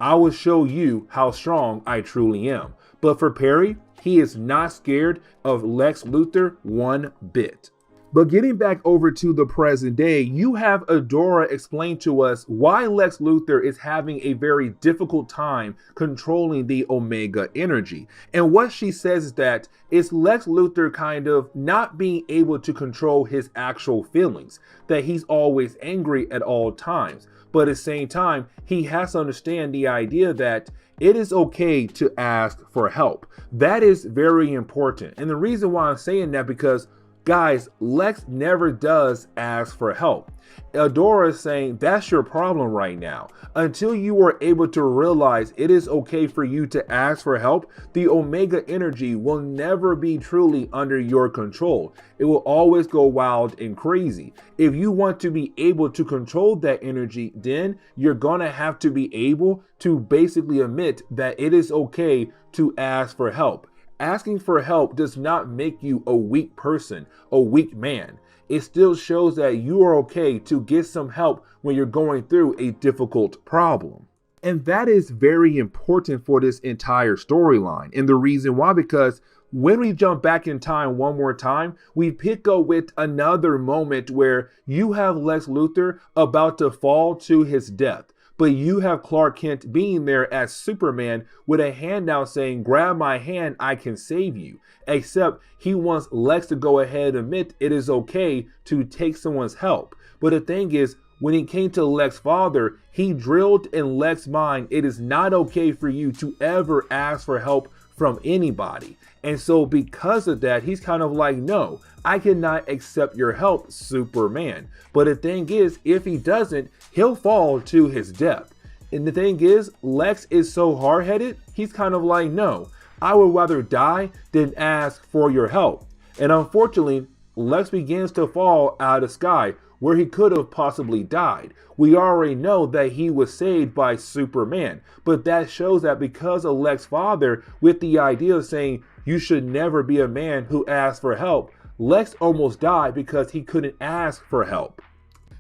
[SPEAKER 2] I will show you how strong I truly am. But for Perry, he is not scared of Lex Luthor one bit. But getting back over to the present day, you have Adora explain to us why Lex Luthor is having a very difficult time controlling the Omega energy. And what she says is that it's Lex Luthor kind of not being able to control his actual feelings, that he's always angry at all times. But at the same time, he has to understand the idea that it is okay to ask for help. That is very important. And the reason why I'm saying that because Guys, Lex never does ask for help. Eldora is saying that's your problem right now. Until you are able to realize it is okay for you to ask for help, the Omega energy will never be truly under your control. It will always go wild and crazy. If you want to be able to control that energy, then you're gonna have to be able to basically admit that it is okay to ask for help. Asking for help does not make you a weak person, a weak man. It still shows that you are okay to get some help when you're going through a difficult problem. And that is very important for this entire storyline. And the reason why, because when we jump back in time one more time, we pick up with another moment where you have Lex Luthor about to fall to his death. But you have Clark Kent being there as Superman with a hand out saying, grab my hand, I can save you. Except he wants Lex to go ahead and admit it is okay to take someone's help. But the thing is, when it came to Lex's father, he drilled in Lex's mind, it is not okay for you to ever ask for help from anybody. And so because of that, he's kind of like, no, I cannot accept your help, Superman. But the thing is, if he doesn't, he'll fall to his death. And the thing is, Lex is so hard-headed, he's kind of like, no, I would rather die than ask for your help. And unfortunately, Lex begins to fall out of the sky where he could have possibly died. We already know that he was saved by Superman, but that shows that because of Lex's father, with the idea of saying you should never be a man who asks for help, Lex almost died because he couldn't ask for help.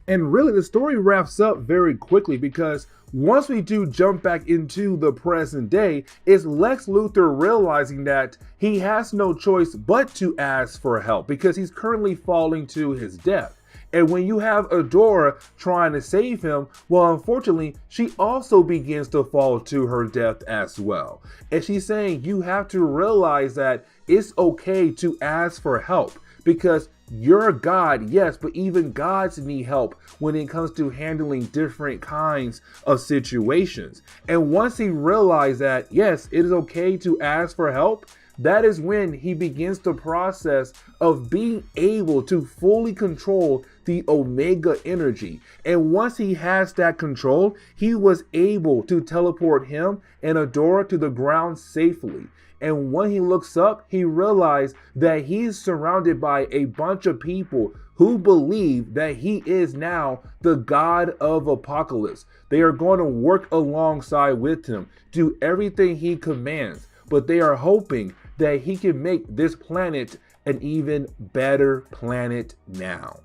[SPEAKER 2] And really, the story wraps up very quickly because once we do jump back into the present day, it's Lex Luthor realizing that he has no choice but to ask for help because he's currently falling to his death. And when you have Eldora trying to save him, well, unfortunately, she also begins to fall to her death as well. And she's saying you have to realize that it's okay to ask for help because you're a god, yes, but even gods need help when it comes to handling different kinds of situations. And once he realized that, yes, it is okay to ask for help, that is when he begins the process of being able to fully control the Omega energy. And once he has that control, he was able to teleport him and Eldora to the ground safely. And when he looks up, he realized that he's surrounded by a bunch of people who believe that he is now the god of apocalypse. They are going to work alongside with him, do everything he commands, but they are hoping that he can make this planet an even better planet now.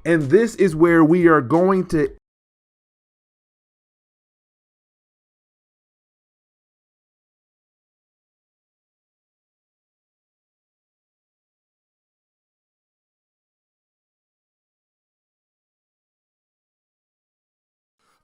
[SPEAKER 2] And this is where we are going to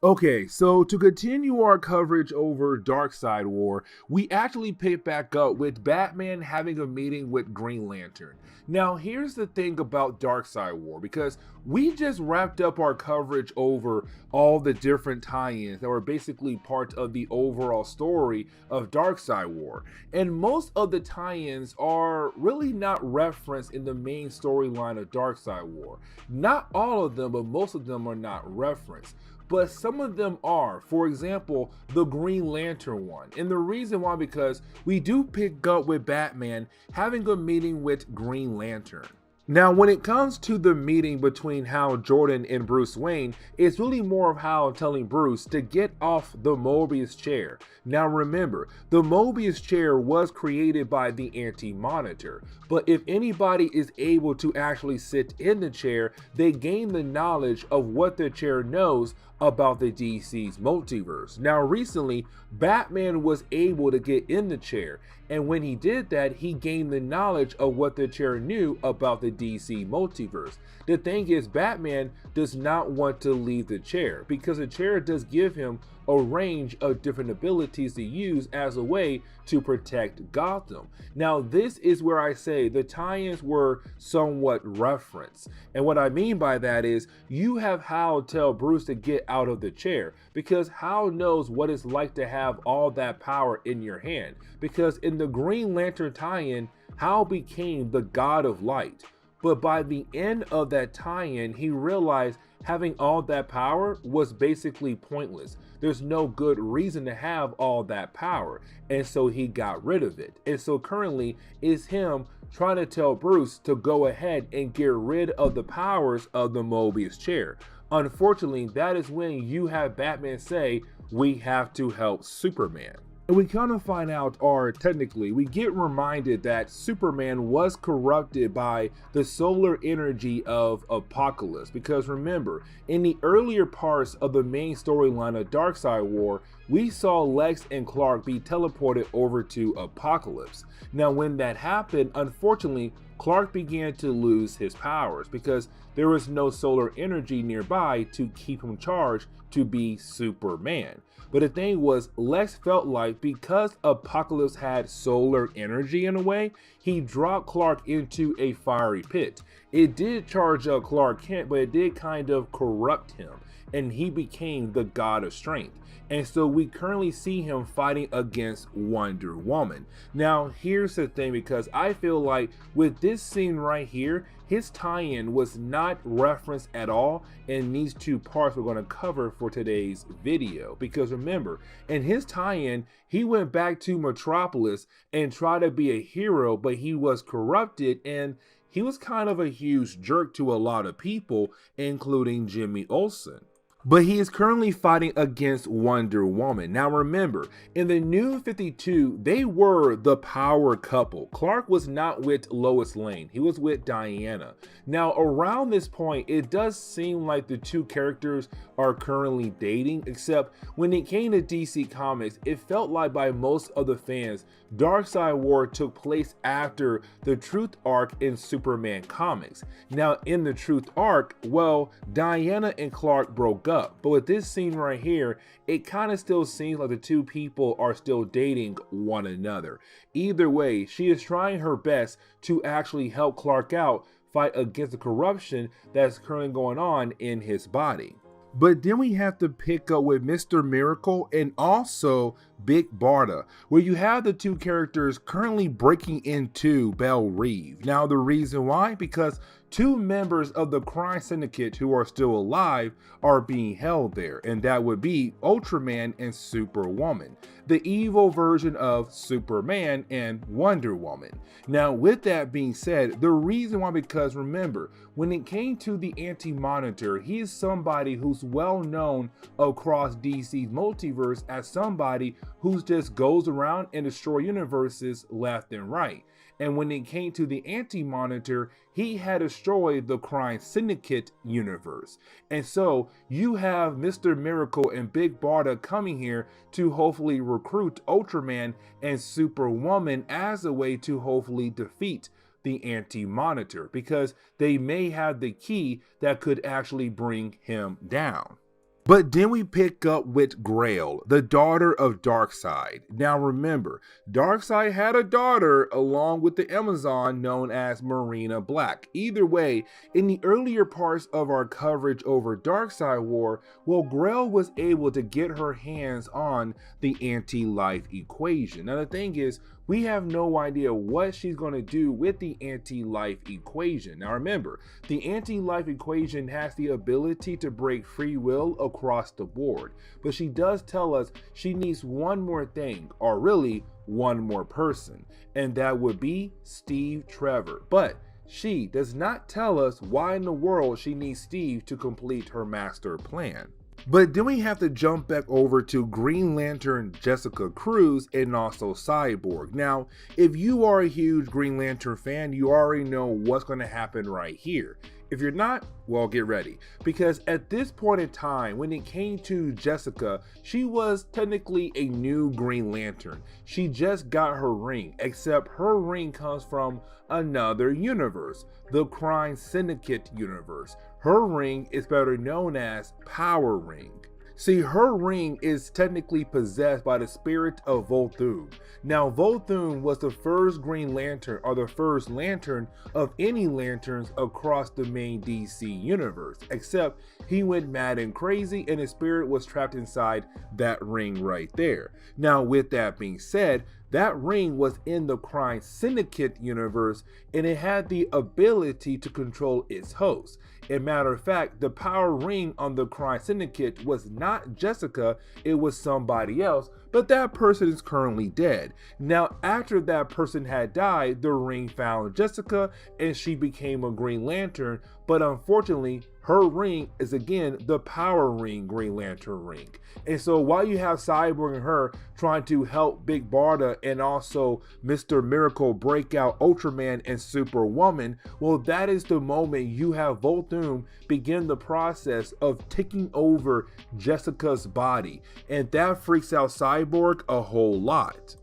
[SPEAKER 2] Okay, so to continue our coverage over Darkseid War, we actually pick back up with Batman having a meeting with Green Lantern. Now, here's the thing about Darkseid War, because we just wrapped up our coverage over all the different tie-ins that were basically part of the overall story of Darkseid War. And most of the tie-ins are really not referenced in the main storyline of Darkseid War. Not all of them, but most of them are not referenced. But some of them are. For example, the Green Lantern one. And the reason why, because we do pick up with Batman having a meeting with Green Lantern. Now, when it comes to the meeting between Hal Jordan and Bruce Wayne, it's really more of Hal telling Bruce to get off the Mobius chair. Now remember, the Mobius chair was created by the Anti-Monitor, but if anybody is able to actually sit in the chair, they gain the knowledge of what the chair knows about the DC's multiverse. Now recently, Batman was able to get in the chair, and when he did that, he gained the knowledge of what the chair knew about the DC multiverse. The thing is, Batman does not want to leave the chair because the chair does give him a range of different abilities to use as a way to protect Gotham. Now, this is where I say the tie-ins were somewhat referenced. And what I mean by that is you have Hal tell Bruce to get out of the chair because Hal knows what it's like to have all that power in your hand. Because in the Green Lantern tie-in, Hal became the God of Light. But by the end of that tie-in, he realized having all that power was basically pointless. There's no good reason to have all that power. And so he got rid of it. And so currently it's him trying to tell Bruce to go ahead and get rid of the powers of the Mobius chair. Unfortunately, that is when you have Batman say, we have to help Superman. And we kind of find out, or technically, we get reminded that Superman was corrupted by the solar energy of Apocalypse. Because remember, in the earlier parts of the main storyline of Darkseid War, we saw Lex and Clark be teleported over to Apocalypse. Now, when that happened, unfortunately, Clark began to lose his powers because there was no solar energy nearby to keep him charged to be Superman. But the thing was, Lex felt like because Apocalypse had solar energy in a way, he dropped Clark into a fiery pit. It did charge up Clark Kent, but it did kind of corrupt him, and he became the god of strength. And so we currently see him fighting against Wonder Woman. Now, here's the thing, because I feel like with this scene right here, his tie-in was not referenced at all in these two parts we're going to cover for today's video. Because remember, in his tie-in, he went back to Metropolis and tried to be a hero, but he was corrupted and he was kind of a huge jerk to a lot of people, including Jimmy Olsen. But he is currently fighting against Wonder Woman. Now remember, in the New 52, they were the power couple. Clark was not with Lois Lane, he was with Diana. Now around this point, it does seem like the two characters are currently dating, except when it came to DC Comics, it felt like by most of the fans, Darkseid War took place after the Truth arc in Superman comics. Now in the Truth arc, well, Diana and Clark broke up, but with this scene right here, it kind of still seems like the two people are still dating one another. Either way, she is trying her best to actually help Clark out fight against the corruption that's currently going on in his body. But then we have to pick up with Mr. Miracle and also Big Barda, where you have the two characters currently breaking into Belle Reve. Now the reason why? Because two members of the crime syndicate who are still alive are being held there, and that would be Ultraman and Superwoman, the evil version of Superman and Wonder Woman. Now with that being said, the reason why, because remember, when it came to the Anti-Monitor, he is somebody who's well known across DC's multiverse as somebody who just goes around and destroy universes left and right. And when it came to the Anti-Monitor, he had destroyed the crime syndicate universe. And so you have Mr. Miracle and Big Barda coming here to hopefully recruit Ultraman and Superwoman as a way to hopefully defeat the Anti-Monitor, because they may have the key that could actually bring him down. But then we pick up with Grail, the daughter of Darkseid. Now remember, Darkseid had a daughter along with the Amazon known as Marina Black. Either way, in the earlier parts of our coverage over Darkseid War, well, Grail was able to get her hands on the anti-life equation. Now the thing is, we have no idea what she's going to do with the anti-life equation. Now remember, the anti-life equation has the ability to break free will across the board, but she does tell us she needs one more thing, or really one more person, and that would be Steve Trevor. But she does not tell us why in the world she needs Steve to complete her master plan. But then we have to jump back over to Green Lantern Jessica Cruz and also Cyborg. Now, if you are a huge Green Lantern fan, you already know what's going to happen right here. If you're not, well, get ready. Because at this point in time, when it came to Jessica, she was technically a new Green Lantern. She just got her ring, except her ring comes from another universe, the Crime Syndicate universe. Her ring is better known as Power Ring. See, her ring is technically possessed by the spirit of Volthoom. Now, Volthoom was the first Green Lantern, or the first Lantern of any lanterns across the main DC universe, except he went mad and crazy and his spirit was trapped inside that ring right there. Now, with that being said, that ring was in the Crime Syndicate universe and it had the ability to control its host. As a matter of fact, the power ring on the Crime Syndicate was not Jessica, it was somebody else, but that person is currently dead. Now, after that person had died, the ring found Jessica and she became a Green Lantern, but unfortunately, her ring is again the power ring Green Lantern ring. And so while you have Cyborg and her trying to help Big Barda and also Mr. Miracle break out Ultraman and Superwoman, well, that is the moment you have Volthoom begin the process of taking over Jessica's body. And that freaks out Cyborg a whole lot.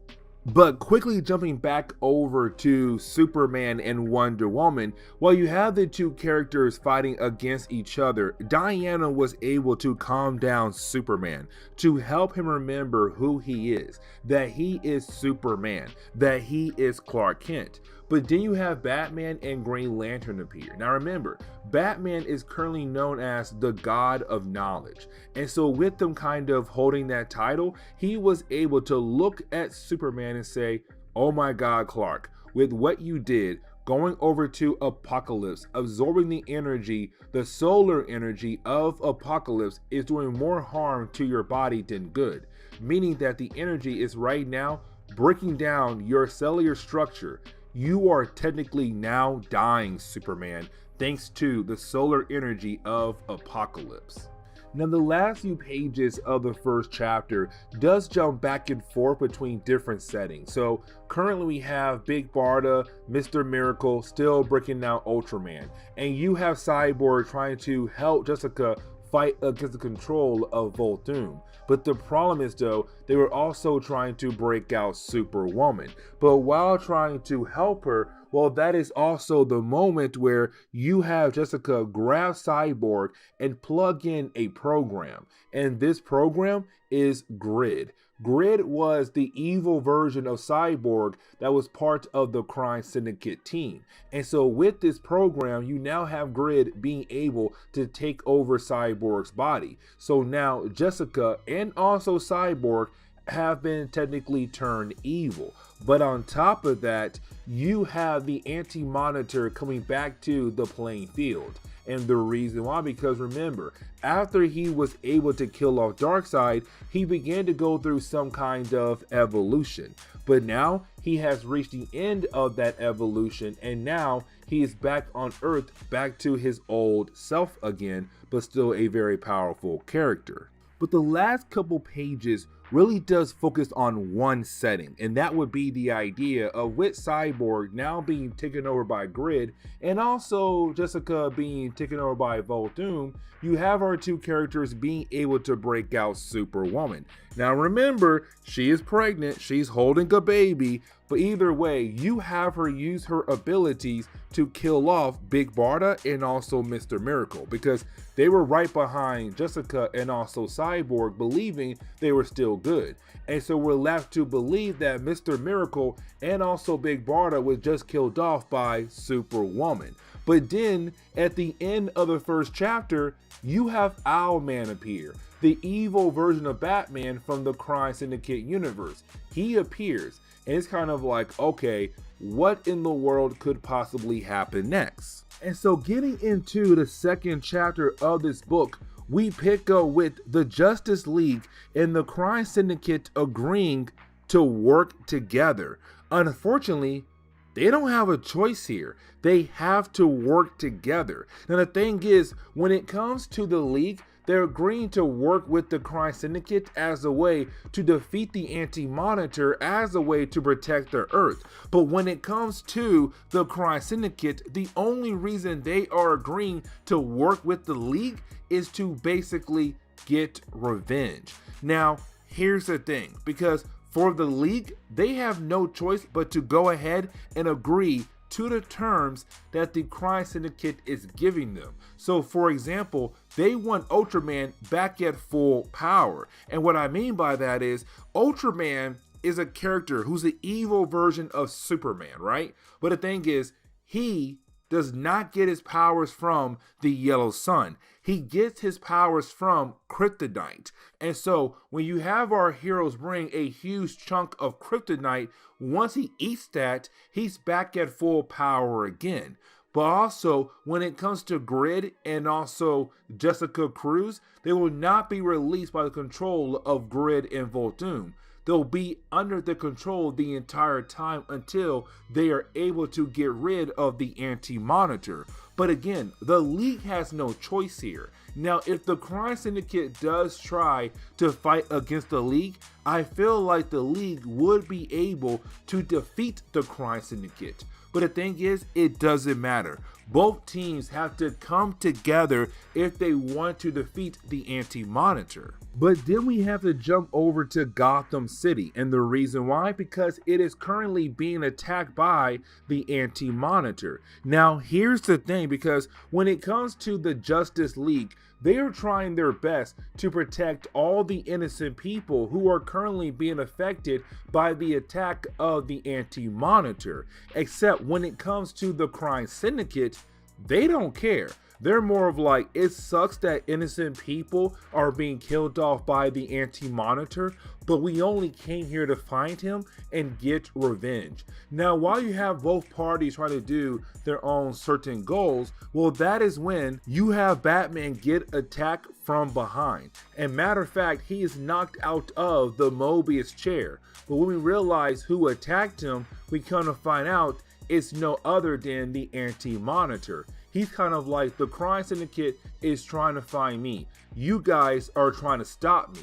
[SPEAKER 2] But quickly jumping back over to Superman and Wonder Woman, while you have the two characters fighting against each other, Diana was able to calm down Superman to help him remember who he is, that he is Superman, that he is Clark Kent. But then you have Batman and Green Lantern appear. Now remember, Batman is currently known as the God of Knowledge. And so with them kind of holding that title, he was able to look at Superman and say, "Oh my God, Clark, with what you did, going over to Apocalypse, absorbing the energy, the solar energy of Apocalypse is doing more harm to your body than good." Meaning that the energy is right now breaking down your cellular structure. You are technically now dying, Superman, thanks to the solar energy of Apocalypse. Now, the last few pages of the first chapter does jump back and forth between different settings. So currently we have Big Barda, Mr. Miracle still breaking down Ultraman, and you have Cyborg trying to help Jessica fight against the control of Volthoom. But the problem is though, they were also trying to break out Superwoman. But while trying to help her, well, that is also the moment where you have Jessica grab Cyborg and plug in a program. And this program is Grid. Grid was the evil version of Cyborg that was part of the Crime Syndicate team. And so with this program, you now have Grid being able to take over Cyborg's body. So now Jessica and also Cyborg have been technically turned evil. But on top of that, you have the Anti-Monitor coming back to the playing field. And the reason why, because remember, after he was able to kill off Darkseid, he began to go through some kind of evolution. But now he has reached the end of that evolution, and now he is back on Earth, back to his old self again, but still a very powerful character. But the last couple pages really does focus on one setting, and that would be the idea of with Cyborg now being taken over by Grid and also Jessica being taken over by Volthoom, you have our two characters being able to break out Superwoman. Now remember, she is pregnant, she's holding a baby, but either way, you have her use her abilities to kill off Big Barda and also Mr. Miracle, because they were right behind Jessica and also Cyborg, believing they were still good. And so we're left to believe that Mr. Miracle and also Big Barda was just killed off by Superwoman. But then at the end of the first chapter, you have Owlman appear, the evil version of Batman from the Crime Syndicate universe. He appears, and it's kind of like, okay, what in the world could possibly happen next? And so getting into the second chapter of this book, we pick up with the Justice League and the Crime Syndicate agreeing to work together. Unfortunately, they don't have a choice here. They have to work together. Now the thing is, when it comes to the League, they're agreeing to work with the Crime Syndicate as a way to defeat the Anti-Monitor, as a way to protect their Earth. But when it comes to the Crime Syndicate, the only reason they are agreeing to work with the League is to basically get revenge. Now, here's the thing, because for the League, they have no choice but to go ahead and agree to the terms that the crime syndicate is giving them. So for example, they want Ultraman back at full power. And what I mean by that is Ultraman is a character who's the evil version of Superman, right? But the thing is, he does not get his powers from the yellow sun. He gets his powers from kryptonite. And so when you have our heroes bring a huge chunk of kryptonite, once he eats that, he's back at full power again. But also, when it comes to Grid and also Jessica Cruz, they will not be released by the control of Grid and Voltune. They'll be under the control the entire time until they are able to get rid of the Anti-Monitor. But again, the League has no choice here. Now, if the Crime Syndicate does try to fight against the League, I feel like the League would be able to defeat the Crime Syndicate. But the thing is, it doesn't matter. Both teams have to come together if they want to defeat the Anti-Monitor. But then we have to jump over to Gotham City, and the reason why? Because it is currently being attacked by the Anti-Monitor. Now here's the thing, because when it comes to the Justice League, they are trying their best to protect all the innocent people who are currently being affected by the attack of the Anti-Monitor. Except when it comes to the Crime Syndicate, they don't care. They're more of like, it sucks that innocent people are being killed off by the Anti-Monitor, but we only came here to find him and get revenge. Now, while you have both parties trying to do their own certain goals, well, that is when you have Batman get attacked from behind. And matter of fact, he is knocked out of the Mobius chair. But when we realize who attacked him, we kind of find out it's no other than the Anti-Monitor. He's kind of like, the Crime Syndicate is trying to find me. You guys are trying to stop me.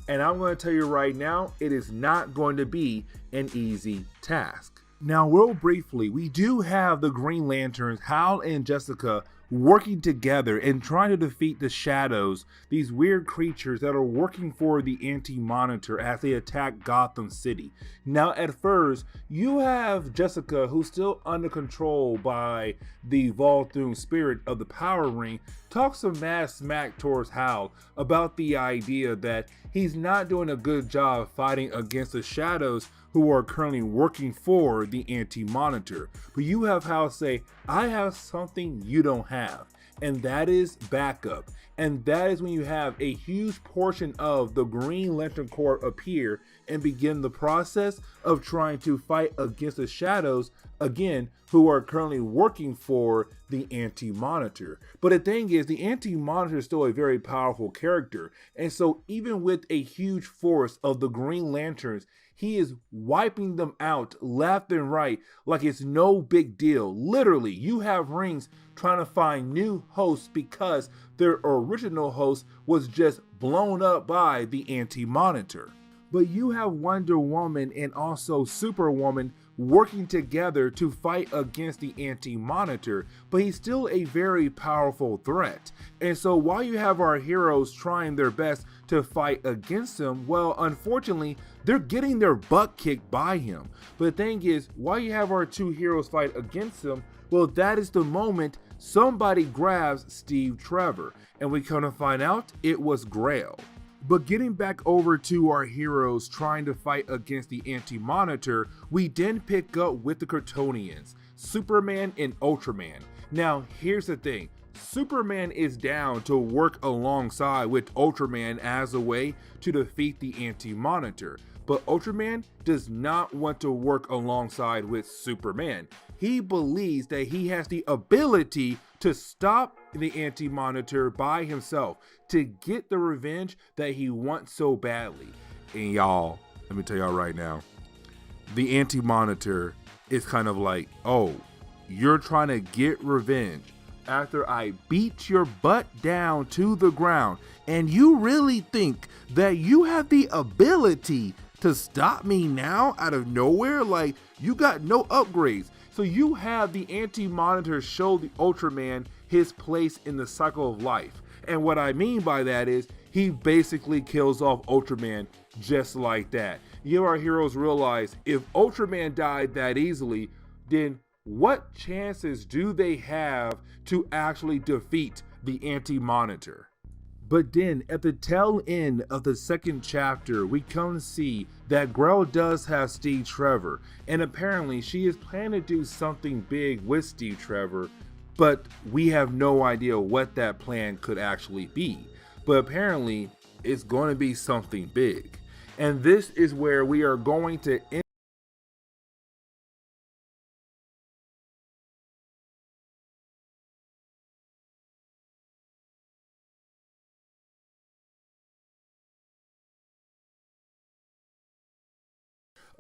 [SPEAKER 2] And I'm going to tell you right now, it is not going to be an easy task. Now, real briefly, we do have the Green Lanterns, Hal and Jessica, working together and trying to defeat the Shadows, these weird creatures that are working for the Anti-Monitor as they attack Gotham City. Now, at first, you have Jessica, who's still under control by the Volthoom spirit of the Power Ring, talk some mad smack towards Hal about the idea that he's not doing a good job fighting against the Shadows who are currently working for the Anti-Monitor. But you have Hal say, I have something you don't have, and that is backup. And that is when you have a huge portion of the Green Lantern Corps appear and begin the process of trying to fight against the Shadows, again, who are currently working for the Anti-Monitor. But the thing is, the Anti-Monitor is still a very powerful character. And so even with a huge force of the Green Lanterns, he is wiping them out left and right like it's no big deal. Literally, you have Rings trying to find new hosts because their original host was just blown up by the Anti-Monitor. But you have Wonder Woman and also Superwoman working together to fight against the Anti-Monitor, but he's still a very powerful threat. And so while you have our heroes trying their best to fight against him, well, unfortunately, they're getting their butt kicked by him. But the thing is, while you have our two heroes fight against him, well, that is the moment somebody grabs Steve Trevor, and we kind of find out it was Grail. But getting back over to our heroes trying to fight against the Anti-Monitor, we then pick up with the Kryptonians, Superman and Ultraman. Now, here's the thing. Superman is down to work alongside with Ultraman as a way to defeat the Anti-Monitor. But Ultraman does not want to work alongside with Superman. He believes that he has the ability to stop the Anti-Monitor by himself, to get the revenge that he wants so badly. And y'all, let me tell y'all right now, the Anti-Monitor is kind of like, oh, you're trying to get revenge after I beat your butt down to the ground, and you really think that you have the ability to stop me now out of nowhere? Like, you got no upgrades. So you have the Anti-Monitor show the Ultraman his place in the cycle of life. And what I mean by that is he basically kills off Ultraman just like that. You know, our heroes realize if Ultraman died that easily, then
[SPEAKER 1] what chances do they have to actually defeat the Anti-Monitor? But then at the tail end of the second chapter, we come to see that Grell does have Steve Trevor, and apparently she is planning to do something big with Steve Trevor, but we have no idea what that plan could actually be. But apparently it's going to be something big. And this is where we are going to end.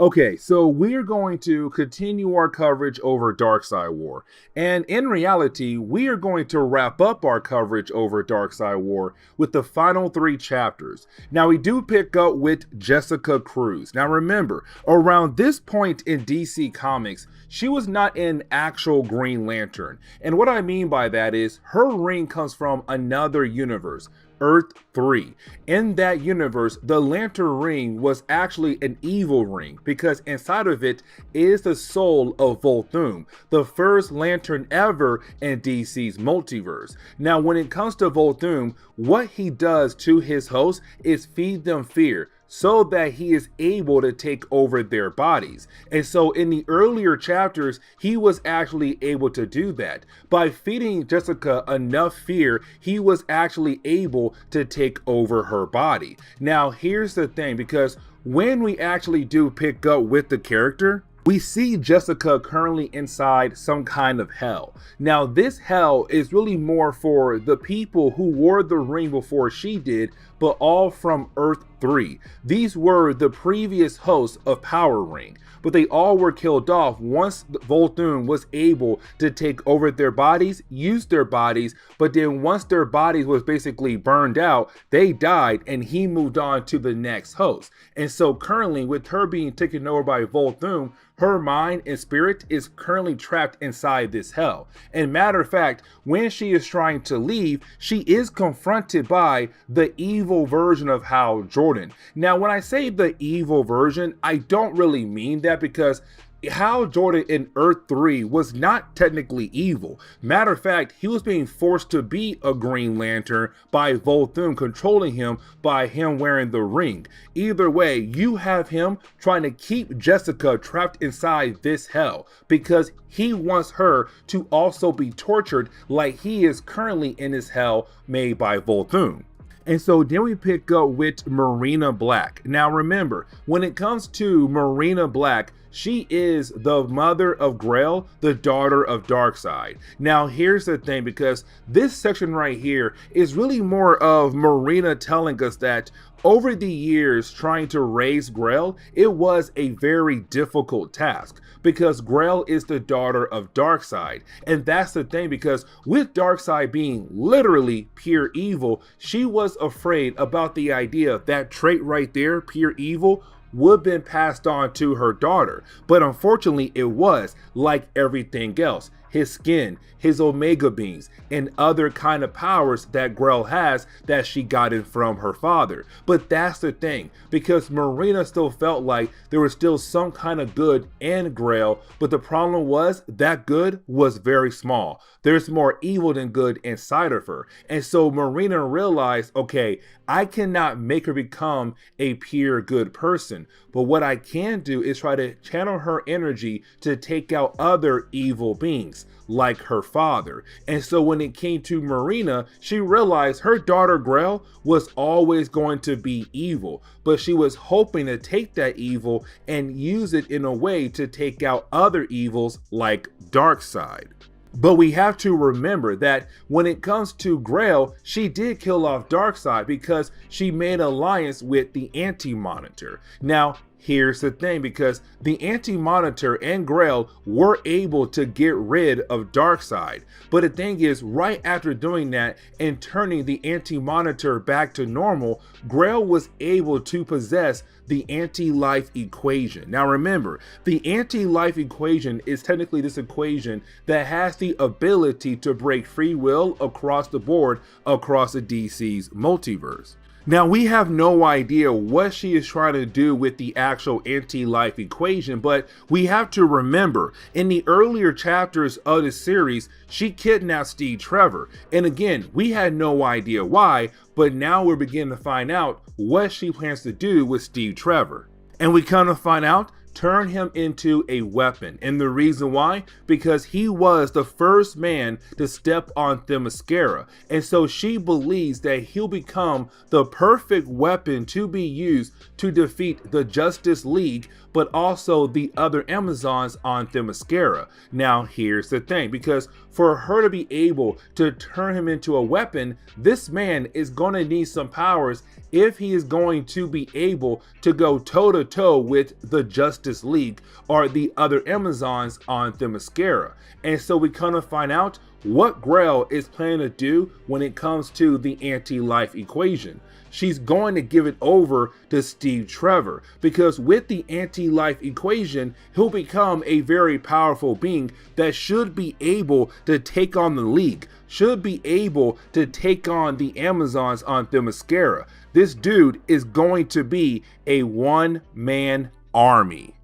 [SPEAKER 1] Okay, so we're going to continue our coverage over Darkseid War. And in reality, we are going to wrap up our coverage over Darkseid War with the final 3 chapters. Now, we do pick up with Jessica Cruz. Now, remember, around this point in DC Comics, she was not an actual Green Lantern. And what I mean by that is her ring comes from another universe, Earth 3. In that universe, the Lantern Ring was actually an evil ring because inside of it is the soul of Volthoom, the first Lantern ever in DC's multiverse. Now, when it comes to Volthoom, what he does to his hosts is feed them fear, so that he is able to take over their bodies. And so in the earlier chapters, he was actually able to do that. By feeding Jessica enough fear, he was actually able to take over her body. Now, here's the thing, because when we actually do pick up with the character, we see Jessica currently inside some kind of hell. Now, this hell is really more for the people who wore the ring before she did, but all from Earth 3. These were the previous hosts of Power Ring, but they all were killed off once Volthoom was able to take over their bodies, use their bodies, but then once their bodies was basically burned out, they died and he moved on to the next host. And so currently, with her being taken over by Volthoom, her mind and spirit is currently trapped inside this hell. And matter of fact, when she is trying to leave, she is confronted by the evil version of Hal Jordan. Now, when I say the evil version, I don't really mean that, because Hal Jordan in Earth 3 was not technically evil. Matter of fact, he was being forced to be a Green Lantern by Volthoom controlling him by him wearing the ring. Either way, you have him trying to keep Jessica trapped inside this hell because he wants her to also be tortured like he is currently in this hell made by Volthoom. And so then we pick up with Marina Black. Now remember, when it comes to Marina Black, she is the mother of Grell, the daughter of Darkseid. Now here's the thing, because this section right here is really more of Marina telling us that over the years trying to raise Grell, it was a very difficult task because Grell is the daughter of Darkseid. And that's the thing, because with Darkseid being literally pure evil, she was afraid about the idea that trait right there, pure evil, would have been passed on to her daughter. But unfortunately it was, like everything else. His skin, his omega beams, and other kind of powers that Grell has that she got in from her father. But that's the thing, because Marina still felt like there was still some kind of good in Grell, but the problem was that good was very small. There's more evil than good inside of her. And so Marina realized, okay, I cannot make her become a pure good person, but what I can do is try to channel her energy to take out other evil beings like her father. And so when it came to Marina, she realized her daughter Grell was always going to be evil, but she was hoping to take that evil and use it in a way to take out other evils like Darkseid. But we have to remember that when it comes to Grell, she did kill off Darkseid because she made an alliance with the Anti-Monitor. Now, here's the thing, because the Anti-Monitor and Grell were able to get rid of Darkseid. But the thing is, right after doing that and turning the Anti-Monitor back to normal, Grell was able to possess the anti-life equation. Now remember, the anti-life equation is technically this equation that has the ability to break free will across the board across the DC's multiverse. Now, we have no idea what she is trying to do with the actual anti-life equation, but we have to remember, in the earlier chapters of the series, she kidnapped Steve Trevor. And again, we had no idea why, but now we're beginning to find out what she plans to do with Steve Trevor. And we kind of find out, turn him into a weapon. And the reason why? Because he was the first man to step on Themyscira. And so she believes that he'll become the perfect weapon to be used to defeat the Justice League, but also the other Amazons on Themyscira. Now, here's the thing, because for her to be able to turn him into a weapon, this man is going to need some powers if he is going to be able to go toe-to-toe with the Justice League or the other Amazons on Themyscira. And so we kind of find out what Grail is planning to do when it comes to the anti-life equation. She's going to give it over to Steve Trevor, because with the anti-life equation, he'll become a very powerful being that should be able to take on the League, should be able to take on the Amazons on Themyscira. This dude is going to be a one-man army.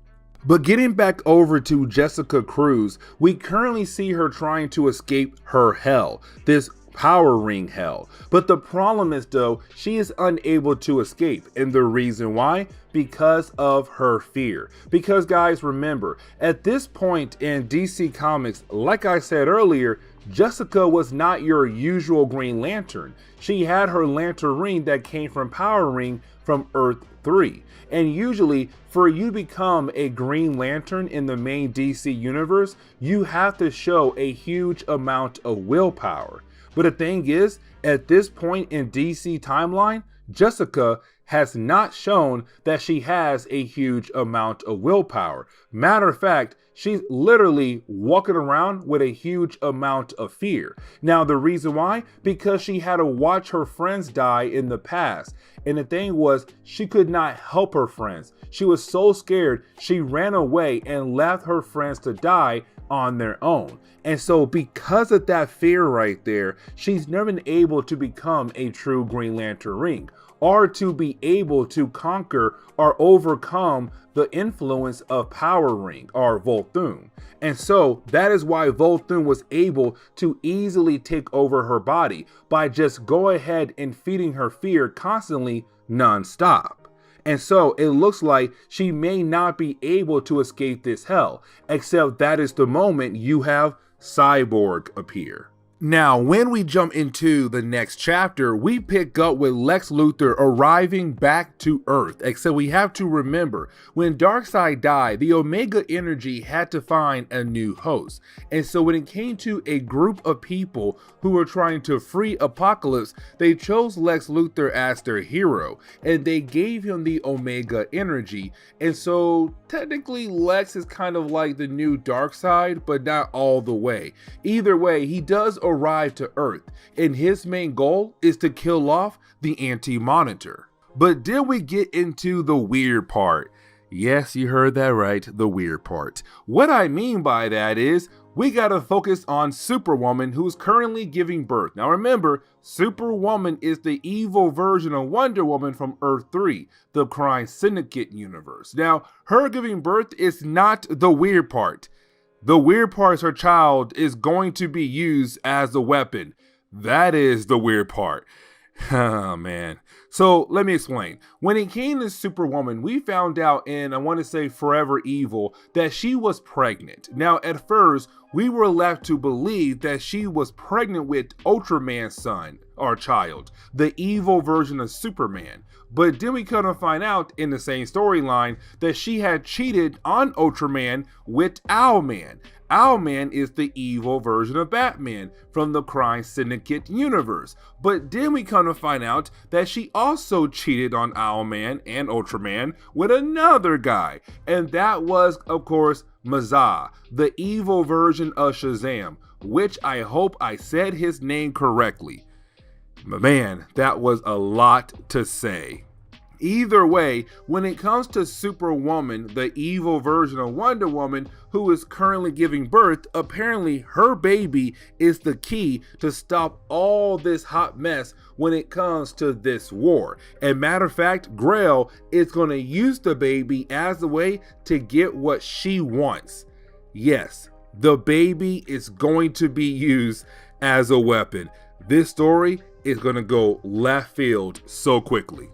[SPEAKER 1] But getting back over to Jessica Cruz, we currently see her trying to escape her hell, this power ring hell. But the problem is, though, she is unable to escape. And the reason why? Because of her fear. Because, guys, remember, at this point in DC Comics, like I said earlier, Jessica was not your usual Green Lantern. She had her lantern ring that came from Power Ring from Earth 3. And usually, for you to become a Green Lantern in the main DC universe, you have to show a huge amount of willpower. But the thing is, at this point in DC timeline, Jessica has not shown that she has a huge amount of willpower. Matter of fact, she's literally walking around with a huge amount of fear. Now, the reason why? Because she had to watch her friends die in the past. And the thing was, she could not help her friends. She was so scared, she ran away and left her friends to die on their own. And so because of that fear right there, she's never been able to become a true Green Lantern ring, or to be able to conquer or overcome the influence of Power Ring or Volthoom. And so that is why Volthoom was able to easily take over her body by just go ahead and feeding her fear constantly non-stop. And so it looks like she may not be able to escape this hell, except that is the moment you have Cyborg appear. Now, when we jump into the next chapter, we pick up with Lex Luthor arriving back to Earth, except we have to remember, when Darkseid died, the Omega Energy had to find a new host. And so when it came to a group of people who were trying to free Apocalypse, they chose Lex Luthor as their hero, and they gave him the Omega Energy. And so technically Lex is kind of like the new Darkseid, but not all the way. Either way, he does arrive to Earth, and his main goal is to kill off the Anti-Monitor. But then we get into the weird part. Yes, you heard that right, the weird part. What I mean by that is, we gotta focus on Superwoman, who's currently giving birth. Now remember, Superwoman is the evil version of Wonder Woman from Earth 3, the Crime Syndicate universe. Now, her giving birth is not the weird part. The weird part is her child is going to be used as a weapon. That is the weird part. Oh, man. So let me explain. When it came to Superwoman, we found out in, I want to say Forever Evil, that she was pregnant. Now, at first, we were left to believe that she was pregnant with Ultraman's son, or child, the evil version of Superman. But then we kind of find out in the same storyline that she had cheated on Ultraman with Owlman. Owlman is the evil version of Batman from the Crime Syndicate universe. But then we kind of find out that she also cheated on Owlman and Ultraman with another guy. And that was, of course, Mazah, the evil version of Shazam, which I hope I said his name correctly. Man, that was a lot to say. Either way, when it comes to Superwoman, the evil version of Wonder Woman, who is currently giving birth, apparently her baby is the key to stop all this hot mess when it comes to this war. And matter of fact, Grail is going to use the baby as a way to get what she wants. Yes, the baby is going to be used as a weapon. This story is going to go left field so quickly.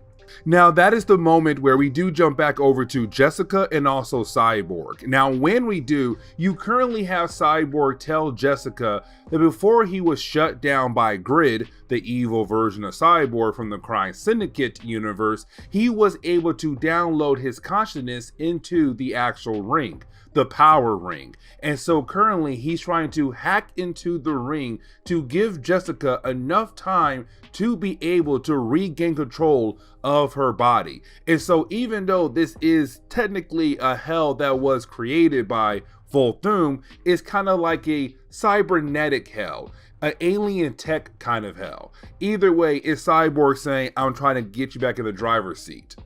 [SPEAKER 1] Now, that is the moment where we do jump back over to Jessica and also Cyborg. Now, when we do, you currently have Cyborg tell Jessica that before he was shut down by Grid, the evil version of Cyborg from the Crime Syndicate universe, he was able to download his consciousness into the actual ring, the power ring. And so currently he's trying to hack into the ring to give Jessica enough time to be able to regain control of her body. And so even though this is technically a hell that was created by Volthoom, it's kind of like a cybernetic hell, an alien tech kind of hell. Either way, it's Cyborg saying, I'm trying to get you back in the driver's seat.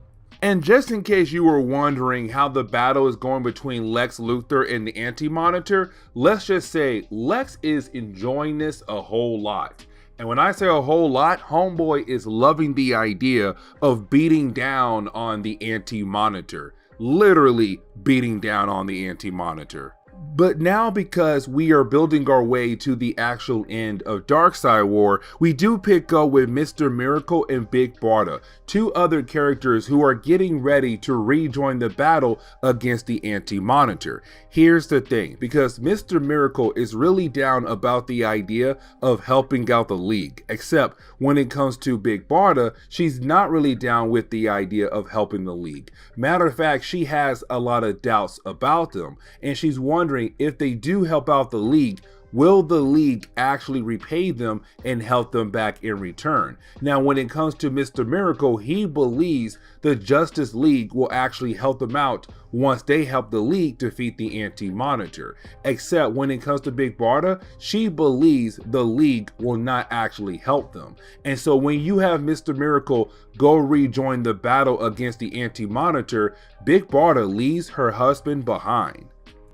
[SPEAKER 1] And just in case you were wondering how the battle is going between Lex Luthor and the Anti-Monitor, let's just say Lex is enjoying this a whole lot. And when I say a whole lot, Homeboy is loving the idea of beating down on the Anti-Monitor. Literally beating down on the Anti-Monitor. But now, because we are building our way to the actual end of Darkseid War, we do pick up with Mr. Miracle and Big Barda, two other characters who are getting ready to rejoin the battle against the Anti-Monitor. Here's the thing, because Mr. Miracle is really down about the idea of helping out the League, except when it comes to Big Barda, she's not really down with the idea of helping the League. Matter of fact, she has a lot of doubts about them, and she's wondering if they do help out the League, will the League actually repay them and help them back in return? Now, when it comes to Mr. Miracle, he believes the Justice League will actually help them out once they help the League defeat the Anti-Monitor. Except when it comes to Big Barda, she believes the League will not actually help them. And so when you have Mr. Miracle go rejoin the battle against the Anti-Monitor, Big Barda leaves her husband behind.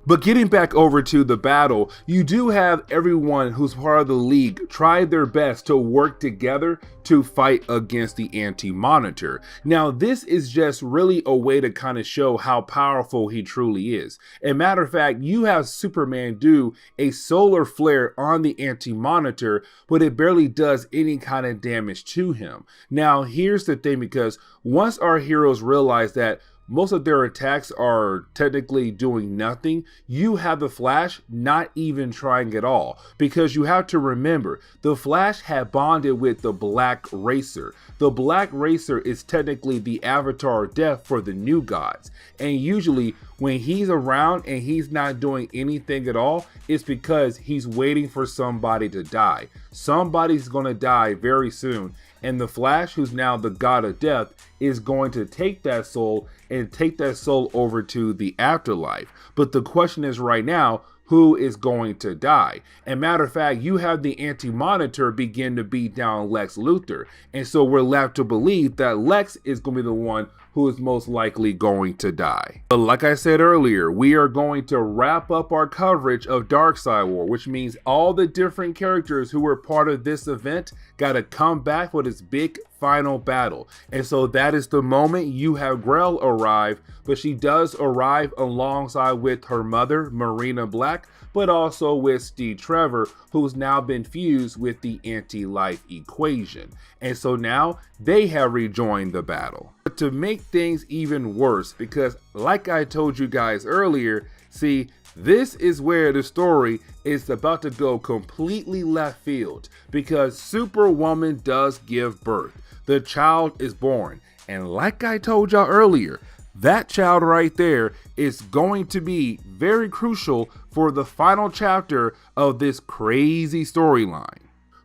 [SPEAKER 1] But getting back over to the battle, you do have everyone who's part of the League try their best to work together to fight against the Anti-Monitor. Now, this is just really a way to kind of show how powerful he truly is. And matter of fact, you have Superman do a solar flare on the Anti-Monitor, but it barely does any kind of damage to him. Now, here's the thing, because once our heroes realize that most of their attacks are technically doing nothing, you have the Flash not even trying at all, because you have to remember the Flash had bonded with the Black Racer. The Black Racer is technically the avatar of death for the New Gods, and usually when he's around and he's not doing anything at all, it's because he's waiting for somebody to die. Somebody's gonna die very soon, and the Flash, who's now the god of death, is going to take that soul and take that soul over to the afterlife. But the question is right now, who is going to die? And matter of fact, you have the Anti-Monitor begin to beat down Lex Luthor. And so we're left to believe that Lex is going to be the one who is most likely going to die. But like I said earlier, we are going to wrap up our coverage of Darkseid War, which means all the different characters who were part of this event got to come back for this big final battle. And so that is the moment you have Grail arrive, but she does arrive alongside with her mother, Marina Black, but also with Steve Trevor, who's now been fused with the anti-life equation. And so now they have rejoined the battle. But to make things even worse, because like I told you guys earlier, see, this is where the story is about to go completely left field, because Superwoman does give birth. The child is born, and like I told y'all earlier, that child right there is going to be very crucial for the final chapter of this crazy storyline.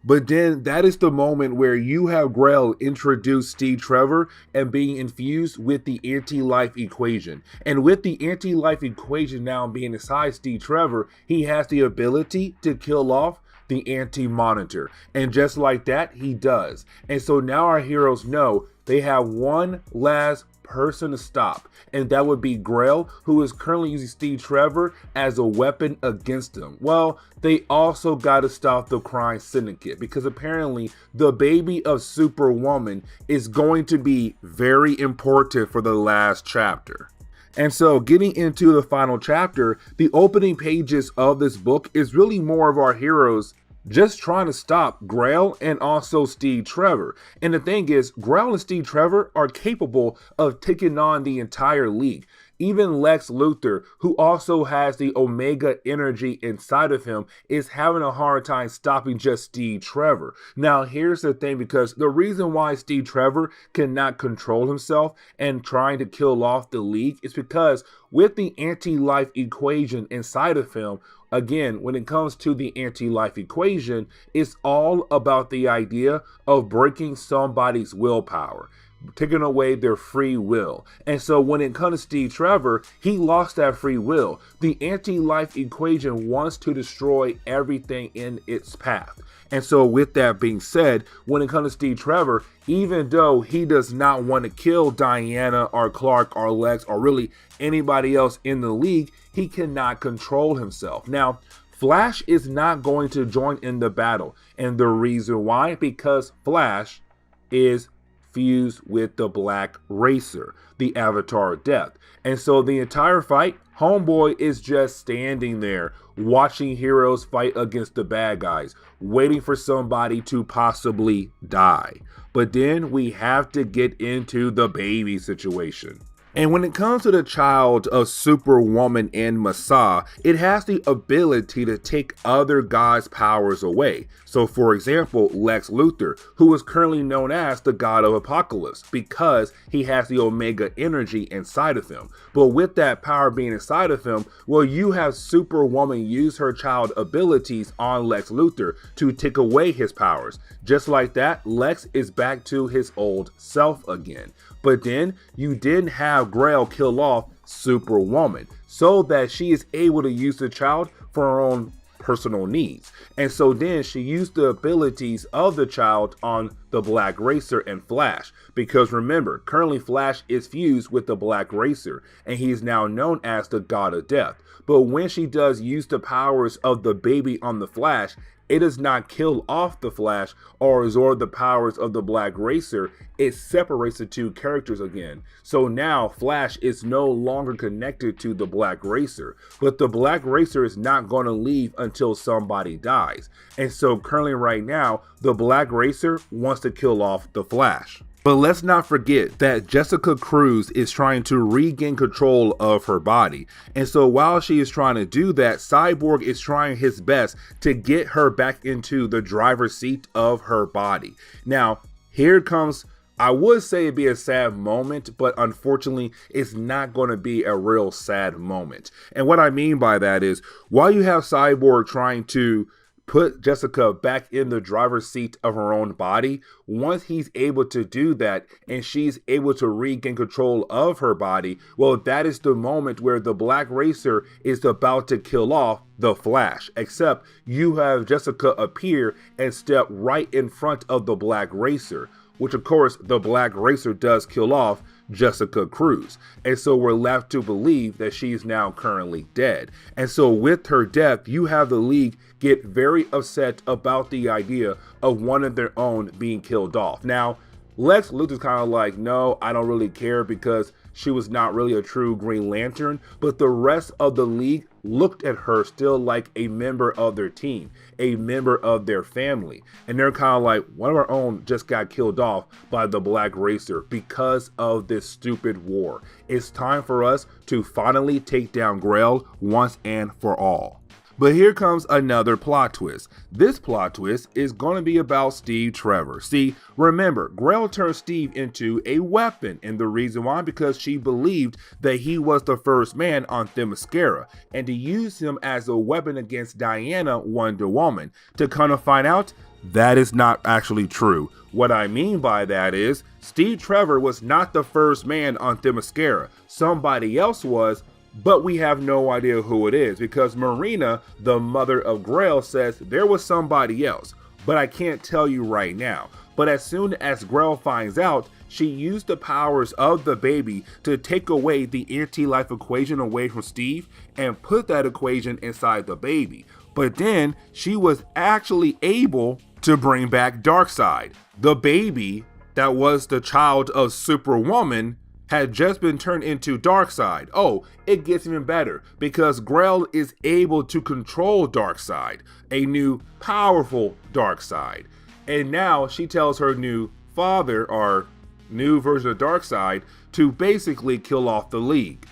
[SPEAKER 1] But then that is the moment where you have Grail introduce Steve Trevor and being infused with the anti-life equation. And with the anti-life equation now being inside Steve Trevor, he has the ability to kill off the Anti-Monitor. And just like that, he does. And so now our heroes know
[SPEAKER 2] they have one last person to stop, and that would be Grail, who is currently using Steve Trevor as a weapon against them. Well, they also got to stop the crime syndicate, because apparently the baby of Superwoman is going to be very important for the last chapter. And so getting into the final chapter, the opening pages of this book is really more of our heroes just trying to stop Grail and also Steve Trevor. And the thing is, Grail and Steve Trevor are capable of taking on the entire league. Even Lex Luthor, who also has the Omega energy inside of him, is having a hard time stopping just Steve Trevor. Now, here's the thing, because the reason why Steve Trevor cannot control himself and trying to kill off the league is because with the anti-life equation inside of him, again, when it comes to the anti-life equation, it's all about the idea of breaking somebody's willpower, taking away their free will. And so when it comes to Steve Trevor, he lost that free will. The anti-life equation wants to destroy everything in its path. And so with that being said, when it comes to Steve Trevor, even though he does not want to kill Diana or Clark or Lex or really anybody else in the league, he cannot control himself. Now, Flash is not going to join in the battle. And the reason why? Because Flash is fused with the Black Racer, the Avatar of Death. And so the entire fight, Homeboy is just standing there watching heroes fight against the bad guys, waiting for somebody to possibly die. But then we have to get into the baby situation. And when it comes to the child of Superwoman and Massa, it has the ability to take other gods' powers away. So for example, Lex Luthor, who is currently known as the God of Apocalypse, because he has the Omega energy inside of him. But with that power being inside of him, well, you have Superwoman use her child abilities on Lex Luthor to take away his powers. Just like that, Lex is back to his old self again. But then you didn't have Grail kill off Superwoman so that she is able to use the child for her own personal needs. And so then she used the abilities of the child on the Black Racer and Flash, because remember, currently Flash is fused with the Black Racer and he is now known as the God of Death. But when she does use the powers of the baby on the Flash, it does not kill off the Flash or absorb the powers of the Black Racer. It separates the two characters again. So now Flash is no longer connected to the Black Racer, but the Black Racer is not going to leave until somebody dies. And so currently right now, the Black Racer wants to kill off the Flash. But let's not forget that Jessica Cruz is trying to regain control of her body. And so while she is trying to do that, Cyborg is trying his best to get her back into the driver's seat of her body. Now, here comes, I would say it'd be a sad moment, but unfortunately, it's not going to be a real sad moment. And what I mean by that is, while you have Cyborg trying to put Jessica back in the driver's seat of her own body, once he's able to do that and she's able to regain control of her body, well, that is the moment where the Black Racer is about to kill off the Flash, except you have Jessica appear and step right in front of the Black Racer, which of course the Black Racer does kill off Jessica Cruz. And so we're left to believe that she's now currently dead. And so with her death, you have the League get very upset about the idea of one of their own being killed off. Now, Lex Luthor's kind of like, no, I don't really care because she was not really a true Green Lantern, but the rest of the League looked at her still like a member of their team, a member of their family. And they're kind of like, one of our own just got killed off by the Black Racer because of this stupid war. It's time for us to finally take down Grail once and for all. But here comes another plot twist. This plot twist is going to be about Steve Trevor. See, remember, Grail turned Steve into a weapon, and the reason why, because she believed that he was the first man on Themyscira, and to use him as a weapon against Diana, Wonder Woman. To kind of find out, that is not actually true. What I mean by that is, Steve Trevor was not the first man on Themyscira. Somebody else was, but we have no idea who it is, because Marina, the mother of Grail, says there was somebody else.
[SPEAKER 1] but I can't tell you right now. But as soon as Grell finds out, she used the powers of the baby to take away the anti-life equation away from Steve and put that equation inside the baby. But then she was actually able to bring back Darkseid. The baby that was the child of Superwoman had just been turned into Darkseid. Oh, it gets even better because Grell is able to control Darkseid, a new powerful Darkseid. And now she tells her new father, or new version of Darkseid, to basically kill off the League.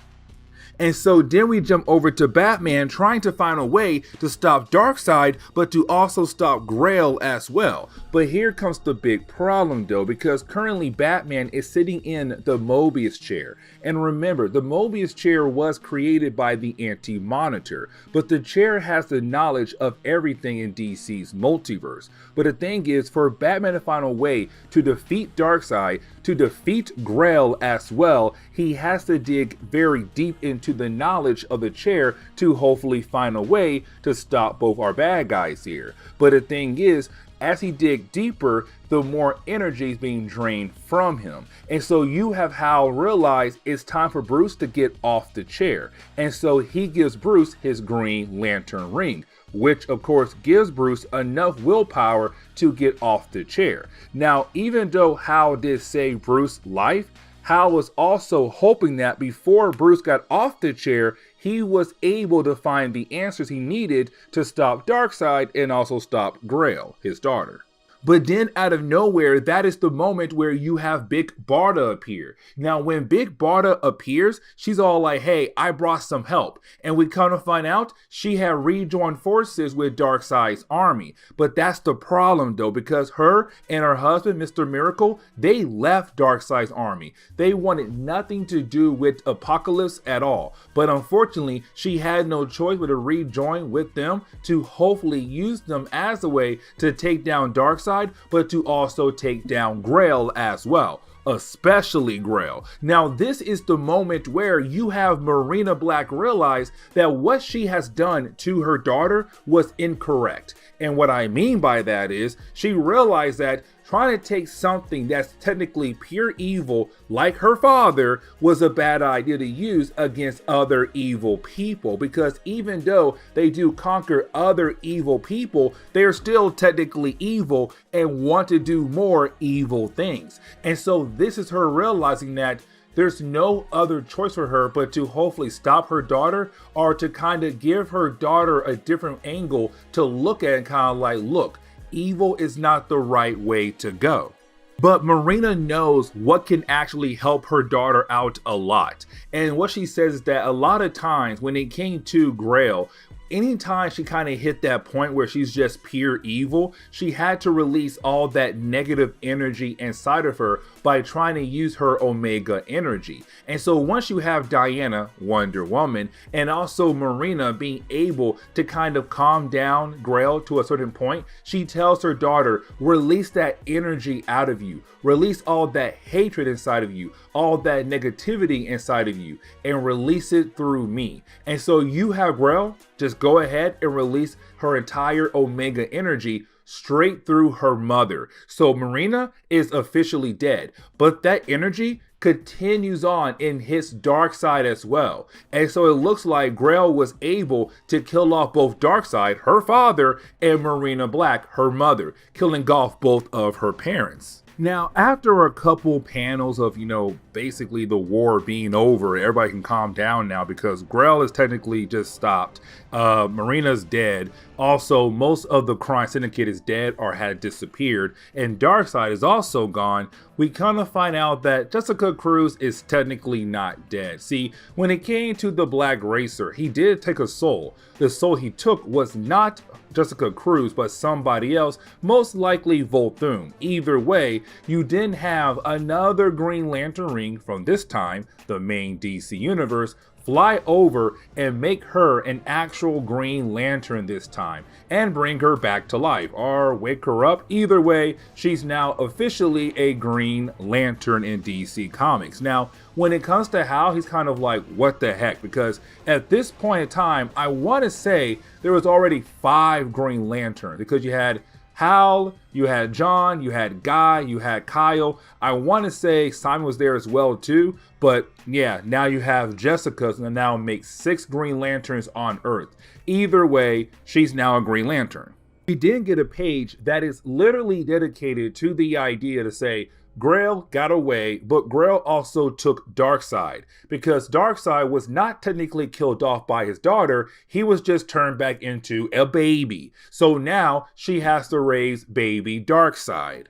[SPEAKER 1] And so then we jump over to Batman trying to find a way to stop Darkseid, but to also stop Grell as well. But here comes the big problem though, because currently Batman is sitting in the Mobius chair. And remember, the Mobius chair was created by the Anti-Monitor, but the chair has the knowledge of everything in DC's multiverse. But the thing is, for Batman to find a way to defeat Darkseid, to defeat Grell as well, he has to dig very deep into the knowledge of the chair to hopefully find a way to stop both our bad guys here. But the thing is, as he dig deeper, the more energy is being drained from him. And so you have Hal realize it's time for Bruce to get off the chair. And so he gives Bruce his Green Lantern ring, which of course gives Bruce enough willpower to get off the chair. Now, even though Hal did save Bruce's life, Hal was also hoping that before Bruce got off the chair, he was able to find the answers he needed to stop Darkseid and also stop Grell, his daughter. But then out of nowhere, that is the moment where you have Big Barda appear. Now, when Big Barda appears, she's all like, hey, I brought some help. And we come to find out she had rejoined forces with Darkseid's army. But that's the problem though, because her and her husband, Mr. Miracle, they left Darkseid's army. They wanted nothing to do with Apocalypse at all. But unfortunately, she had no choice but to rejoin with them to hopefully use them as a way to take down Darkseid, but to also take down Grell as well, especially Grell. Now, this is the moment where you have Marina Black realize that what she has done to her daughter was incorrect. And what I mean by that is she realized that trying to take something that's technically pure evil, like her father, was a bad idea to use against other evil people. Because even though they do conquer other evil people, they are still technically evil and want to do more evil things. And so this is her realizing that there's no other choice for her but to hopefully stop her daughter, or to kind of give her daughter a different angle to look at and kind of like, look, evil is not the right way to go. But Marina knows what can actually help her daughter out a lot. And what she says is that a lot of times when it came to Grell, anytime she kind of hit that point where she's just pure evil, she had to release all that negative energy inside of her by trying to use her Omega energy. And so once you have Diana, Wonder Woman, and also Marina being able to kind of calm down Grell to a certain point, she tells her daughter, release that energy out of you. Release all that hatred inside of you, all that negativity inside of you, and release it through me. And so you have Grell just go ahead and release her entire Omega energy straight through her mother. So Marina is officially dead, but that energy continues on in his Darkseid as well. And so it looks like Grell was able to kill off both Darkseid, her father, and Marina Black, her mother, killing off both of her parents. Now, after a couple panels of, basically the war being over, everybody can calm down now because Grell is technically just stopped. Marina's dead. Also, most of the crime syndicate is dead or had disappeared, and Darkseid is also gone. We kind of find out that Jessica Cruz is technically not dead. See, when it came to the Black Racer, he did take a soul. The soul he took was not Jessica Cruz, but somebody else, most likely Volthoom. Either way, you then have another Green Lantern ring from this time, the main DC universe, fly over and make her an actual Green Lantern this time and bring her back to life or wake her up. Either way, she's now officially a Green Lantern in DC Comics. Now, when it comes to Hal, he's kind of like, what the heck? Because at this point in time, I want to say there was already 5 Green Lanterns because you had
[SPEAKER 2] Hal, you had John, you had Guy, you had Kyle. I want to say Simon was there as well too, but yeah, now you have Jessica, and now makes 6 Green Lanterns on Earth. Either way, she's now a Green Lantern. We did get a page that is literally dedicated to the idea to say, Grail got away, but Grail also took Darkseid, because Darkseid was not technically killed off by his daughter, he was just turned back into a baby. So now she has to raise baby Darkseid.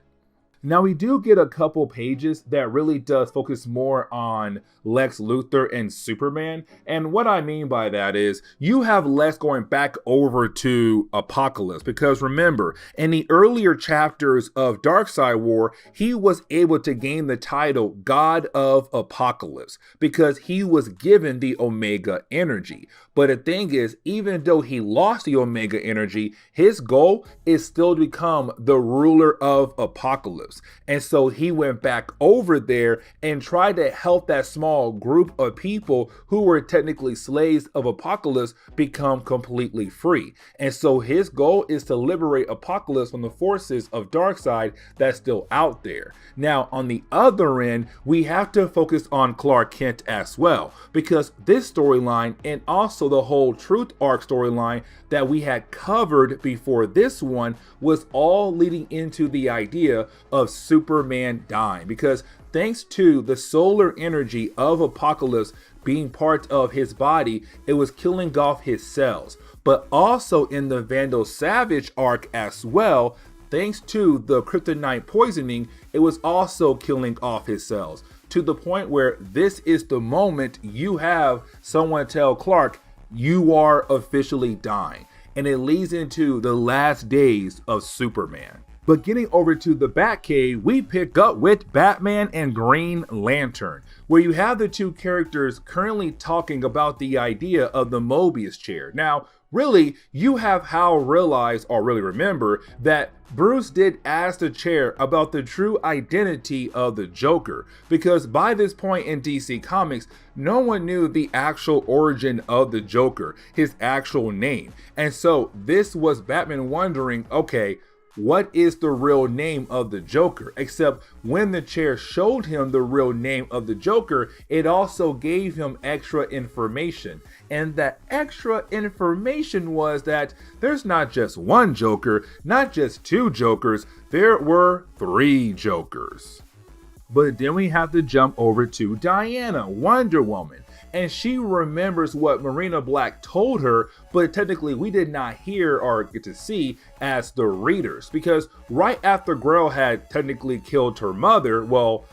[SPEAKER 2] Now we do get a couple pages that really does focus more on Lex Luthor and Superman, and what I mean by that is you have Lex going back over to Apocalypse, because remember, in the earlier chapters of Darkseid War, he was able to gain the title God of Apocalypse because he was given the Omega energy. But the thing is, even though he lost the Omega energy, his goal is still to become the ruler of Apocalypse. And so he went back over there and tried to help that small group of people who were technically slaves of Apocalypse become completely free. And so his goal is to liberate Apocalypse from the forces of Darkseid that's still out there. Now, on the other end, we have to focus on Clark Kent as well, because this storyline and also the whole Truth Arc storyline that we had covered before this one was all leading into the idea of Superman dying, because thanks to the solar energy of Apocalypse being part of his body, it was killing off his cells. But also in the Vandal Savage arc as well, thanks to the kryptonite poisoning, it was also killing off his cells, to the point where this is the moment you have someone tell Clark, you are officially dying. And it leads into the last days of Superman. But getting over to the Batcave, we pick up with Batman and Green Lantern, where you have the two characters currently talking about the idea of the Mobius chair. Now, really, you have Hal realize, or really remember, that Bruce did ask the chair about the true identity of the Joker, because by this point in DC Comics, no one knew the actual origin of the Joker, his actual name. And so this was Batman wondering, okay, what is the real name of the Joker? Except when the chair showed him the real name of the Joker, it also gave him extra information. And that extra information was that there's not just one Joker, not just two Jokers, there were 3 Jokers. But then we have to jump over to Diana, Wonder Woman. And she remembers what Marina Black told her, but technically we did not hear or get to see as the readers. Because right after Grail had technically killed her mother, well,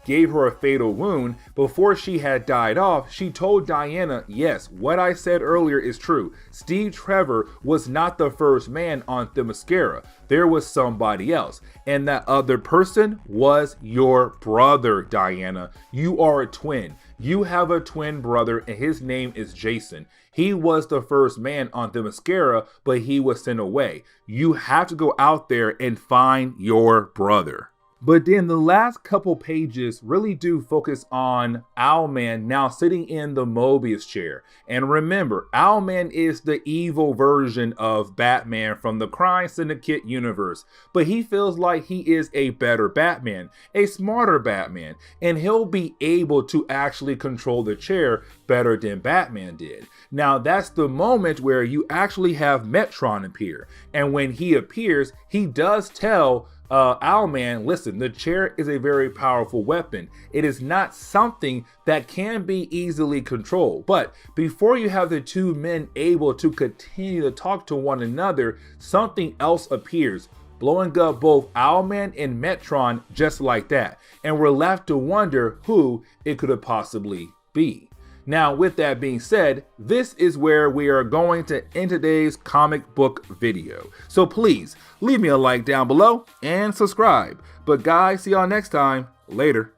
[SPEAKER 2] gave her a fatal wound, before she had died off, she told Diana, yes, what I said earlier is true. Steve Trevor was not the first man on Themyscira. There was somebody else. And that other person was your brother, Diana. You are a twin. You have a twin brother and his name is Jason. He was the first man on Themyscira, but he was sent away. You have to go out there and find your brother. But then the last couple pages really do focus on Owlman now sitting in the Mobius chair. And remember, Owlman is the evil version of Batman from the Crime Syndicate universe. But he feels like he is a better Batman, a smarter Batman, and he'll be able to actually control the chair better than Batman did. Now that's the moment where you actually have Metron appear. And when he appears, he does tell Owlman, listen, the chair is a very powerful weapon. It is not something that can be easily controlled. But before you have the two men able to continue to talk to one another, something else appears, blowing up both Owlman and Metron just like that. And we're left to wonder who it could have possibly be. Now, with that being said, this is where we are going to end today's comic book video. So please leave me a like down below and subscribe. But guys, see y'all next time. Later.